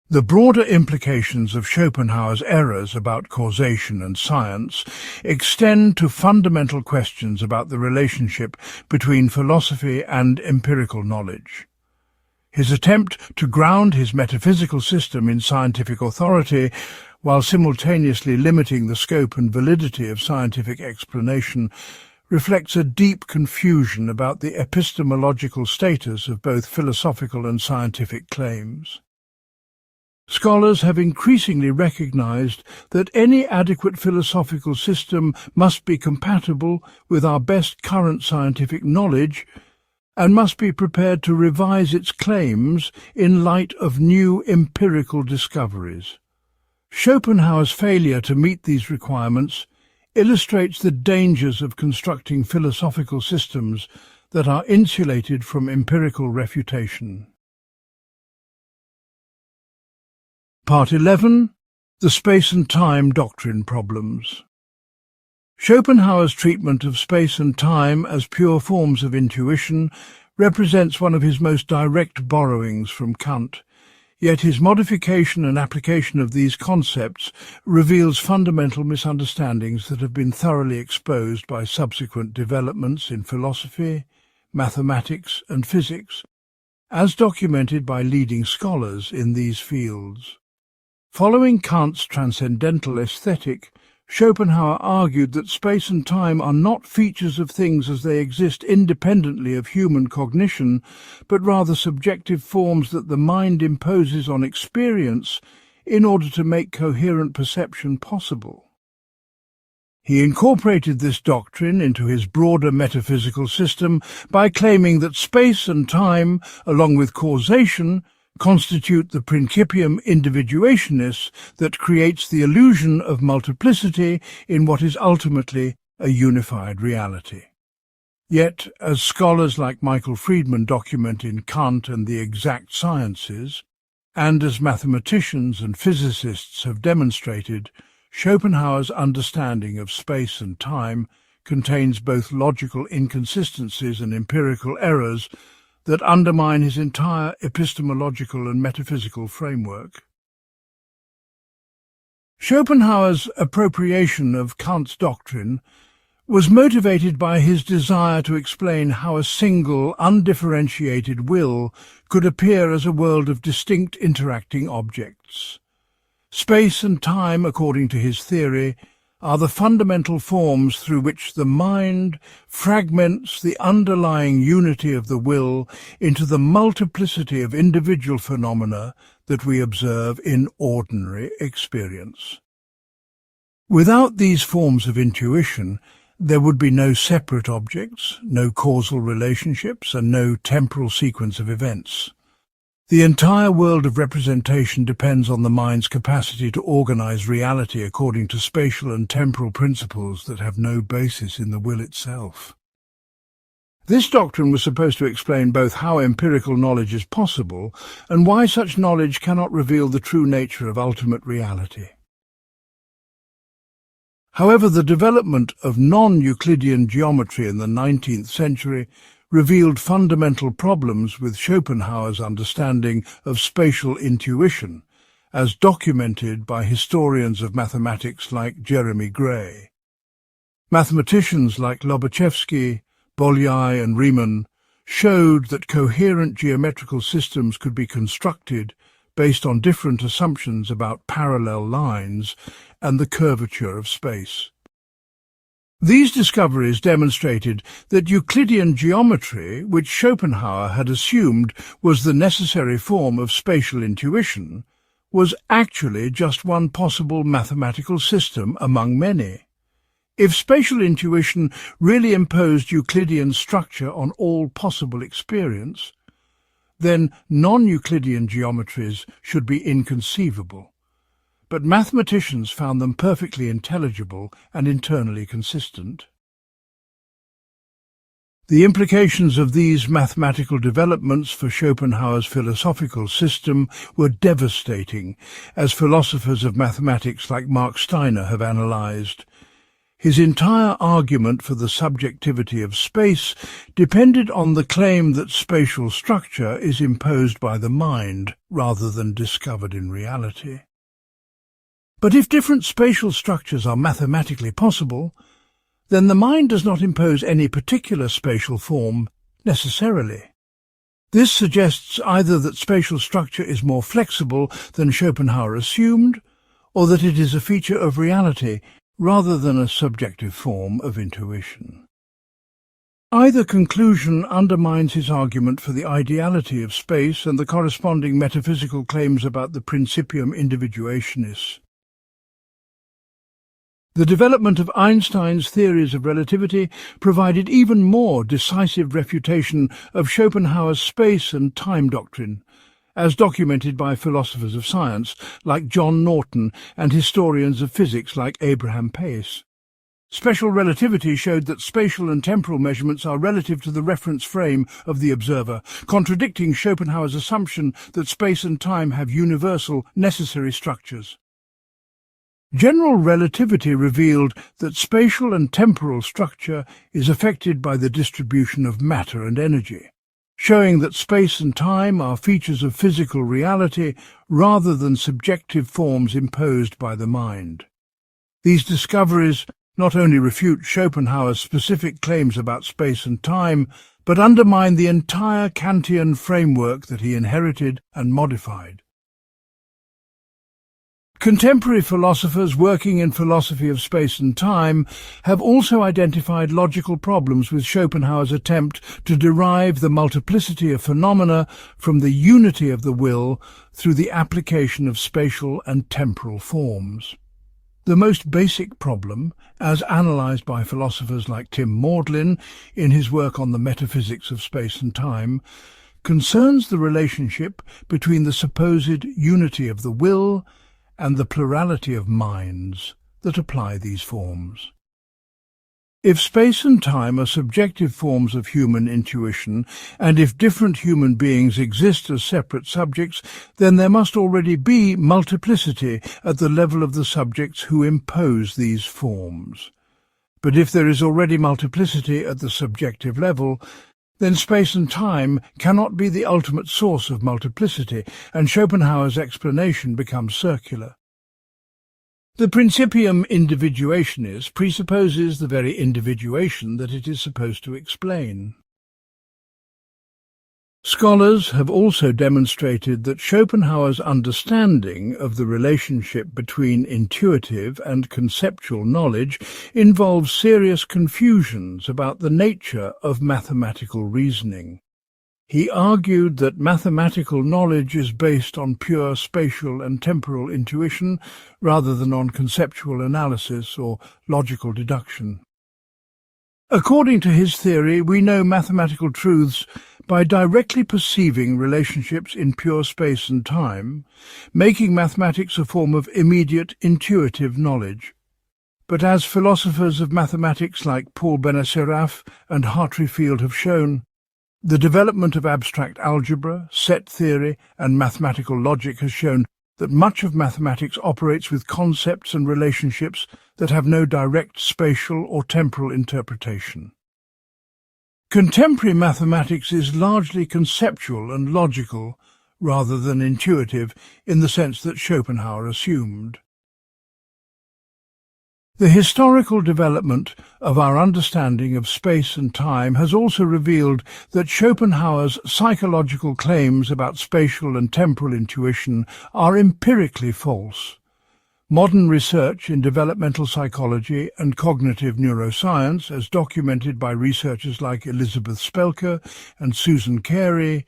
The broader implications of Schopenhauer's errors about causation and science extend to fundamental questions about the relationship between philosophy and empirical knowledge. His attempt to ground his metaphysical system in scientific authority while simultaneously limiting the scope and validity of scientific explanation reflects a deep confusion about the epistemological status of both philosophical and scientific claims. Scholars have increasingly recognized that any adequate philosophical system must be compatible with our best current scientific knowledge and must be prepared to revise its claims in light of new empirical discoveries. Schopenhauer's failure to meet these requirements illustrates the dangers of constructing philosophical systems that are insulated from empirical refutation. Part 11. The Space and Time Doctrine Problems. Schopenhauer's treatment of space and time as pure forms of intuition represents one of his most direct borrowings from Kant, yet his modification and application of these concepts reveals fundamental misunderstandings that have been thoroughly exposed by subsequent developments in philosophy, mathematics and physics, as documented by leading scholars in these fields. Following Kant's transcendental aesthetic, Schopenhauer argued that space and time are not features of things as they exist independently of human cognition, but rather subjective forms that the mind imposes on experience in order to make coherent perception possible. He incorporated this doctrine into his broader metaphysical system by claiming that space and time, along with causation, constitute the principium individuationis that creates the illusion of multiplicity in what is ultimately a unified reality. Yet, as scholars like Michael Friedman document in Kant and the Exact Sciences, and as mathematicians and physicists have demonstrated, Schopenhauer's understanding of space and time contains both logical inconsistencies and empirical errors that undermine his entire epistemological and metaphysical framework. Schopenhauer's appropriation of Kant's doctrine was motivated by his desire to explain how a single, undifferentiated will could appear as a world of distinct interacting objects. Space and time, according to his theory, are the fundamental forms through which the mind fragments the underlying unity of the will into the multiplicity of individual phenomena that we observe in ordinary experience. Without these forms of intuition, there would be no separate objects, no causal relationships, and no temporal sequence of events. The entire world of representation depends on the mind's capacity to organize reality according to spatial and temporal principles that have no basis in the will itself. This doctrine was supposed to explain both how empirical knowledge is possible and why such knowledge cannot reveal the true nature of ultimate reality. However, the development of non-Euclidean geometry in the 19th century revealed fundamental problems with Schopenhauer's understanding of spatial intuition, as documented by historians of mathematics like Jeremy Gray. Mathematicians like Lobachevsky, Bolyai and Riemann showed that coherent geometrical systems could be constructed based on different assumptions about parallel lines and the curvature of space. These discoveries demonstrated that Euclidean geometry, which Schopenhauer had assumed was the necessary form of spatial intuition, was actually just one possible mathematical system among many. If spatial intuition really imposed Euclidean structure on all possible experience, then non-Euclidean geometries should be inconceivable. But mathematicians found them perfectly intelligible and internally consistent. The implications of these mathematical developments for Schopenhauer's philosophical system were devastating, as philosophers of mathematics like Mark Steiner have analyzed. His entire argument for the subjectivity of space depended on the claim that spatial structure is imposed by the mind rather than discovered in reality. But if different spatial structures are mathematically possible, then the mind does not impose any particular spatial form necessarily. This suggests either that spatial structure is more flexible than Schopenhauer assumed, or that it is a feature of reality rather than a subjective form of intuition. Either conclusion undermines his argument for the ideality of space and the corresponding metaphysical claims about the principium individuationis. The development of Einstein's theories of relativity provided even more decisive refutation of Schopenhauer's space and time doctrine, as documented by philosophers of science like John Norton and historians of physics like Abraham Pace. Special relativity showed that spatial and temporal measurements are relative to the reference frame of the observer, contradicting Schopenhauer's assumption that space and time have universal, necessary structures. General relativity revealed that spatial and temporal structure is affected by the distribution of matter and energy, showing that space and time are features of physical reality rather than subjective forms imposed by the mind. These discoveries not only refute Schopenhauer's specific claims about space and time, but undermine the entire Kantian framework that he inherited and modified. Contemporary philosophers working in philosophy of space and time have also identified logical problems with Schopenhauer's attempt to derive the multiplicity of phenomena from the unity of the will through the application of spatial and temporal forms. The most basic problem, as analysed by philosophers like Tim Maudlin in his work on the metaphysics of space and time, concerns the relationship between the supposed unity of the will and the plurality of minds that apply these forms. If space and time are subjective forms of human intuition, and if different human beings exist as separate subjects, then there must already be multiplicity at the level of the subjects who impose these forms. But if there is already multiplicity at the subjective level, then space and time cannot be the ultimate source of multiplicity, and Schopenhauer's explanation becomes circular. The principium individuationis presupposes the very individuation that it is supposed to explain. Scholars have also demonstrated that Schopenhauer's understanding of the relationship between intuitive and conceptual knowledge involves serious confusions about the nature of mathematical reasoning. He argued that mathematical knowledge is based on pure spatial and temporal intuition rather than on conceptual analysis or logical deduction. According to his theory, we know mathematical truths by directly perceiving relationships in pure space and time, making mathematics a form of immediate intuitive knowledge. But as philosophers of mathematics like Paul Benacerraf and Hartree-Field have shown, the development of abstract algebra, set theory, and mathematical logic has shown that much of mathematics operates with concepts and relationships that have no direct spatial or temporal interpretation. Contemporary mathematics is largely conceptual and logical rather than intuitive in the sense that Schopenhauer assumed. The historical development of our understanding of space and time has also revealed that Schopenhauer's psychological claims about spatial and temporal intuition are empirically false. Modern research in developmental psychology and cognitive neuroscience, as documented by researchers like Elizabeth Spelker and Susan Carey,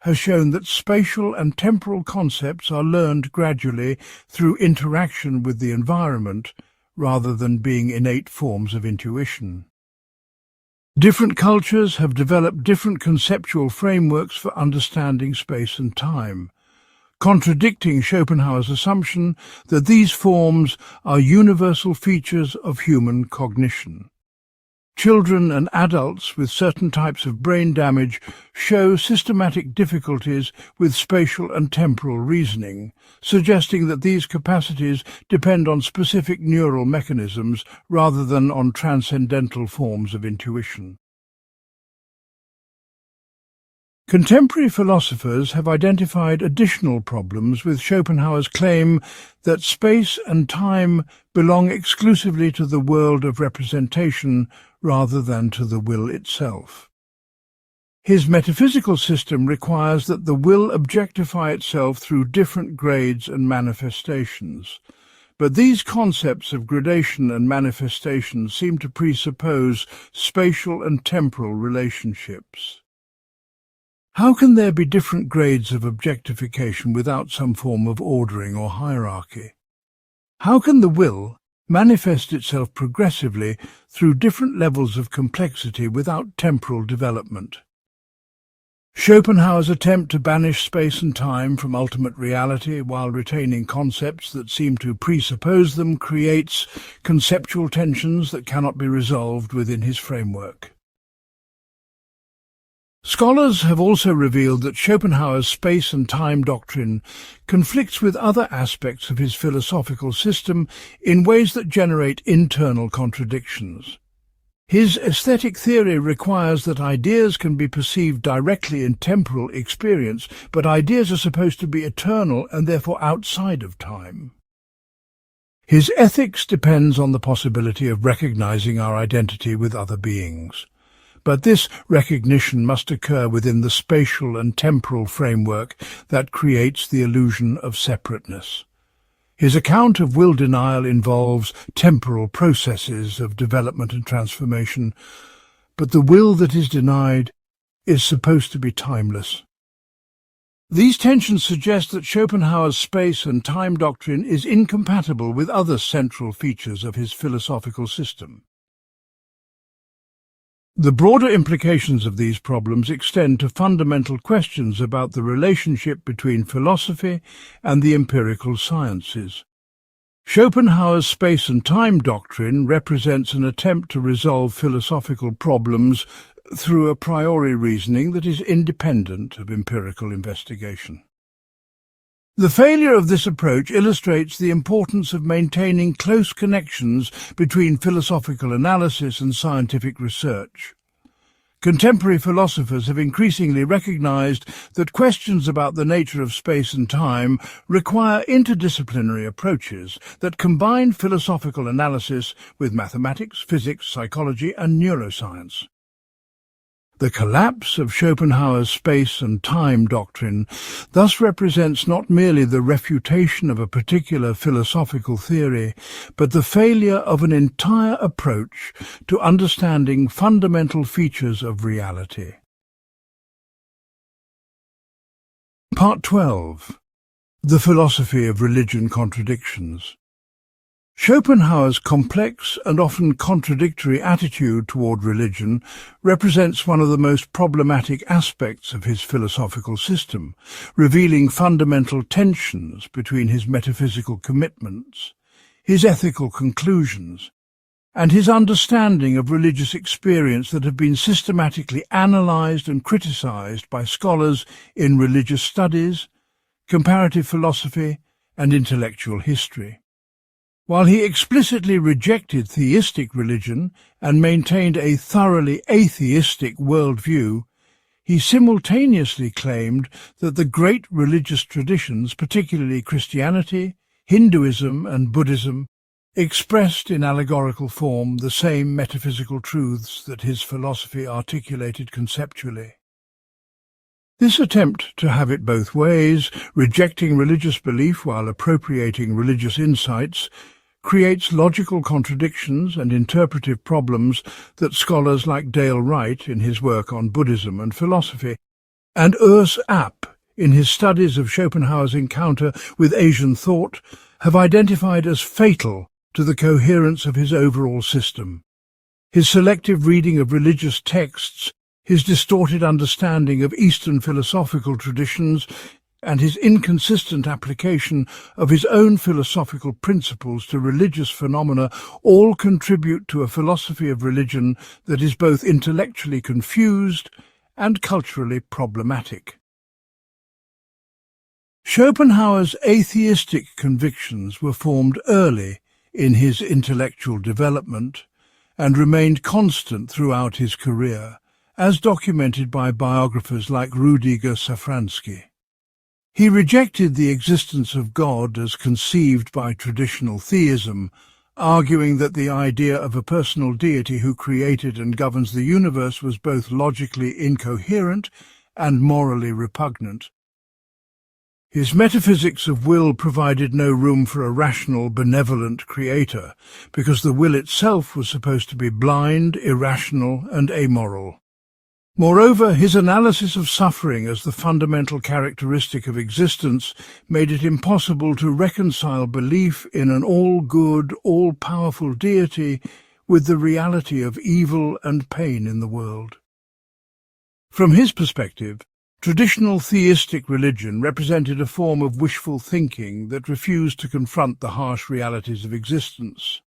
has shown that spatial and temporal concepts are learned gradually through interaction with the environment, rather than being innate forms of intuition. Different cultures have developed different conceptual frameworks for understanding space and time, contradicting Schopenhauer's assumption that these forms are universal features of human cognition. Children and adults with certain types of brain damage show systematic difficulties with spatial and temporal reasoning, suggesting that these capacities depend on specific neural mechanisms rather than on transcendental forms of intuition. Contemporary philosophers have identified additional problems with Schopenhauer's claim that space and time belong exclusively to the world of representation rather than to the will itself. His metaphysical system requires that the will objectify itself through different grades and manifestations, but these concepts of gradation and manifestation seem to presuppose spatial and temporal relationships. How can there be different grades of objectification without some form of ordering or hierarchy? How can the will manifest itself progressively through different levels of complexity without temporal development? Schopenhauer's attempt to banish space and time from ultimate reality while retaining concepts that seem to presuppose them creates conceptual tensions that cannot be resolved within his framework. Scholars have also revealed that Schopenhauer's space and time doctrine conflicts with other aspects of his philosophical system in ways that generate internal contradictions. His aesthetic theory requires that ideas can be perceived directly in temporal experience, but ideas are supposed to be eternal and therefore outside of time. His ethics depends on the possibility of recognizing our identity with other beings. But this recognition must occur within the spatial and temporal framework that creates the illusion of separateness. His account of will denial involves temporal processes of development and transformation, but the will that is denied is supposed to be timeless. These tensions suggest that Schopenhauer's space and time doctrine is incompatible with other central features of his philosophical system. The broader implications of these problems extend to fundamental questions about the relationship between philosophy and the empirical sciences. Schopenhauer's space and time doctrine represents an attempt to resolve philosophical problems through a priori reasoning that is independent of empirical investigation. The failure of this approach illustrates the importance of maintaining close connections between philosophical analysis and scientific research. Contemporary philosophers have increasingly recognized that questions about the nature of space and time require interdisciplinary approaches that combine philosophical analysis with mathematics, physics, psychology, and neuroscience. The collapse of Schopenhauer's space and time doctrine thus represents not merely the refutation of a particular philosophical theory, but the failure of an entire approach to understanding fundamental features of reality. Part 12. The Philosophy of Religion Contradictions. Schopenhauer's complex and often contradictory attitude toward religion represents one of the most problematic aspects of his philosophical system, revealing fundamental tensions between his metaphysical commitments, his ethical conclusions, and his understanding of religious experience that have been systematically analyzed and criticized by scholars in religious studies, comparative philosophy, and intellectual history. While he explicitly rejected theistic religion and maintained a thoroughly atheistic worldview, he simultaneously claimed that the great religious traditions, particularly Christianity, Hinduism and Buddhism, expressed in allegorical form the same metaphysical truths that his philosophy articulated conceptually. This attempt to have it both ways, rejecting religious belief while appropriating religious insights, creates logical contradictions and interpretive problems that scholars like Dale Wright in his work on Buddhism and philosophy, and Urs App in his studies of Schopenhauer's encounter with Asian thought have identified as fatal to the coherence of his overall system. His selective reading of religious texts, his distorted understanding of Eastern philosophical traditions, and his inconsistent application of his own philosophical principles to religious phenomena all contribute to a philosophy of religion that is both intellectually confused and culturally problematic. Schopenhauer's atheistic convictions were formed early in his intellectual development and remained constant throughout his career, as documented by biographers like Rudiger Safransky. He rejected the existence of God as conceived by traditional theism, arguing that the idea of a personal deity who created and governs the universe was both logically incoherent and morally repugnant. His metaphysics of will provided no room for a rational, benevolent creator, because the will itself was supposed to be blind, irrational, and amoral. Moreover, his analysis of suffering as the fundamental characteristic of existence made it impossible to reconcile belief in an all-good, all-powerful deity with the reality of evil and pain in the world. From his perspective, traditional theistic religion represented a form of wishful thinking that refused to confront the harsh realities of existence.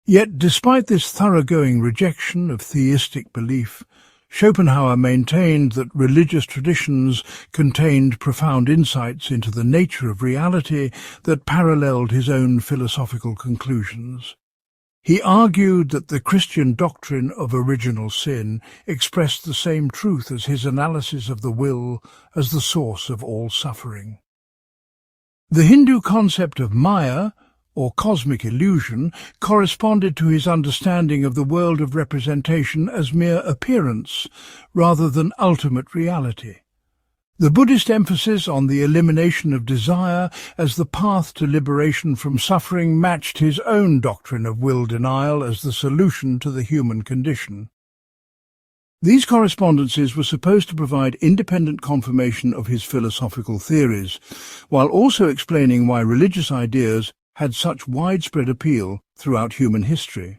Yet, despite this thoroughgoing rejection of theistic belief, Schopenhauer maintained that religious traditions contained profound insights into the nature of reality that paralleled his own philosophical conclusions. He argued that the Christian doctrine of original sin expressed the same truth as his analysis of the will as the source of all suffering. The Hindu concept of Maya, or cosmic illusion, corresponded to his understanding of the world of representation as mere appearance, rather than ultimate reality. The Buddhist emphasis on the elimination of desire as the path to liberation from suffering matched his own doctrine of will denial as the solution to the human condition. These correspondences were supposed to provide independent confirmation of his philosophical theories, while also explaining why religious ideas had such widespread appeal throughout human history.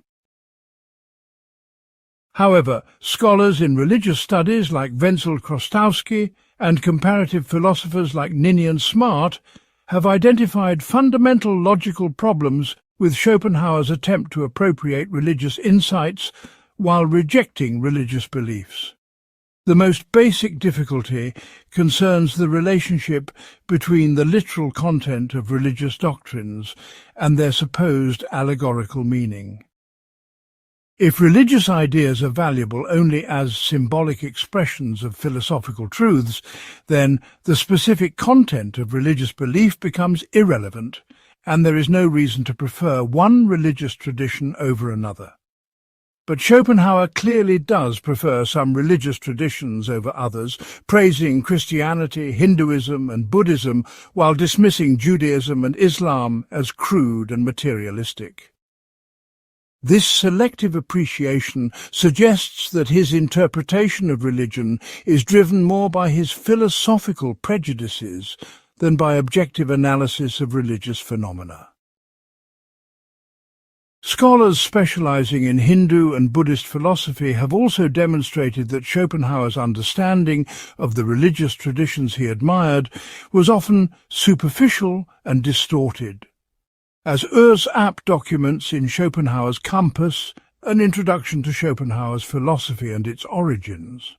However, scholars in religious studies like Wenzel Krostowski and comparative philosophers like Ninian Smart have identified fundamental logical problems with Schopenhauer's attempt to appropriate religious insights while rejecting religious beliefs. The most basic difficulty concerns the relationship between the literal content of religious doctrines and their supposed allegorical meaning. If religious ideas are valuable only as symbolic expressions of philosophical truths, then the specific content of religious belief becomes irrelevant, and there is no reason to prefer one religious tradition over another. But Schopenhauer clearly does prefer some religious traditions over others, praising Christianity, Hinduism and Buddhism while dismissing Judaism and Islam as crude and materialistic. This selective appreciation suggests that his interpretation of religion is driven more by his philosophical prejudices than by objective analysis of religious phenomena. Scholars specializing in Hindu and Buddhist philosophy have also demonstrated that Schopenhauer's understanding of the religious traditions he admired was often superficial and distorted. As Urs App documents in Schopenhauer's Compass, an introduction to Schopenhauer's philosophy and its origins.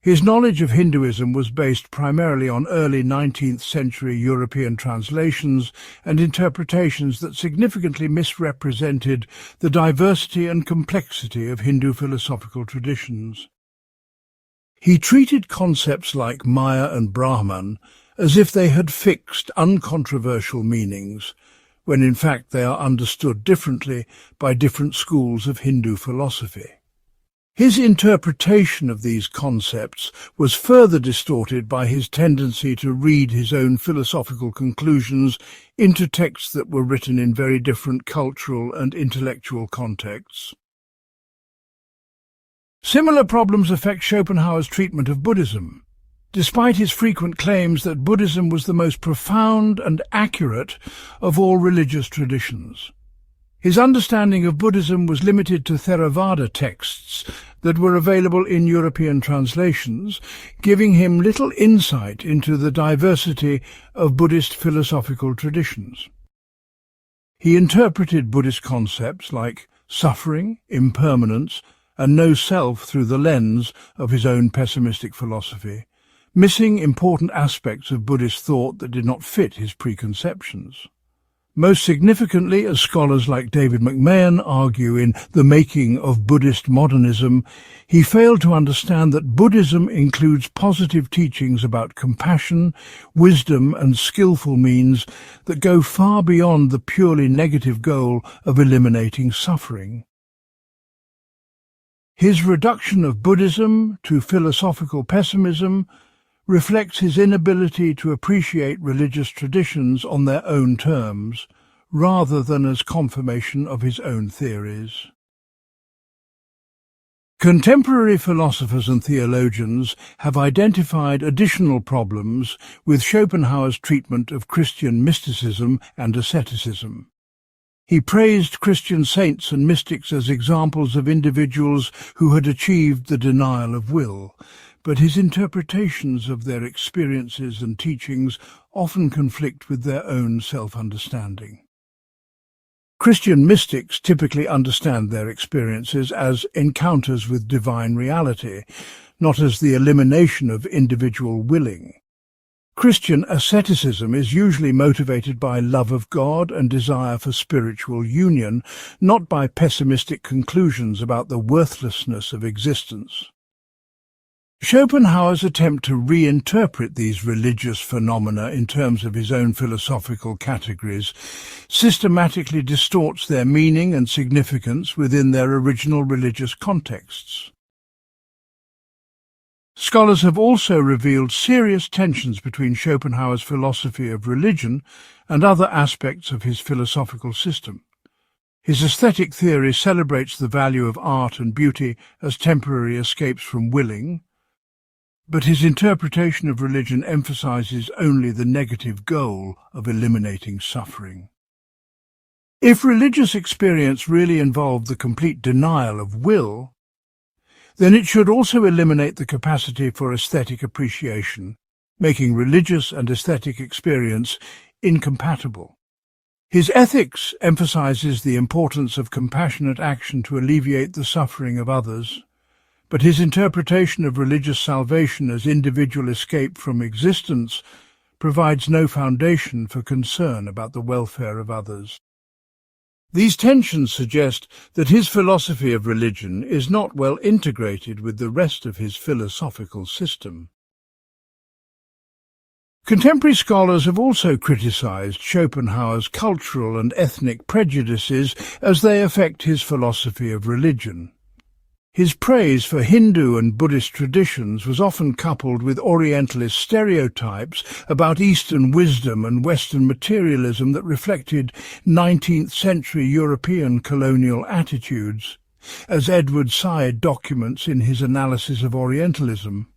His knowledge of Hinduism was based primarily on early 19th century European translations and interpretations that significantly misrepresented the diversity and complexity of Hindu philosophical traditions. He treated concepts like Maya and Brahman as if they had fixed, uncontroversial meanings, when in fact they are understood differently by different schools of Hindu philosophy. His interpretation of these concepts was further distorted by his tendency to read his own philosophical conclusions into texts that were written in very different cultural and intellectual contexts. Similar problems affect Schopenhauer's treatment of Buddhism. Despite his frequent claims that Buddhism was the most profound and accurate of all religious traditions, his understanding of Buddhism was limited to Theravada texts that were available in European translations, giving him little insight into the diversity of Buddhist philosophical traditions. He interpreted Buddhist concepts like suffering, impermanence, and no self through the lens of his own pessimistic philosophy, missing important aspects of Buddhist thought that did not fit his preconceptions. Most significantly, as scholars like David McMahon argue in The Making of Buddhist Modernism, he failed to understand that Buddhism includes positive teachings about compassion, wisdom and skillful means that go far beyond the purely negative goal of eliminating suffering. His reduction of Buddhism to philosophical pessimism reflects his inability to appreciate religious traditions on their own terms, rather than as confirmation of his own theories. Contemporary philosophers and theologians have identified additional problems with Schopenhauer's treatment of Christian mysticism and asceticism. He praised Christian saints and mystics as examples of individuals who had achieved the denial of will, but his interpretations of their experiences and teachings often conflict with their own self-understanding. Christian mystics typically understand their experiences as encounters with divine reality, not as the elimination of individual willing. Christian asceticism is usually motivated by love of God and desire for spiritual union, not by pessimistic conclusions about the worthlessness of existence. Schopenhauer's attempt to reinterpret these religious phenomena in terms of his own philosophical categories systematically distorts their meaning and significance within their original religious contexts. Scholars have also revealed serious tensions between Schopenhauer's philosophy of religion and other aspects of his philosophical system. His aesthetic theory celebrates the value of art and beauty as temporary escapes from willing, but his interpretation of religion emphasizes only the negative goal of eliminating suffering. If religious experience really involved the complete denial of will, then it should also eliminate the capacity for aesthetic appreciation, making religious and aesthetic experience incompatible. His ethics emphasizes the importance of compassionate action to alleviate the suffering of others, but his interpretation of religious salvation as individual escape from existence provides no foundation for concern about the welfare of others. These tensions suggest that his philosophy of religion is not well integrated with the rest of his philosophical system. Contemporary scholars have also criticized Schopenhauer's cultural and ethnic prejudices as they affect his philosophy of religion. His praise for Hindu and Buddhist traditions was often coupled with Orientalist stereotypes about Eastern wisdom and Western materialism that reflected 19th-century European colonial attitudes, as Edward Said documents in his analysis of Orientalism.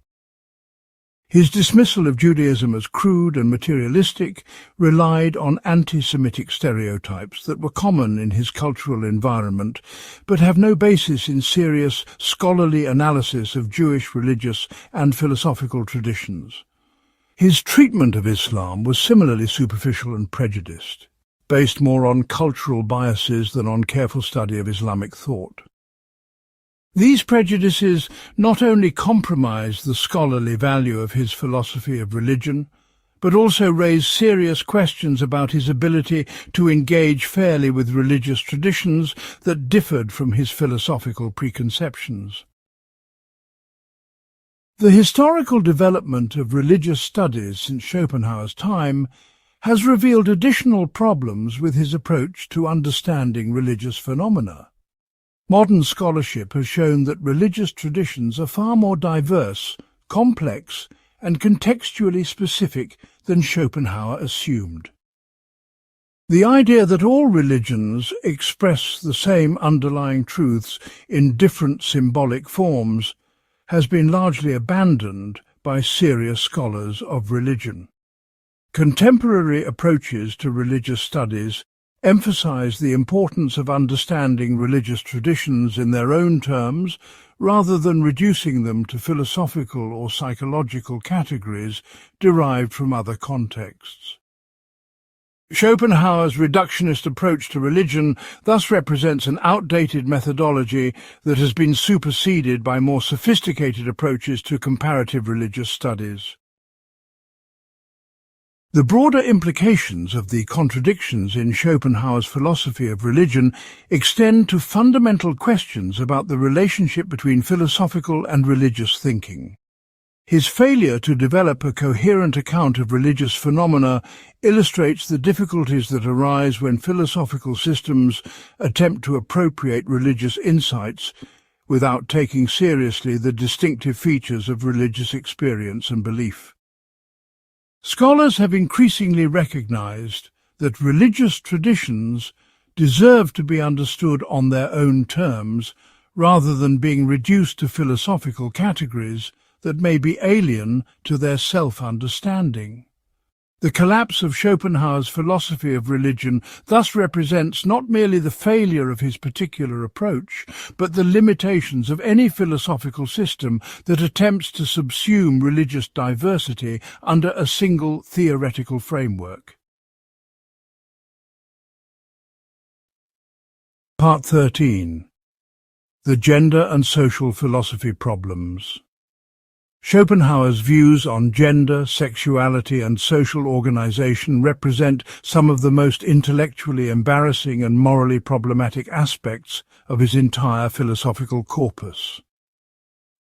His dismissal of Judaism as crude and materialistic relied on anti-Semitic stereotypes that were common in his cultural environment, but have no basis in serious scholarly analysis of Jewish religious and philosophical traditions. His treatment of Islam was similarly superficial and prejudiced, based more on cultural biases than on careful study of Islamic thought. These prejudices not only compromise the scholarly value of his philosophy of religion, but also raise serious questions about his ability to engage fairly with religious traditions that differed from his philosophical preconceptions. The historical development of religious studies since Schopenhauer's time has revealed additional problems with his approach to understanding religious phenomena. Modern scholarship has shown that religious traditions are far more diverse, complex, and contextually specific than Schopenhauer assumed. The idea that all religions express the same underlying truths in different symbolic forms has been largely abandoned by serious scholars of religion. Contemporary approaches to religious studies emphasize the importance of understanding religious traditions in their own terms rather than reducing them to philosophical or psychological categories derived from other contexts. Schopenhauer's reductionist approach to religion thus represents an outdated methodology that has been superseded by more sophisticated approaches to comparative religious studies. The broader implications of the contradictions in Schopenhauer's philosophy of religion extend to fundamental questions about the relationship between philosophical and religious thinking. His failure to develop a coherent account of religious phenomena illustrates the difficulties that arise when philosophical systems attempt to appropriate religious insights without taking seriously the distinctive features of religious experience and belief. Scholars have increasingly recognized that religious traditions deserve to be understood on their own terms rather than being reduced to philosophical categories that may be alien to their self-understanding. The collapse of Schopenhauer's philosophy of religion thus represents not merely the failure of his particular approach, but the limitations of any philosophical system that attempts to subsume religious diversity under a single theoretical framework. Part 13. The Gender and Social Philosophy Problems. Schopenhauer's views on gender, sexuality, and social organization represent some of the most intellectually embarrassing and morally problematic aspects of his entire philosophical corpus,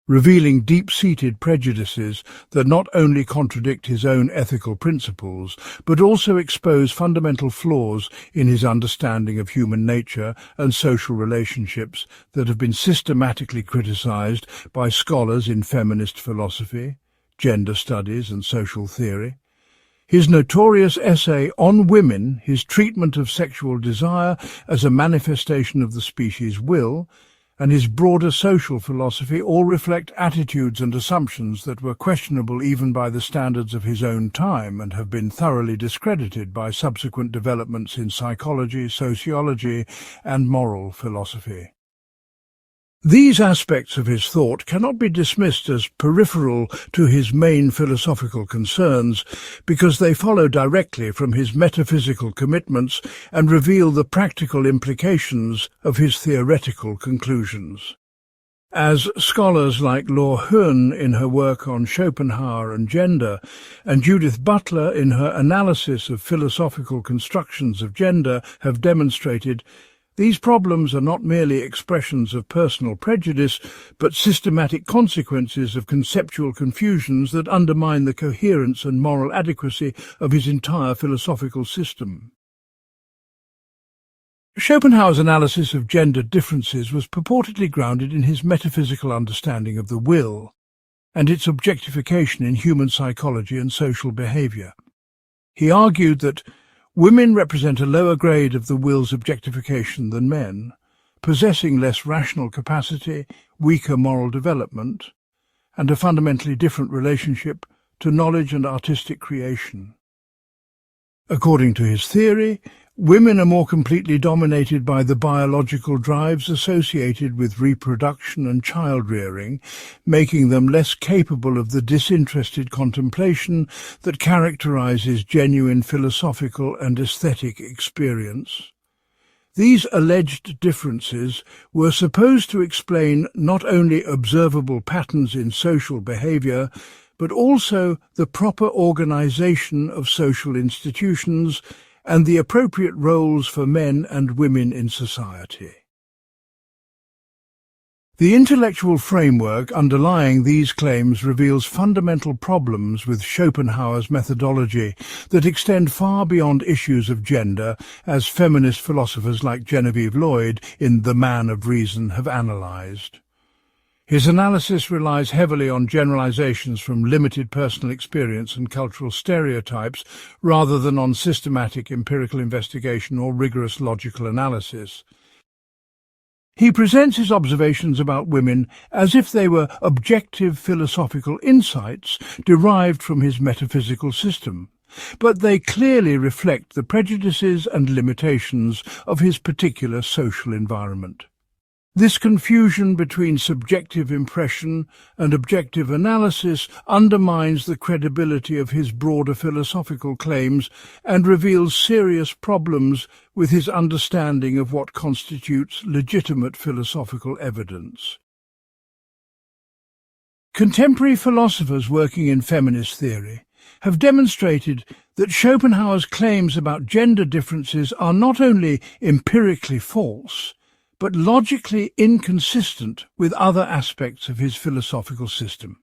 revealing deep-seated prejudices that not only contradict his own ethical principles, but also expose fundamental flaws in his understanding of human nature and social relationships that have been systematically criticized by scholars in feminist philosophy, gender studies, and social theory. His notorious essay On Women, his treatment of sexual desire as a manifestation of the species' will, and his broader social philosophy all reflect attitudes and assumptions that were questionable even by the standards of his own time and have been thoroughly discredited by subsequent developments in psychology, sociology, and moral philosophy. These aspects of his thought cannot be dismissed as peripheral to his main philosophical concerns because they follow directly from his metaphysical commitments and reveal the practical implications of his theoretical conclusions. as scholars like Laura Hoon in her work on Schopenhauer and gender, and Judith Butler in her analysis of philosophical constructions of gender have demonstrated, these problems are not merely expressions of personal prejudice, but systematic consequences of conceptual confusions that undermine the coherence and moral adequacy of his entire philosophical system. Schopenhauer's analysis of gender differences was purportedly grounded in his metaphysical understanding of the will and its objectification in human psychology and social behaviour. He argued that women represent a lower grade of the will's objectification than men, possessing less rational capacity, weaker moral development, and a fundamentally different relationship to knowledge and artistic creation. According to his theory, women are more completely dominated by the biological drives associated with reproduction and child-rearing, making them less capable of the disinterested contemplation that characterizes genuine philosophical and aesthetic experience. These alleged differences were supposed to explain not only observable patterns in social behavior, but also the proper organization of social institutions and the appropriate roles for men and women in society. The intellectual framework underlying these claims reveals fundamental problems with Schopenhauer's methodology that extend far beyond issues of gender, as feminist philosophers like Genevieve Lloyd in The Man of Reason have analyzed. His analysis relies heavily on generalizations from limited personal experience and cultural stereotypes rather than on systematic empirical investigation or rigorous logical analysis. He presents his observations about women as if they were objective philosophical insights derived from his metaphysical system, but they clearly reflect the prejudices and limitations of his particular social environment. This confusion between subjective impression and objective analysis undermines the credibility of his broader philosophical claims and reveals serious problems with his understanding of what constitutes legitimate philosophical evidence. Contemporary philosophers working in feminist theory have demonstrated that Schopenhauer's claims about gender differences are not only empirically false, but logically inconsistent with other aspects of his philosophical system.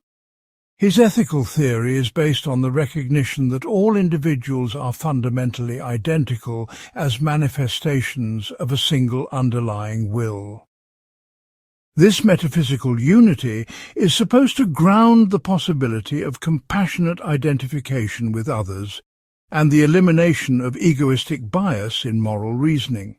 His ethical theory is based on the recognition that all individuals are fundamentally identical as manifestations of a single underlying will. This metaphysical unity is supposed to ground the possibility of compassionate identification with others and the elimination of egoistic bias in moral reasoning.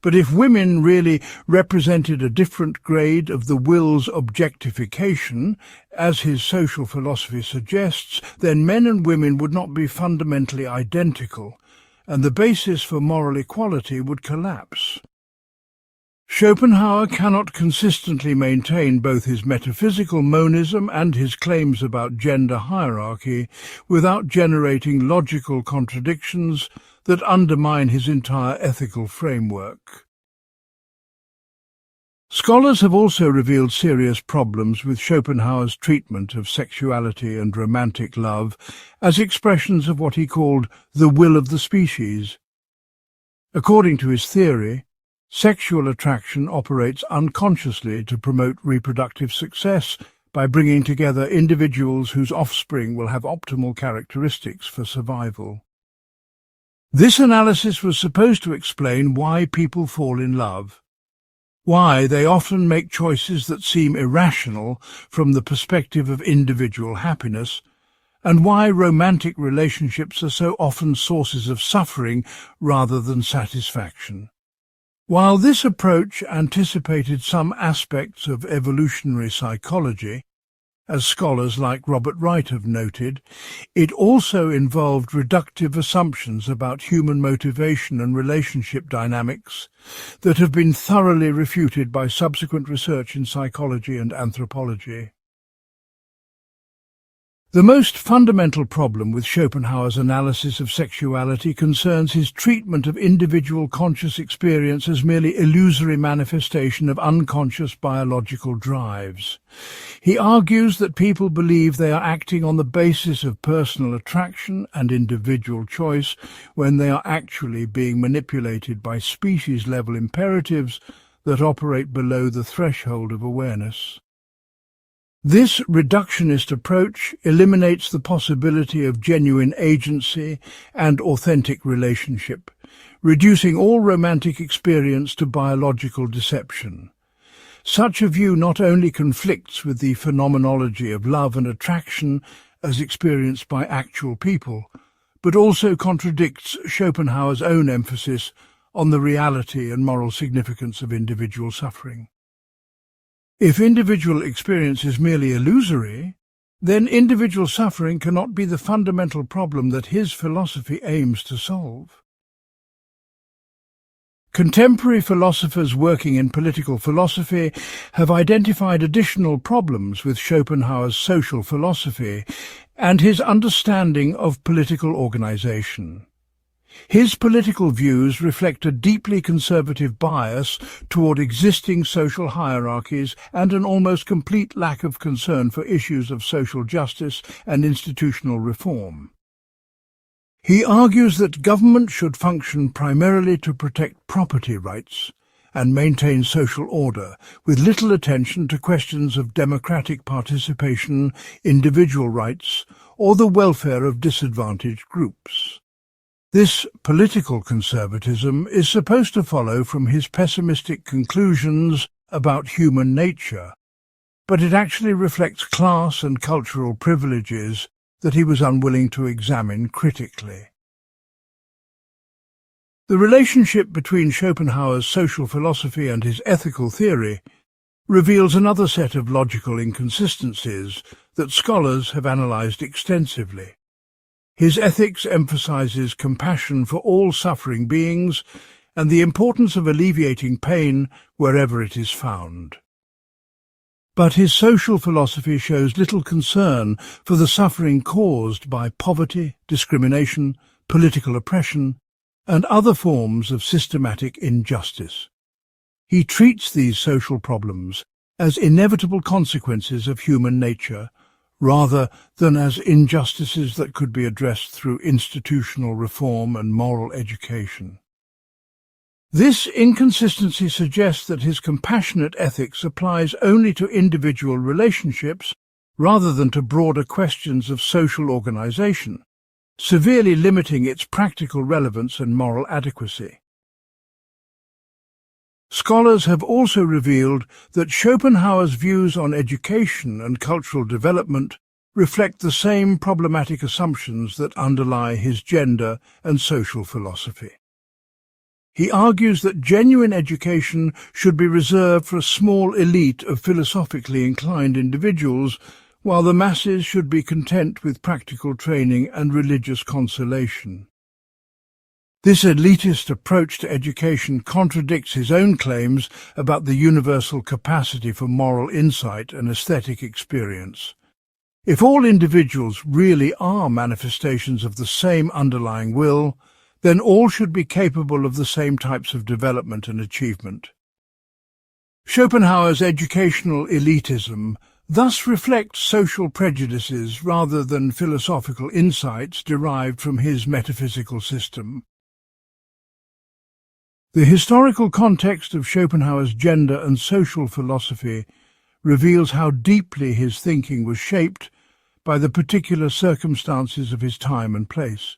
But if women really represented a different grade of the will's objectification, as his social philosophy suggests, then men and women would not be fundamentally identical, and the basis for moral equality would collapse. Schopenhauer cannot consistently maintain both his metaphysical monism and his claims about gender hierarchy without generating logical contradictions that undermine his entire ethical framework. Scholars have also revealed serious problems with Schopenhauer's treatment of sexuality and romantic love as expressions of what he called the will of the species. According to his theory, sexual attraction operates unconsciously to promote reproductive success by bringing together individuals whose offspring will have optimal characteristics for survival. This analysis was supposed to explain why people fall in love, why they often make choices that seem irrational from the perspective of individual happiness, and why romantic relationships are so often sources of suffering rather than satisfaction. While this approach anticipated some aspects of evolutionary psychology, as scholars like Robert Wright have noted, it also involved reductive assumptions about human motivation and relationship dynamics that have been thoroughly refuted by subsequent research in psychology and anthropology. The most fundamental problem with Schopenhauer's analysis of sexuality concerns his treatment of individual conscious experience as merely illusory manifestation of unconscious biological drives. He argues that people believe they are acting on the basis of personal attraction and individual choice when they are actually being manipulated by species-level imperatives that operate below the threshold of awareness. This reductionist approach eliminates the possibility of genuine agency and authentic relationship, reducing all romantic experience to biological deception. Such a view not only conflicts with the phenomenology of love and attraction as experienced by actual people, but also contradicts Schopenhauer's own emphasis on the reality and moral significance of individual suffering. If individual experience is merely illusory, then individual suffering cannot be the fundamental problem that his philosophy aims to solve. Contemporary philosophers working in political philosophy have identified additional problems with Schopenhauer's social philosophy and his understanding of political organization. His political views reflect a deeply conservative bias toward existing social hierarchies and an almost complete lack of concern for issues of social justice and institutional reform. He argues that government should function primarily to protect property rights and maintain social order, with little attention to questions of democratic participation, individual rights, or the welfare of disadvantaged groups. This political conservatism is supposed to follow from his pessimistic conclusions about human nature, but it actually reflects class and cultural privileges that he was unwilling to examine critically. The relationship between Schopenhauer's social philosophy and his ethical theory reveals another set of logical inconsistencies that scholars have analyzed extensively. His ethics emphasizes compassion for all suffering beings and the importance of alleviating pain wherever it is found. But his social philosophy shows little concern for the suffering caused by poverty, discrimination, political oppression, and other forms of systematic injustice. He treats these social problems as inevitable consequences of human nature, rather than as injustices that could be addressed through institutional reform and moral education. This inconsistency suggests that his compassionate ethics applies only to individual relationships rather than to broader questions of social organization, severely limiting its practical relevance and moral adequacy. Scholars have also revealed that Schopenhauer's views on education and cultural development reflect the same problematic assumptions that underlie his gender and social philosophy. He argues that genuine education should be reserved for a small elite of philosophically inclined individuals, while the masses should be content with practical training and religious consolation. This elitist approach to education contradicts his own claims about the universal capacity for moral insight and aesthetic experience. If all individuals really are manifestations of the same underlying will, then all should be capable of the same types of development and achievement. Schopenhauer's educational elitism thus reflects social prejudices rather than philosophical insights derived from his metaphysical system. The historical context of Schopenhauer's gender and social philosophy reveals how deeply his thinking was shaped by the particular circumstances of his time and place.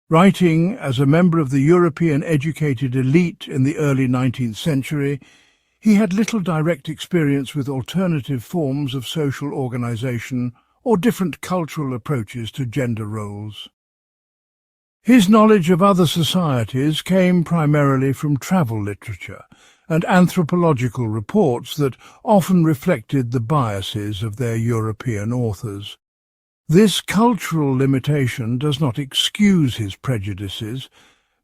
Writing as a member of the European educated elite in the early 19th century, he had little direct experience with alternative forms of social organization or different cultural approaches to gender roles. His knowledge of other societies came primarily from travel literature and anthropological reports that often reflected the biases of their European authors. This cultural limitation does not excuse his prejudices,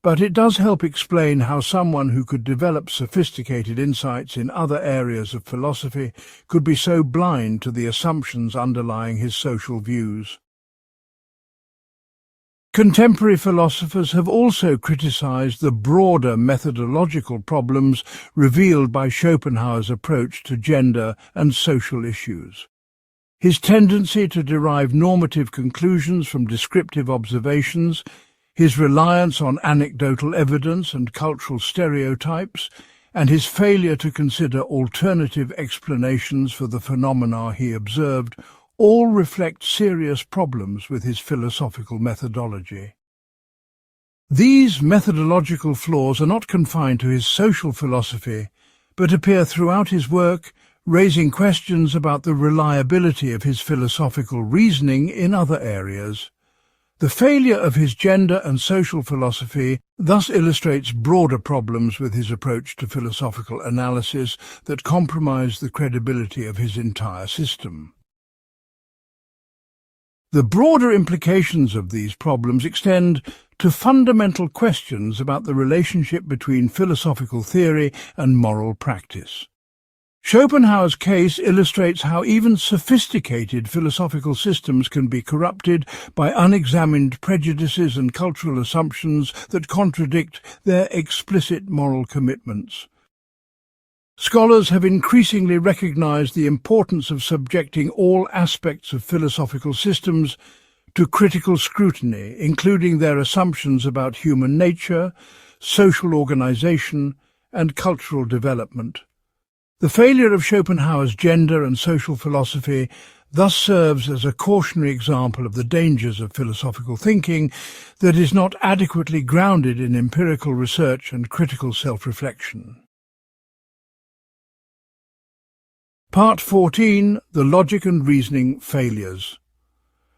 but it does help explain how someone who could develop sophisticated insights in other areas of philosophy could be so blind to the assumptions underlying his social views. Contemporary philosophers have also criticized the broader methodological problems revealed by Schopenhauer's approach to gender and social issues. His tendency to derive normative conclusions from descriptive observations, his reliance on anecdotal evidence and cultural stereotypes, and his failure to consider alternative explanations for the phenomena he observed all reflect serious problems with his philosophical methodology. These methodological flaws are not confined to his social philosophy, but appear throughout his work, raising questions about the reliability of his philosophical reasoning in other areas. The failure of his gender and social philosophy thus illustrates broader problems with his approach to philosophical analysis that compromise the credibility of his entire system. The broader implications of these problems extend to fundamental questions about the relationship between philosophical theory and moral practice. Schopenhauer's case illustrates how even sophisticated philosophical systems can be corrupted by unexamined prejudices and cultural assumptions that contradict their explicit moral commitments. Scholars have increasingly recognized the importance of subjecting all aspects of philosophical systems to critical scrutiny, including their assumptions about human nature, social organization, and cultural development. The failure of Schopenhauer's gender and social philosophy thus serves as a cautionary example of the dangers of philosophical thinking that is not adequately grounded in empirical research and critical self-reflection. Part 14. The Logic and Reasoning Failures.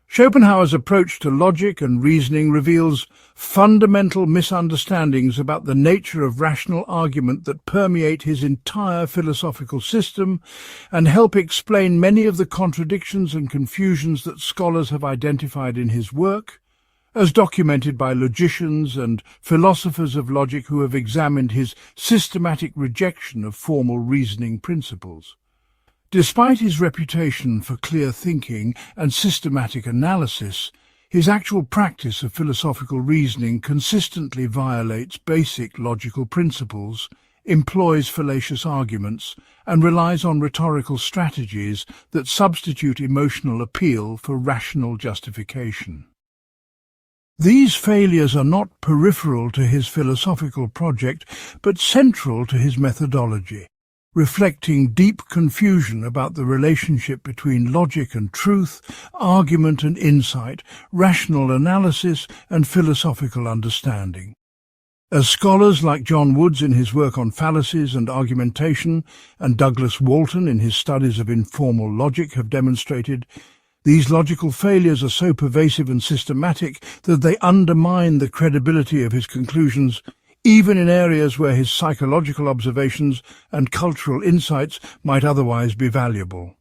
Schopenhauer's approach to logic and reasoning reveals fundamental misunderstandings about the nature of rational argument that permeate his entire philosophical system and help explain many of the contradictions and confusions that scholars have identified in his work, as documented by logicians and philosophers of logic who have examined his systematic rejection of formal reasoning principles. Despite his reputation for clear thinking and systematic analysis, his actual practice of philosophical reasoning consistently violates basic logical principles, employs fallacious arguments, and relies on rhetorical strategies that substitute emotional appeal for rational justification. These failures are not peripheral to his philosophical project, but central to his methodology, reflecting deep confusion about the relationship between logic and truth, argument and insight, rational analysis and philosophical understanding. As scholars like John Woods in his work on fallacies and argumentation, and Douglas Walton in his studies of informal logic have demonstrated, these logical failures are so pervasive and systematic that they undermine the credibility of his conclusions, even in areas where his psychological observations and cultural insights might otherwise be valuable.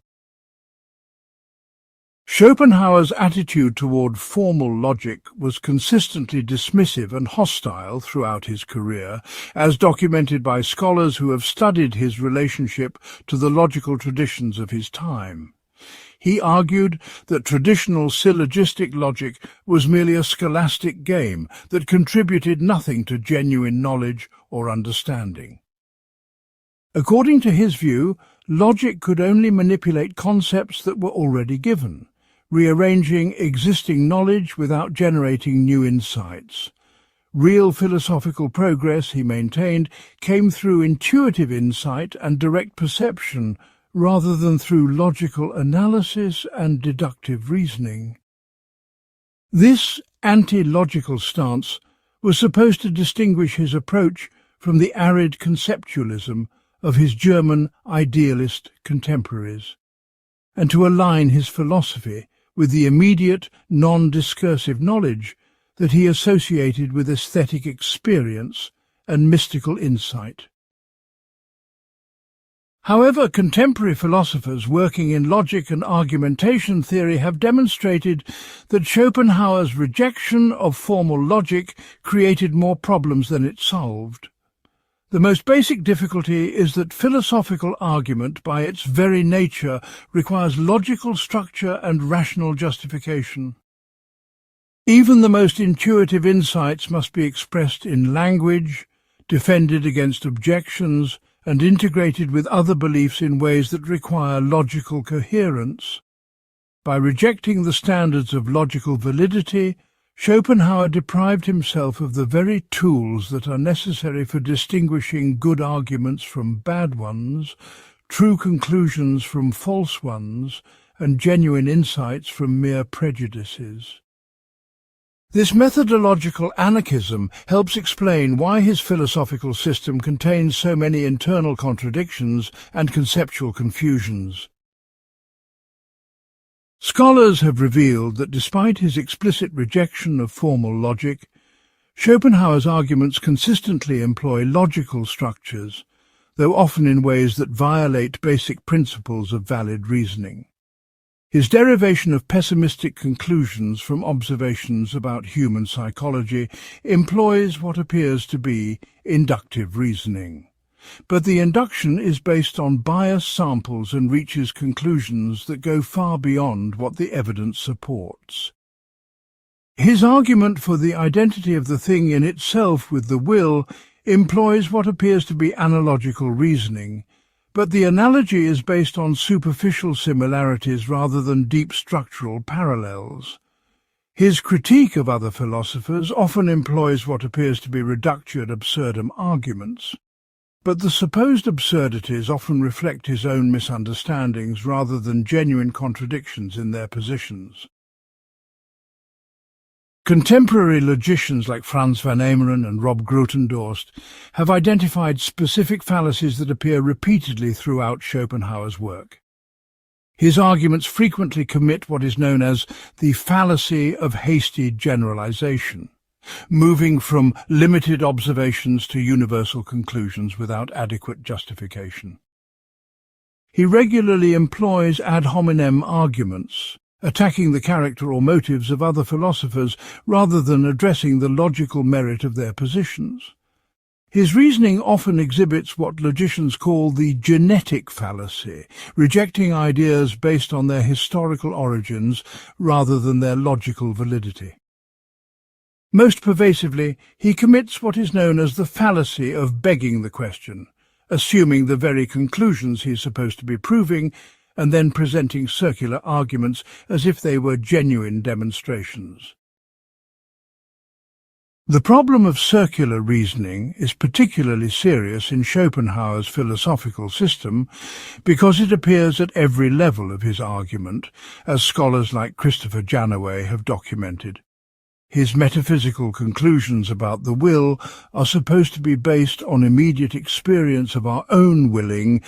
Schopenhauer's attitude toward formal logic was consistently dismissive and hostile throughout his career, as documented by scholars who have studied his relationship to the logical traditions of his time. He argued that traditional syllogistic logic was merely a scholastic game that contributed nothing to genuine knowledge or understanding. According to his view, logic could only manipulate concepts that were already given, rearranging existing knowledge without generating new insights. Real philosophical progress, he maintained, came through intuitive insight and direct perception, rather than through logical analysis and deductive reasoning. This anti-logical stance was supposed to distinguish his approach from the arid conceptualism of his German idealist contemporaries, and to align his philosophy with the immediate, non-discursive knowledge that he associated with aesthetic experience and mystical insight. However, contemporary philosophers working in logic and argumentation theory have demonstrated that Schopenhauer's rejection of formal logic created more problems than it solved. The most basic difficulty is that philosophical argument, by its very nature, requires logical structure and rational justification. Even the most intuitive insights must be expressed in language, defended against objections, and integrated with other beliefs in ways that require logical coherence. By rejecting the standards of logical validity, Schopenhauer deprived himself of the very tools that are necessary for distinguishing good arguments from bad ones, true conclusions from false ones, and genuine insights from mere prejudices. This methodological anarchism helps explain why his philosophical system contains so many internal contradictions and conceptual confusions. Scholars have revealed that despite his explicit rejection of formal logic, Schopenhauer's arguments consistently employ logical structures, though often in ways that violate basic principles of valid reasoning. His derivation of pessimistic conclusions from observations about human psychology employs what appears to be inductive reasoning. But the induction is based on biased samples and reaches conclusions that go far beyond what the evidence supports. His argument for the identity of the thing in itself with the will employs what appears to be analogical reasoning, but the analogy is based on superficial similarities rather than deep structural parallels. His critique of other philosophers often employs what appears to be reductio ad absurdum arguments, but the supposed absurdities often reflect his own misunderstandings rather than genuine contradictions in their positions. Contemporary logicians like Frans van Emeren and Rob Grotendorst have identified specific fallacies that appear repeatedly throughout Schopenhauer's work. His arguments frequently commit what is known as the fallacy of hasty generalization, moving from limited observations to universal conclusions without adequate justification. He regularly employs ad hominem arguments, attacking the character or motives of other philosophers rather than addressing the logical merit of their positions. His reasoning often exhibits what logicians call the genetic fallacy, rejecting ideas based on their historical origins rather than their logical validity. Most pervasively, he commits what is known as the fallacy of begging the question, assuming the very conclusions he is supposed to be proving, and then presenting circular arguments as if they were genuine demonstrations. The problem of circular reasoning is particularly serious in Schopenhauer's philosophical system because it appears at every level of his argument, as scholars like Christopher Janaway have documented. His metaphysical conclusions about the will are supposed to be based on immediate experience of our own willing,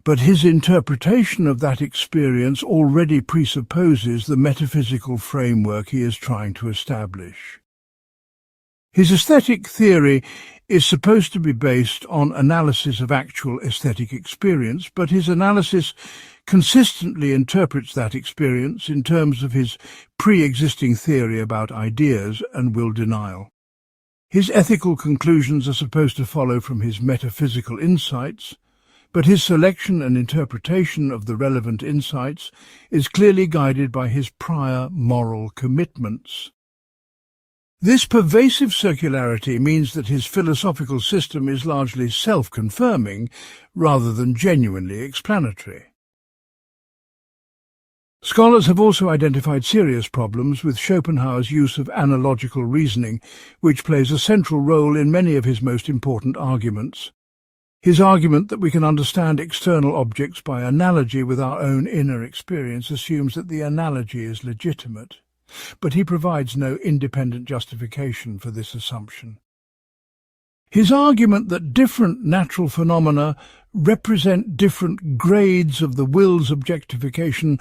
but his interpretation of that experience already presupposes the metaphysical framework he is trying to establish. His aesthetic theory is supposed to be based on analysis of actual aesthetic experience, but his analysis consistently interprets that experience in terms of his pre-existing theory about ideas and will denial. His ethical conclusions are supposed to follow from his metaphysical insights, but his selection and interpretation of the relevant insights is clearly guided by his prior moral commitments. This pervasive circularity means that his philosophical system is largely self-confirming rather than genuinely explanatory. Scholars have also identified serious problems with Schopenhauer's use of analogical reasoning, which plays a central role in many of his most important arguments. His argument that we can understand external objects by analogy with our own inner experience assumes that the analogy is legitimate, but he provides no independent justification for this assumption. His argument that different natural phenomena represent different grades of the will's objectification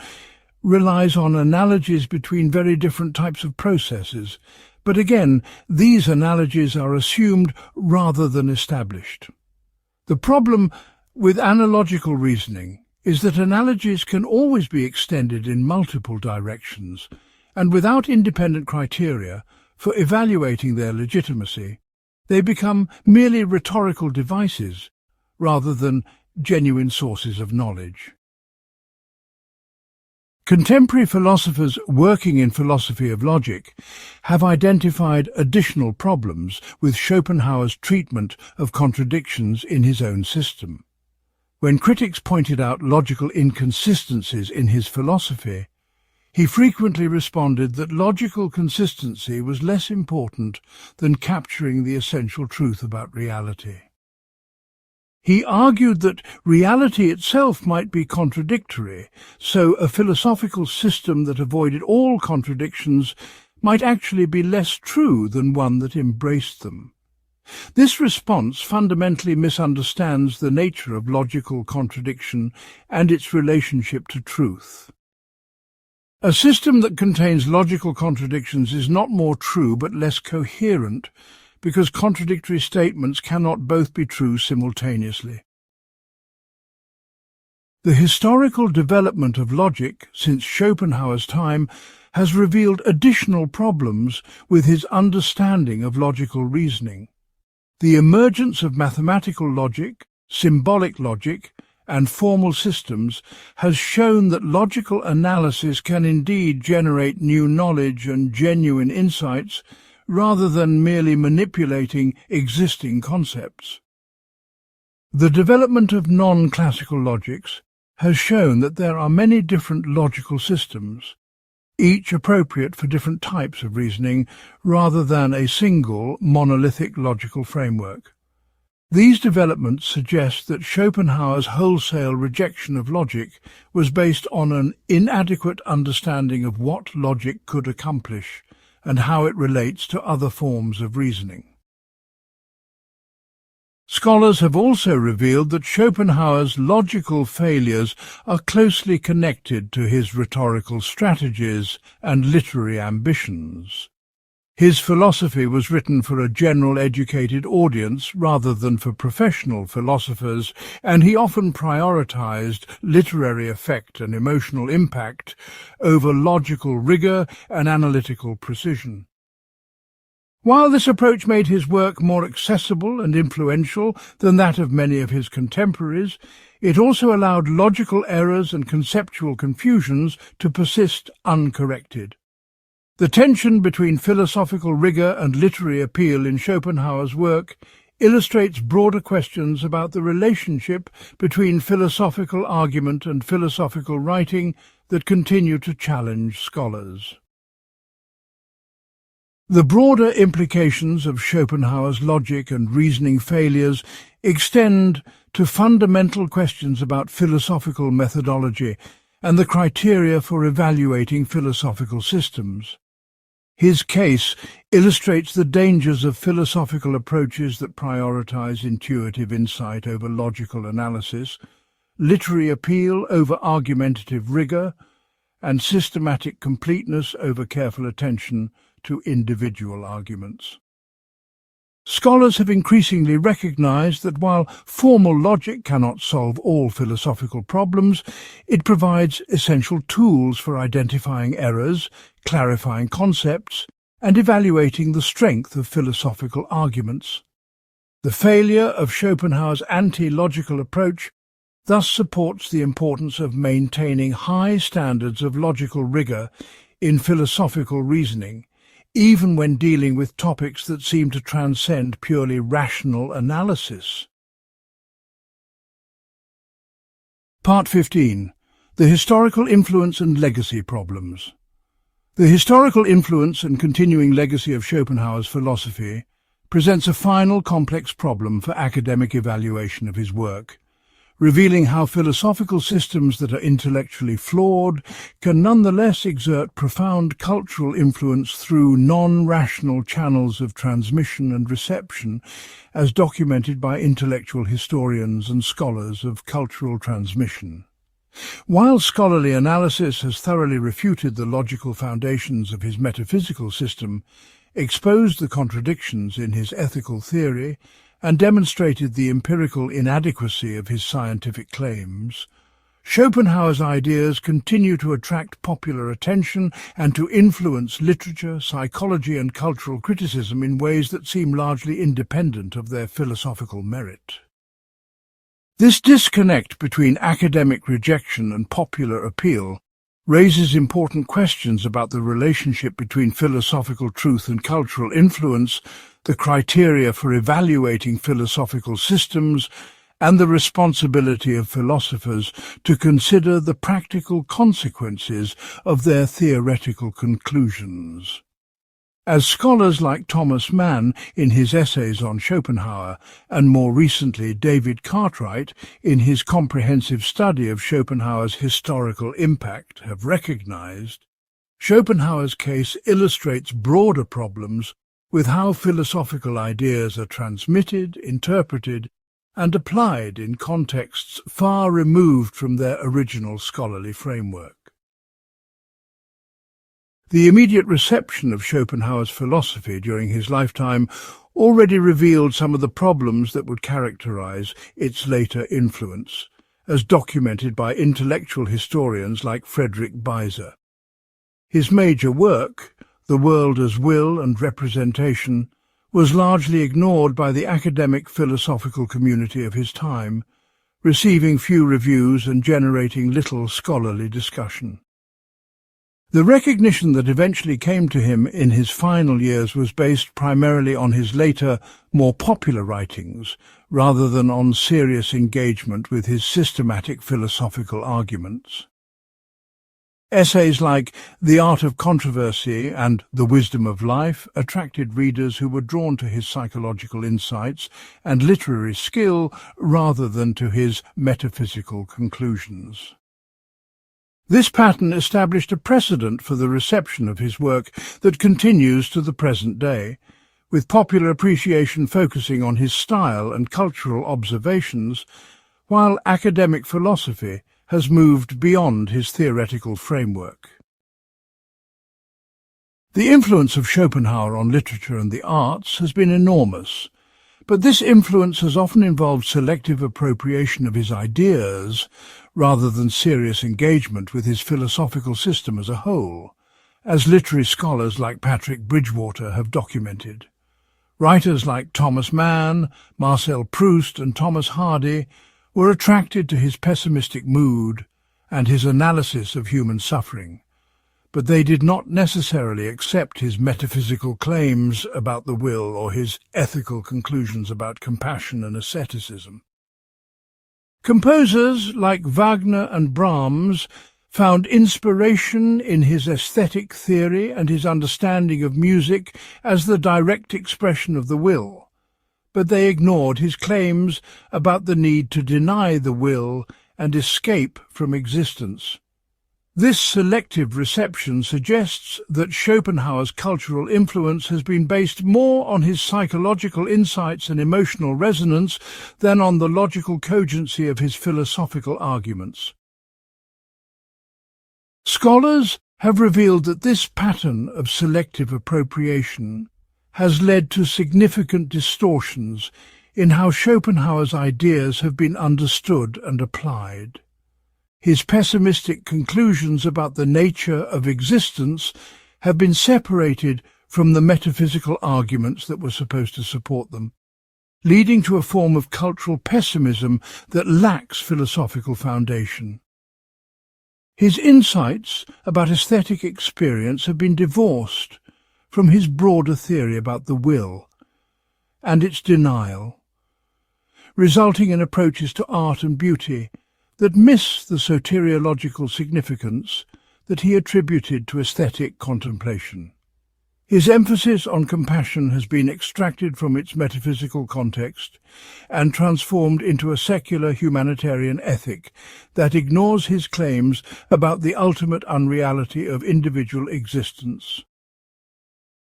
relies on analogies between very different types of processes, but again, these analogies are assumed rather than established. The problem with analogical reasoning is that analogies can always be extended in multiple directions, and without independent criteria for evaluating their legitimacy, they become merely rhetorical devices rather than genuine sources of knowledge. Contemporary philosophers working in philosophy of logic have identified additional problems with Schopenhauer's treatment of contradictions in his own system. When critics pointed out logical inconsistencies in his philosophy, he frequently responded that logical consistency was less important than capturing the essential truth about reality. He argued that reality itself might be contradictory, so a philosophical system that avoided all contradictions might actually be less true than one that embraced them. This response fundamentally misunderstands the nature of logical contradiction and its relationship to truth. A system that contains logical contradictions is not more true but less coherent, because contradictory statements cannot both be true simultaneously. The historical development of logic since Schopenhauer's time has revealed additional problems with his understanding of logical reasoning. The emergence of mathematical logic, symbolic logic, and formal systems has shown that logical analysis can indeed generate new knowledge and genuine insights, rather than merely manipulating existing concepts. The development of non-classical logics has shown that there are many different logical systems, each appropriate for different types of reasoning rather than a single monolithic logical framework. These developments suggest that Schopenhauer's wholesale rejection of logic was based on an inadequate understanding of what logic could accomplish and how it relates to other forms of reasoning. Scholars have also revealed that Schopenhauer's logical failures are closely connected to his rhetorical strategies and literary ambitions. His philosophy was written for a general educated audience rather than for professional philosophers, and he often prioritized literary effect and emotional impact over logical rigor and analytical precision. While this approach made his work more accessible and influential than that of many of his contemporaries, it also allowed logical errors and conceptual confusions to persist uncorrected. The tension between philosophical rigor and literary appeal in Schopenhauer's work illustrates broader questions about the relationship between philosophical argument and philosophical writing that continue to challenge scholars. The broader implications of Schopenhauer's logic and reasoning failures extend to fundamental questions about philosophical methodology and the criteria for evaluating philosophical systems. His case illustrates the dangers of philosophical approaches that prioritize intuitive insight over logical analysis, literary appeal over argumentative rigor, and systematic completeness over careful attention to individual arguments. Scholars have increasingly recognized that while formal logic cannot solve all philosophical problems, it provides essential tools for identifying errors, clarifying concepts, and evaluating the strength of philosophical arguments. The failure of Schopenhauer's anti-logical approach thus supports the importance of maintaining high standards of logical rigor in philosophical reasoning, even when dealing with topics that seem to transcend purely rational analysis. Part 15. The historical influence and legacy problems. The historical influence and continuing legacy of Schopenhauer's philosophy presents a final complex problem for academic evaluation of his work, revealing how philosophical systems that are intellectually flawed can nonetheless exert profound cultural influence through non-rational channels of transmission and reception, as documented by intellectual historians and scholars of cultural transmission. While scholarly analysis has thoroughly refuted the logical foundations of his metaphysical system, exposed the contradictions in his ethical theory, and demonstrated the empirical inadequacy of his scientific claims, Schopenhauer's ideas continue to attract popular attention and to influence literature, psychology and cultural criticism in ways that seem largely independent of their philosophical merit. This disconnect between academic rejection and popular appeal raises important questions about the relationship between philosophical truth and cultural influence, the criteria for evaluating philosophical systems, and the responsibility of philosophers to consider the practical consequences of their theoretical conclusions. As scholars like Thomas Mann in his essays on Schopenhauer, and more recently David Cartwright in his comprehensive study of Schopenhauer's historical impact have recognized, Schopenhauer's case illustrates broader problems with how philosophical ideas are transmitted, interpreted, and applied in contexts far removed from their original scholarly framework. The immediate reception of Schopenhauer's philosophy during his lifetime already revealed some of the problems that would characterize its later influence, as documented by intellectual historians like Frederick Beiser. His major work, The World as Will and Representation, was largely ignored by the academic philosophical community of his time, receiving few reviews and generating little scholarly discussion. The recognition that eventually came to him in his final years was based primarily on his later, more popular writings, rather than on serious engagement with his systematic philosophical arguments. Essays like The Art of Controversy and The Wisdom of Life attracted readers who were drawn to his psychological insights and literary skill rather than to his metaphysical conclusions. This pattern established a precedent for the reception of his work that continues to the present day, with popular appreciation focusing on his style and cultural observations, while academic philosophy has moved beyond his theoretical framework. The influence of Schopenhauer on literature and the arts has been enormous, but this influence has often involved selective appropriation of his ideas rather than serious engagement with his philosophical system as a whole, as literary scholars like Patrick Bridgewater have documented. Writers like Thomas Mann, Marcel Proust and Thomas Hardy were attracted to his pessimistic mood and his analysis of human suffering, but they did not necessarily accept his metaphysical claims about the will or his ethical conclusions about compassion and asceticism. Composers like Wagner and Brahms found inspiration in his aesthetic theory and his understanding of music as the direct expression of the will, but they ignored his claims about the need to deny the will and escape from existence. This selective reception suggests that Schopenhauer's cultural influence has been based more on his psychological insights and emotional resonance than on the logical cogency of his philosophical arguments. Scholars have revealed that this pattern of selective appropriation has led to significant distortions in how Schopenhauer's ideas have been understood and applied. His pessimistic conclusions about the nature of existence have been separated from the metaphysical arguments that were supposed to support them, leading to a form of cultural pessimism that lacks philosophical foundation. His insights about aesthetic experience have been divorced from his broader theory about the will and its denial, resulting in approaches to art and beauty that miss the soteriological significance that he attributed to aesthetic contemplation. His emphasis on compassion has been extracted from its metaphysical context and transformed into a secular humanitarian ethic that ignores his claims about the ultimate unreality of individual existence.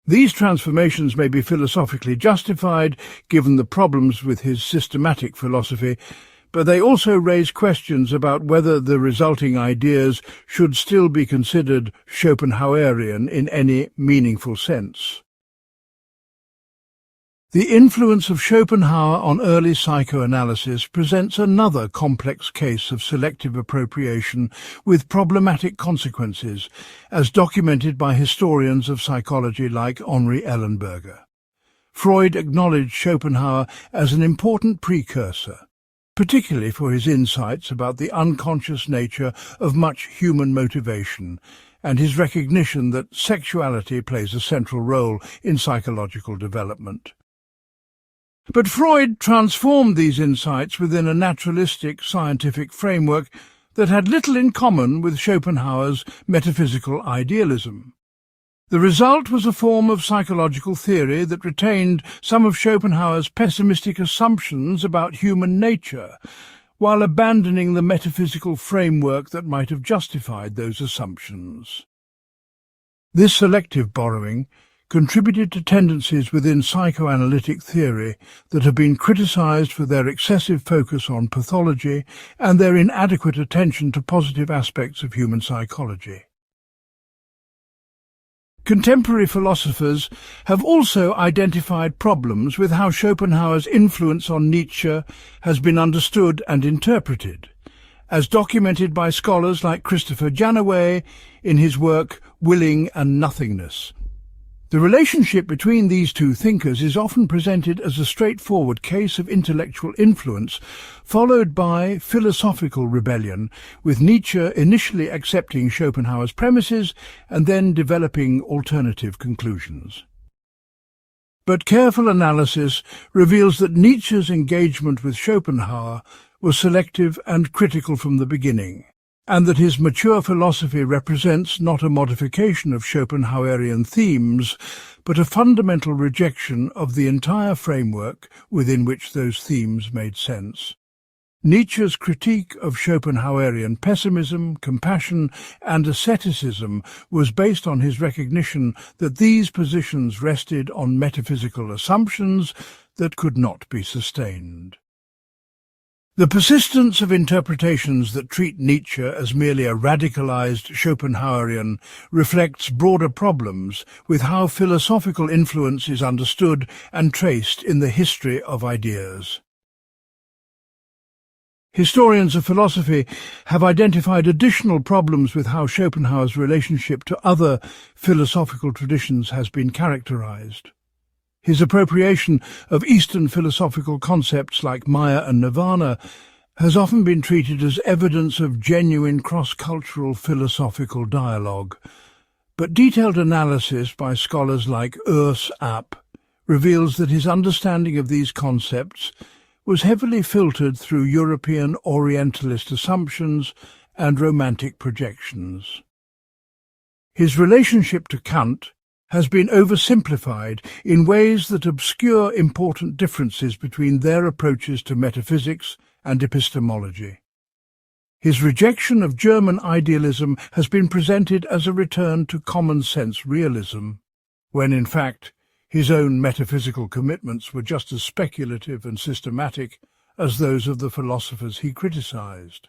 These transformations may be philosophically justified given the problems with his systematic philosophy, but they also raise questions about whether the resulting ideas should still be considered Schopenhauerian in any meaningful sense. The influence of Schopenhauer on early psychoanalysis presents another complex case of selective appropriation with problematic consequences, as documented by historians of psychology like Henri Ellenberger. Freud acknowledged Schopenhauer as an important precursor, particularly for his insights about the unconscious nature of much human motivation and his recognition that sexuality plays a central role in psychological development. But Freud transformed these insights within a naturalistic scientific framework that had little in common with Schopenhauer's metaphysical idealism. The result was a form of psychological theory that retained some of Schopenhauer's pessimistic assumptions about human nature, while abandoning the metaphysical framework that might have justified those assumptions. This selective borrowing contributed to tendencies within psychoanalytic theory that have been criticized for their excessive focus on pathology and their inadequate attention to positive aspects of human psychology. Contemporary philosophers have also identified problems with how Schopenhauer's influence on Nietzsche has been understood and interpreted, as documented by scholars like Christopher Janaway in his work Willing and Nothingness. The relationship between these two thinkers is often presented as a straightforward case of intellectual influence, followed by philosophical rebellion, with Nietzsche initially accepting Schopenhauer's premises and then developing alternative conclusions. But careful analysis reveals that Nietzsche's engagement with Schopenhauer was selective and critical from the beginning, and that his mature philosophy represents not a modification of Schopenhauerian themes, but a fundamental rejection of the entire framework within which those themes made sense. Nietzsche's critique of Schopenhauerian pessimism, compassion, and asceticism was based on his recognition that these positions rested on metaphysical assumptions that could not be sustained. The persistence of interpretations that treat Nietzsche as merely a radicalized Schopenhauerian reflects broader problems with how philosophical influence is understood and traced in the history of ideas. Historians of philosophy have identified additional problems with how Schopenhauer's relationship to other philosophical traditions has been characterized. His appropriation of Eastern philosophical concepts like Maya and Nirvana has often been treated as evidence of genuine cross-cultural philosophical dialogue, but detailed analysis by scholars like Urs App reveals that his understanding of these concepts was heavily filtered through European Orientalist assumptions and Romantic projections. His relationship to Kant has been oversimplified in ways that obscure important differences between their approaches to metaphysics and epistemology. His rejection of German idealism has been presented as a return to common-sense realism, when in fact his own metaphysical commitments were just as speculative and systematic as those of the philosophers he criticized.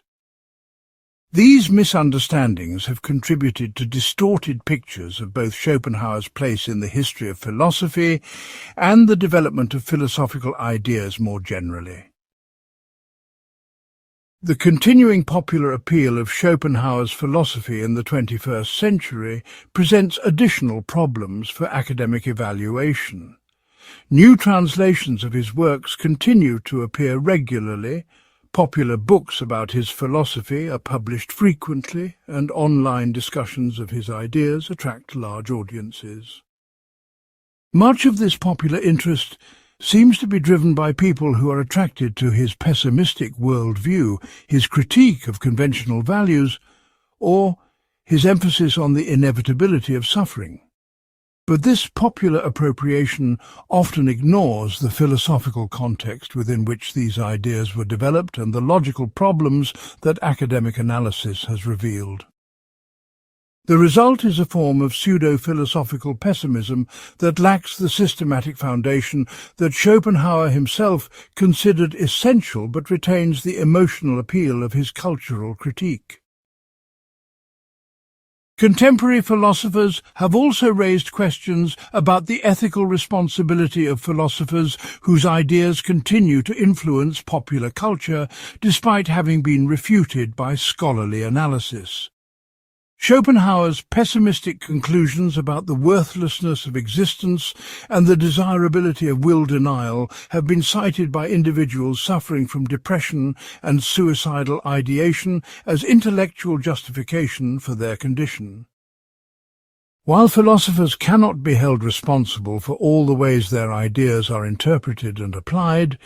These misunderstandings have contributed to distorted pictures of both Schopenhauer's place in the history of philosophy and the development of philosophical ideas more generally. The continuing popular appeal of Schopenhauer's philosophy in the 21st century presents additional problems for academic evaluation. New translations of his works continue to appear regularly. Popular books about his philosophy are published frequently, and online discussions of his ideas attract large audiences. Much of this popular interest seems to be driven by people who are attracted to his pessimistic worldview, his critique of conventional values, or his emphasis on the inevitability of suffering. But this popular appropriation often ignores the philosophical context within which these ideas were developed and the logical problems that academic analysis has revealed. The result is a form of pseudo-philosophical pessimism that lacks the systematic foundation that Schopenhauer himself considered essential but retains the emotional appeal of his cultural critique. Contemporary philosophers have also raised questions about the ethical responsibility of philosophers whose ideas continue to influence popular culture despite having been refuted by scholarly analysis. Schopenhauer's pessimistic conclusions about the worthlessness of existence and the desirability of will denial have been cited by individuals suffering from depression and suicidal ideation as intellectual justification for their condition. While philosophers cannot be held responsible for all the ways their ideas are interpreted and applied,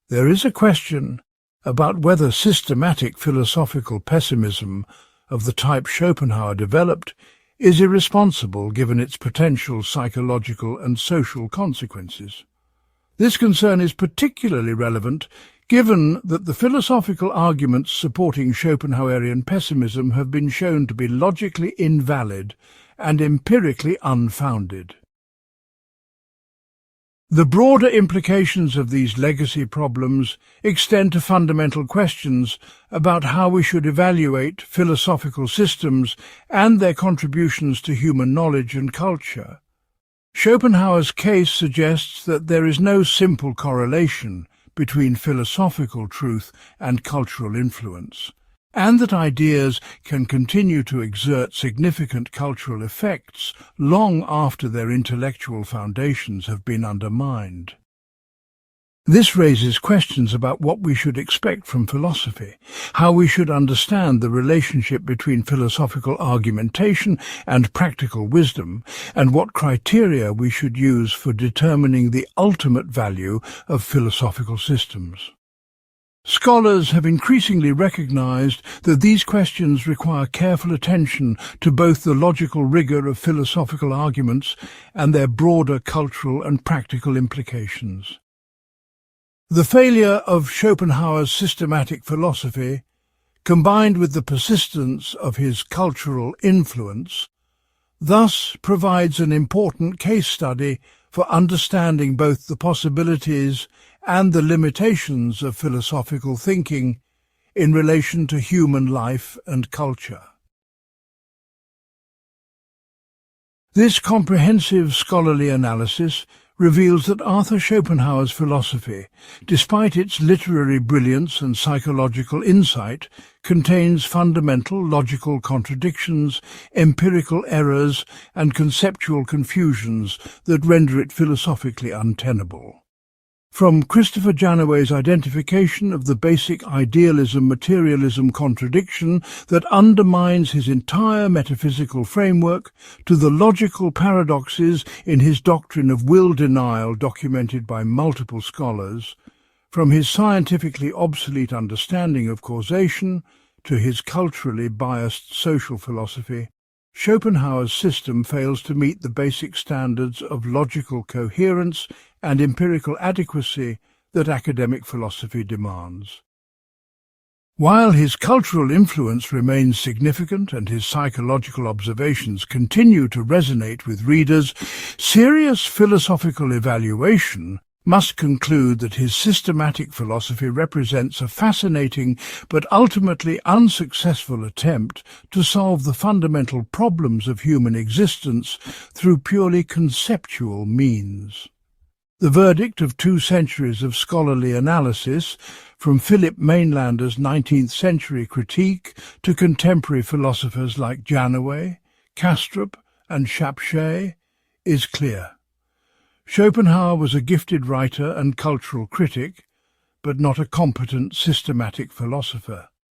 there is a question about whether systematic philosophical pessimism of the type Schopenhauer developed is irresponsible given its potential psychological and social consequences. This concern is particularly relevant given that the philosophical arguments supporting Schopenhauerian pessimism have been shown to be logically invalid and empirically unfounded. The broader implications of these legacy problems extend to fundamental questions about how we should evaluate philosophical systems and their contributions to human knowledge and culture. Schopenhauer's case suggests that there is no simple correlation between philosophical truth and cultural influence, and that ideas can continue to exert significant cultural effects long after their intellectual foundations have been undermined. This raises questions about what we should expect from philosophy, how we should understand the relationship between philosophical argumentation and practical wisdom, and what criteria we should use for determining the ultimate value of philosophical systems. Scholars have increasingly recognized that these questions require careful attention to both the logical rigor of philosophical arguments and their broader cultural and practical implications. The failure of Schopenhauer's systematic philosophy, combined with the persistence of his cultural influence, thus provides an important case study for understanding both the possibilities and the limitations of philosophical thinking in relation to human life and culture. This comprehensive scholarly analysis reveals that Arthur Schopenhauer's philosophy, despite its literary brilliance and psychological insight, contains fundamental logical contradictions, empirical errors, and conceptual confusions that render it philosophically untenable. From Christopher Janaway's identification of the basic idealism-materialism contradiction that undermines his entire metaphysical framework, to the logical paradoxes in his doctrine of will denial documented by multiple scholars, from his scientifically obsolete understanding of causation to his culturally biased social philosophy, Schopenhauer's system fails to meet the basic standards of logical coherence and empirical adequacy that academic philosophy demands. While his cultural influence remains significant and his psychological observations continue to resonate with readers, serious philosophical evaluation must conclude that his systematic philosophy represents a fascinating but ultimately unsuccessful attempt to solve the fundamental problems of human existence through purely conceptual means. The verdict of 2 centuries of scholarly analysis, from Philip Mainlander's 19th-century critique to contemporary philosophers like Janaway, Kastrup and Shapshay, is clear. Schopenhauer was a gifted writer and cultural critic, but not a competent systematic philosopher.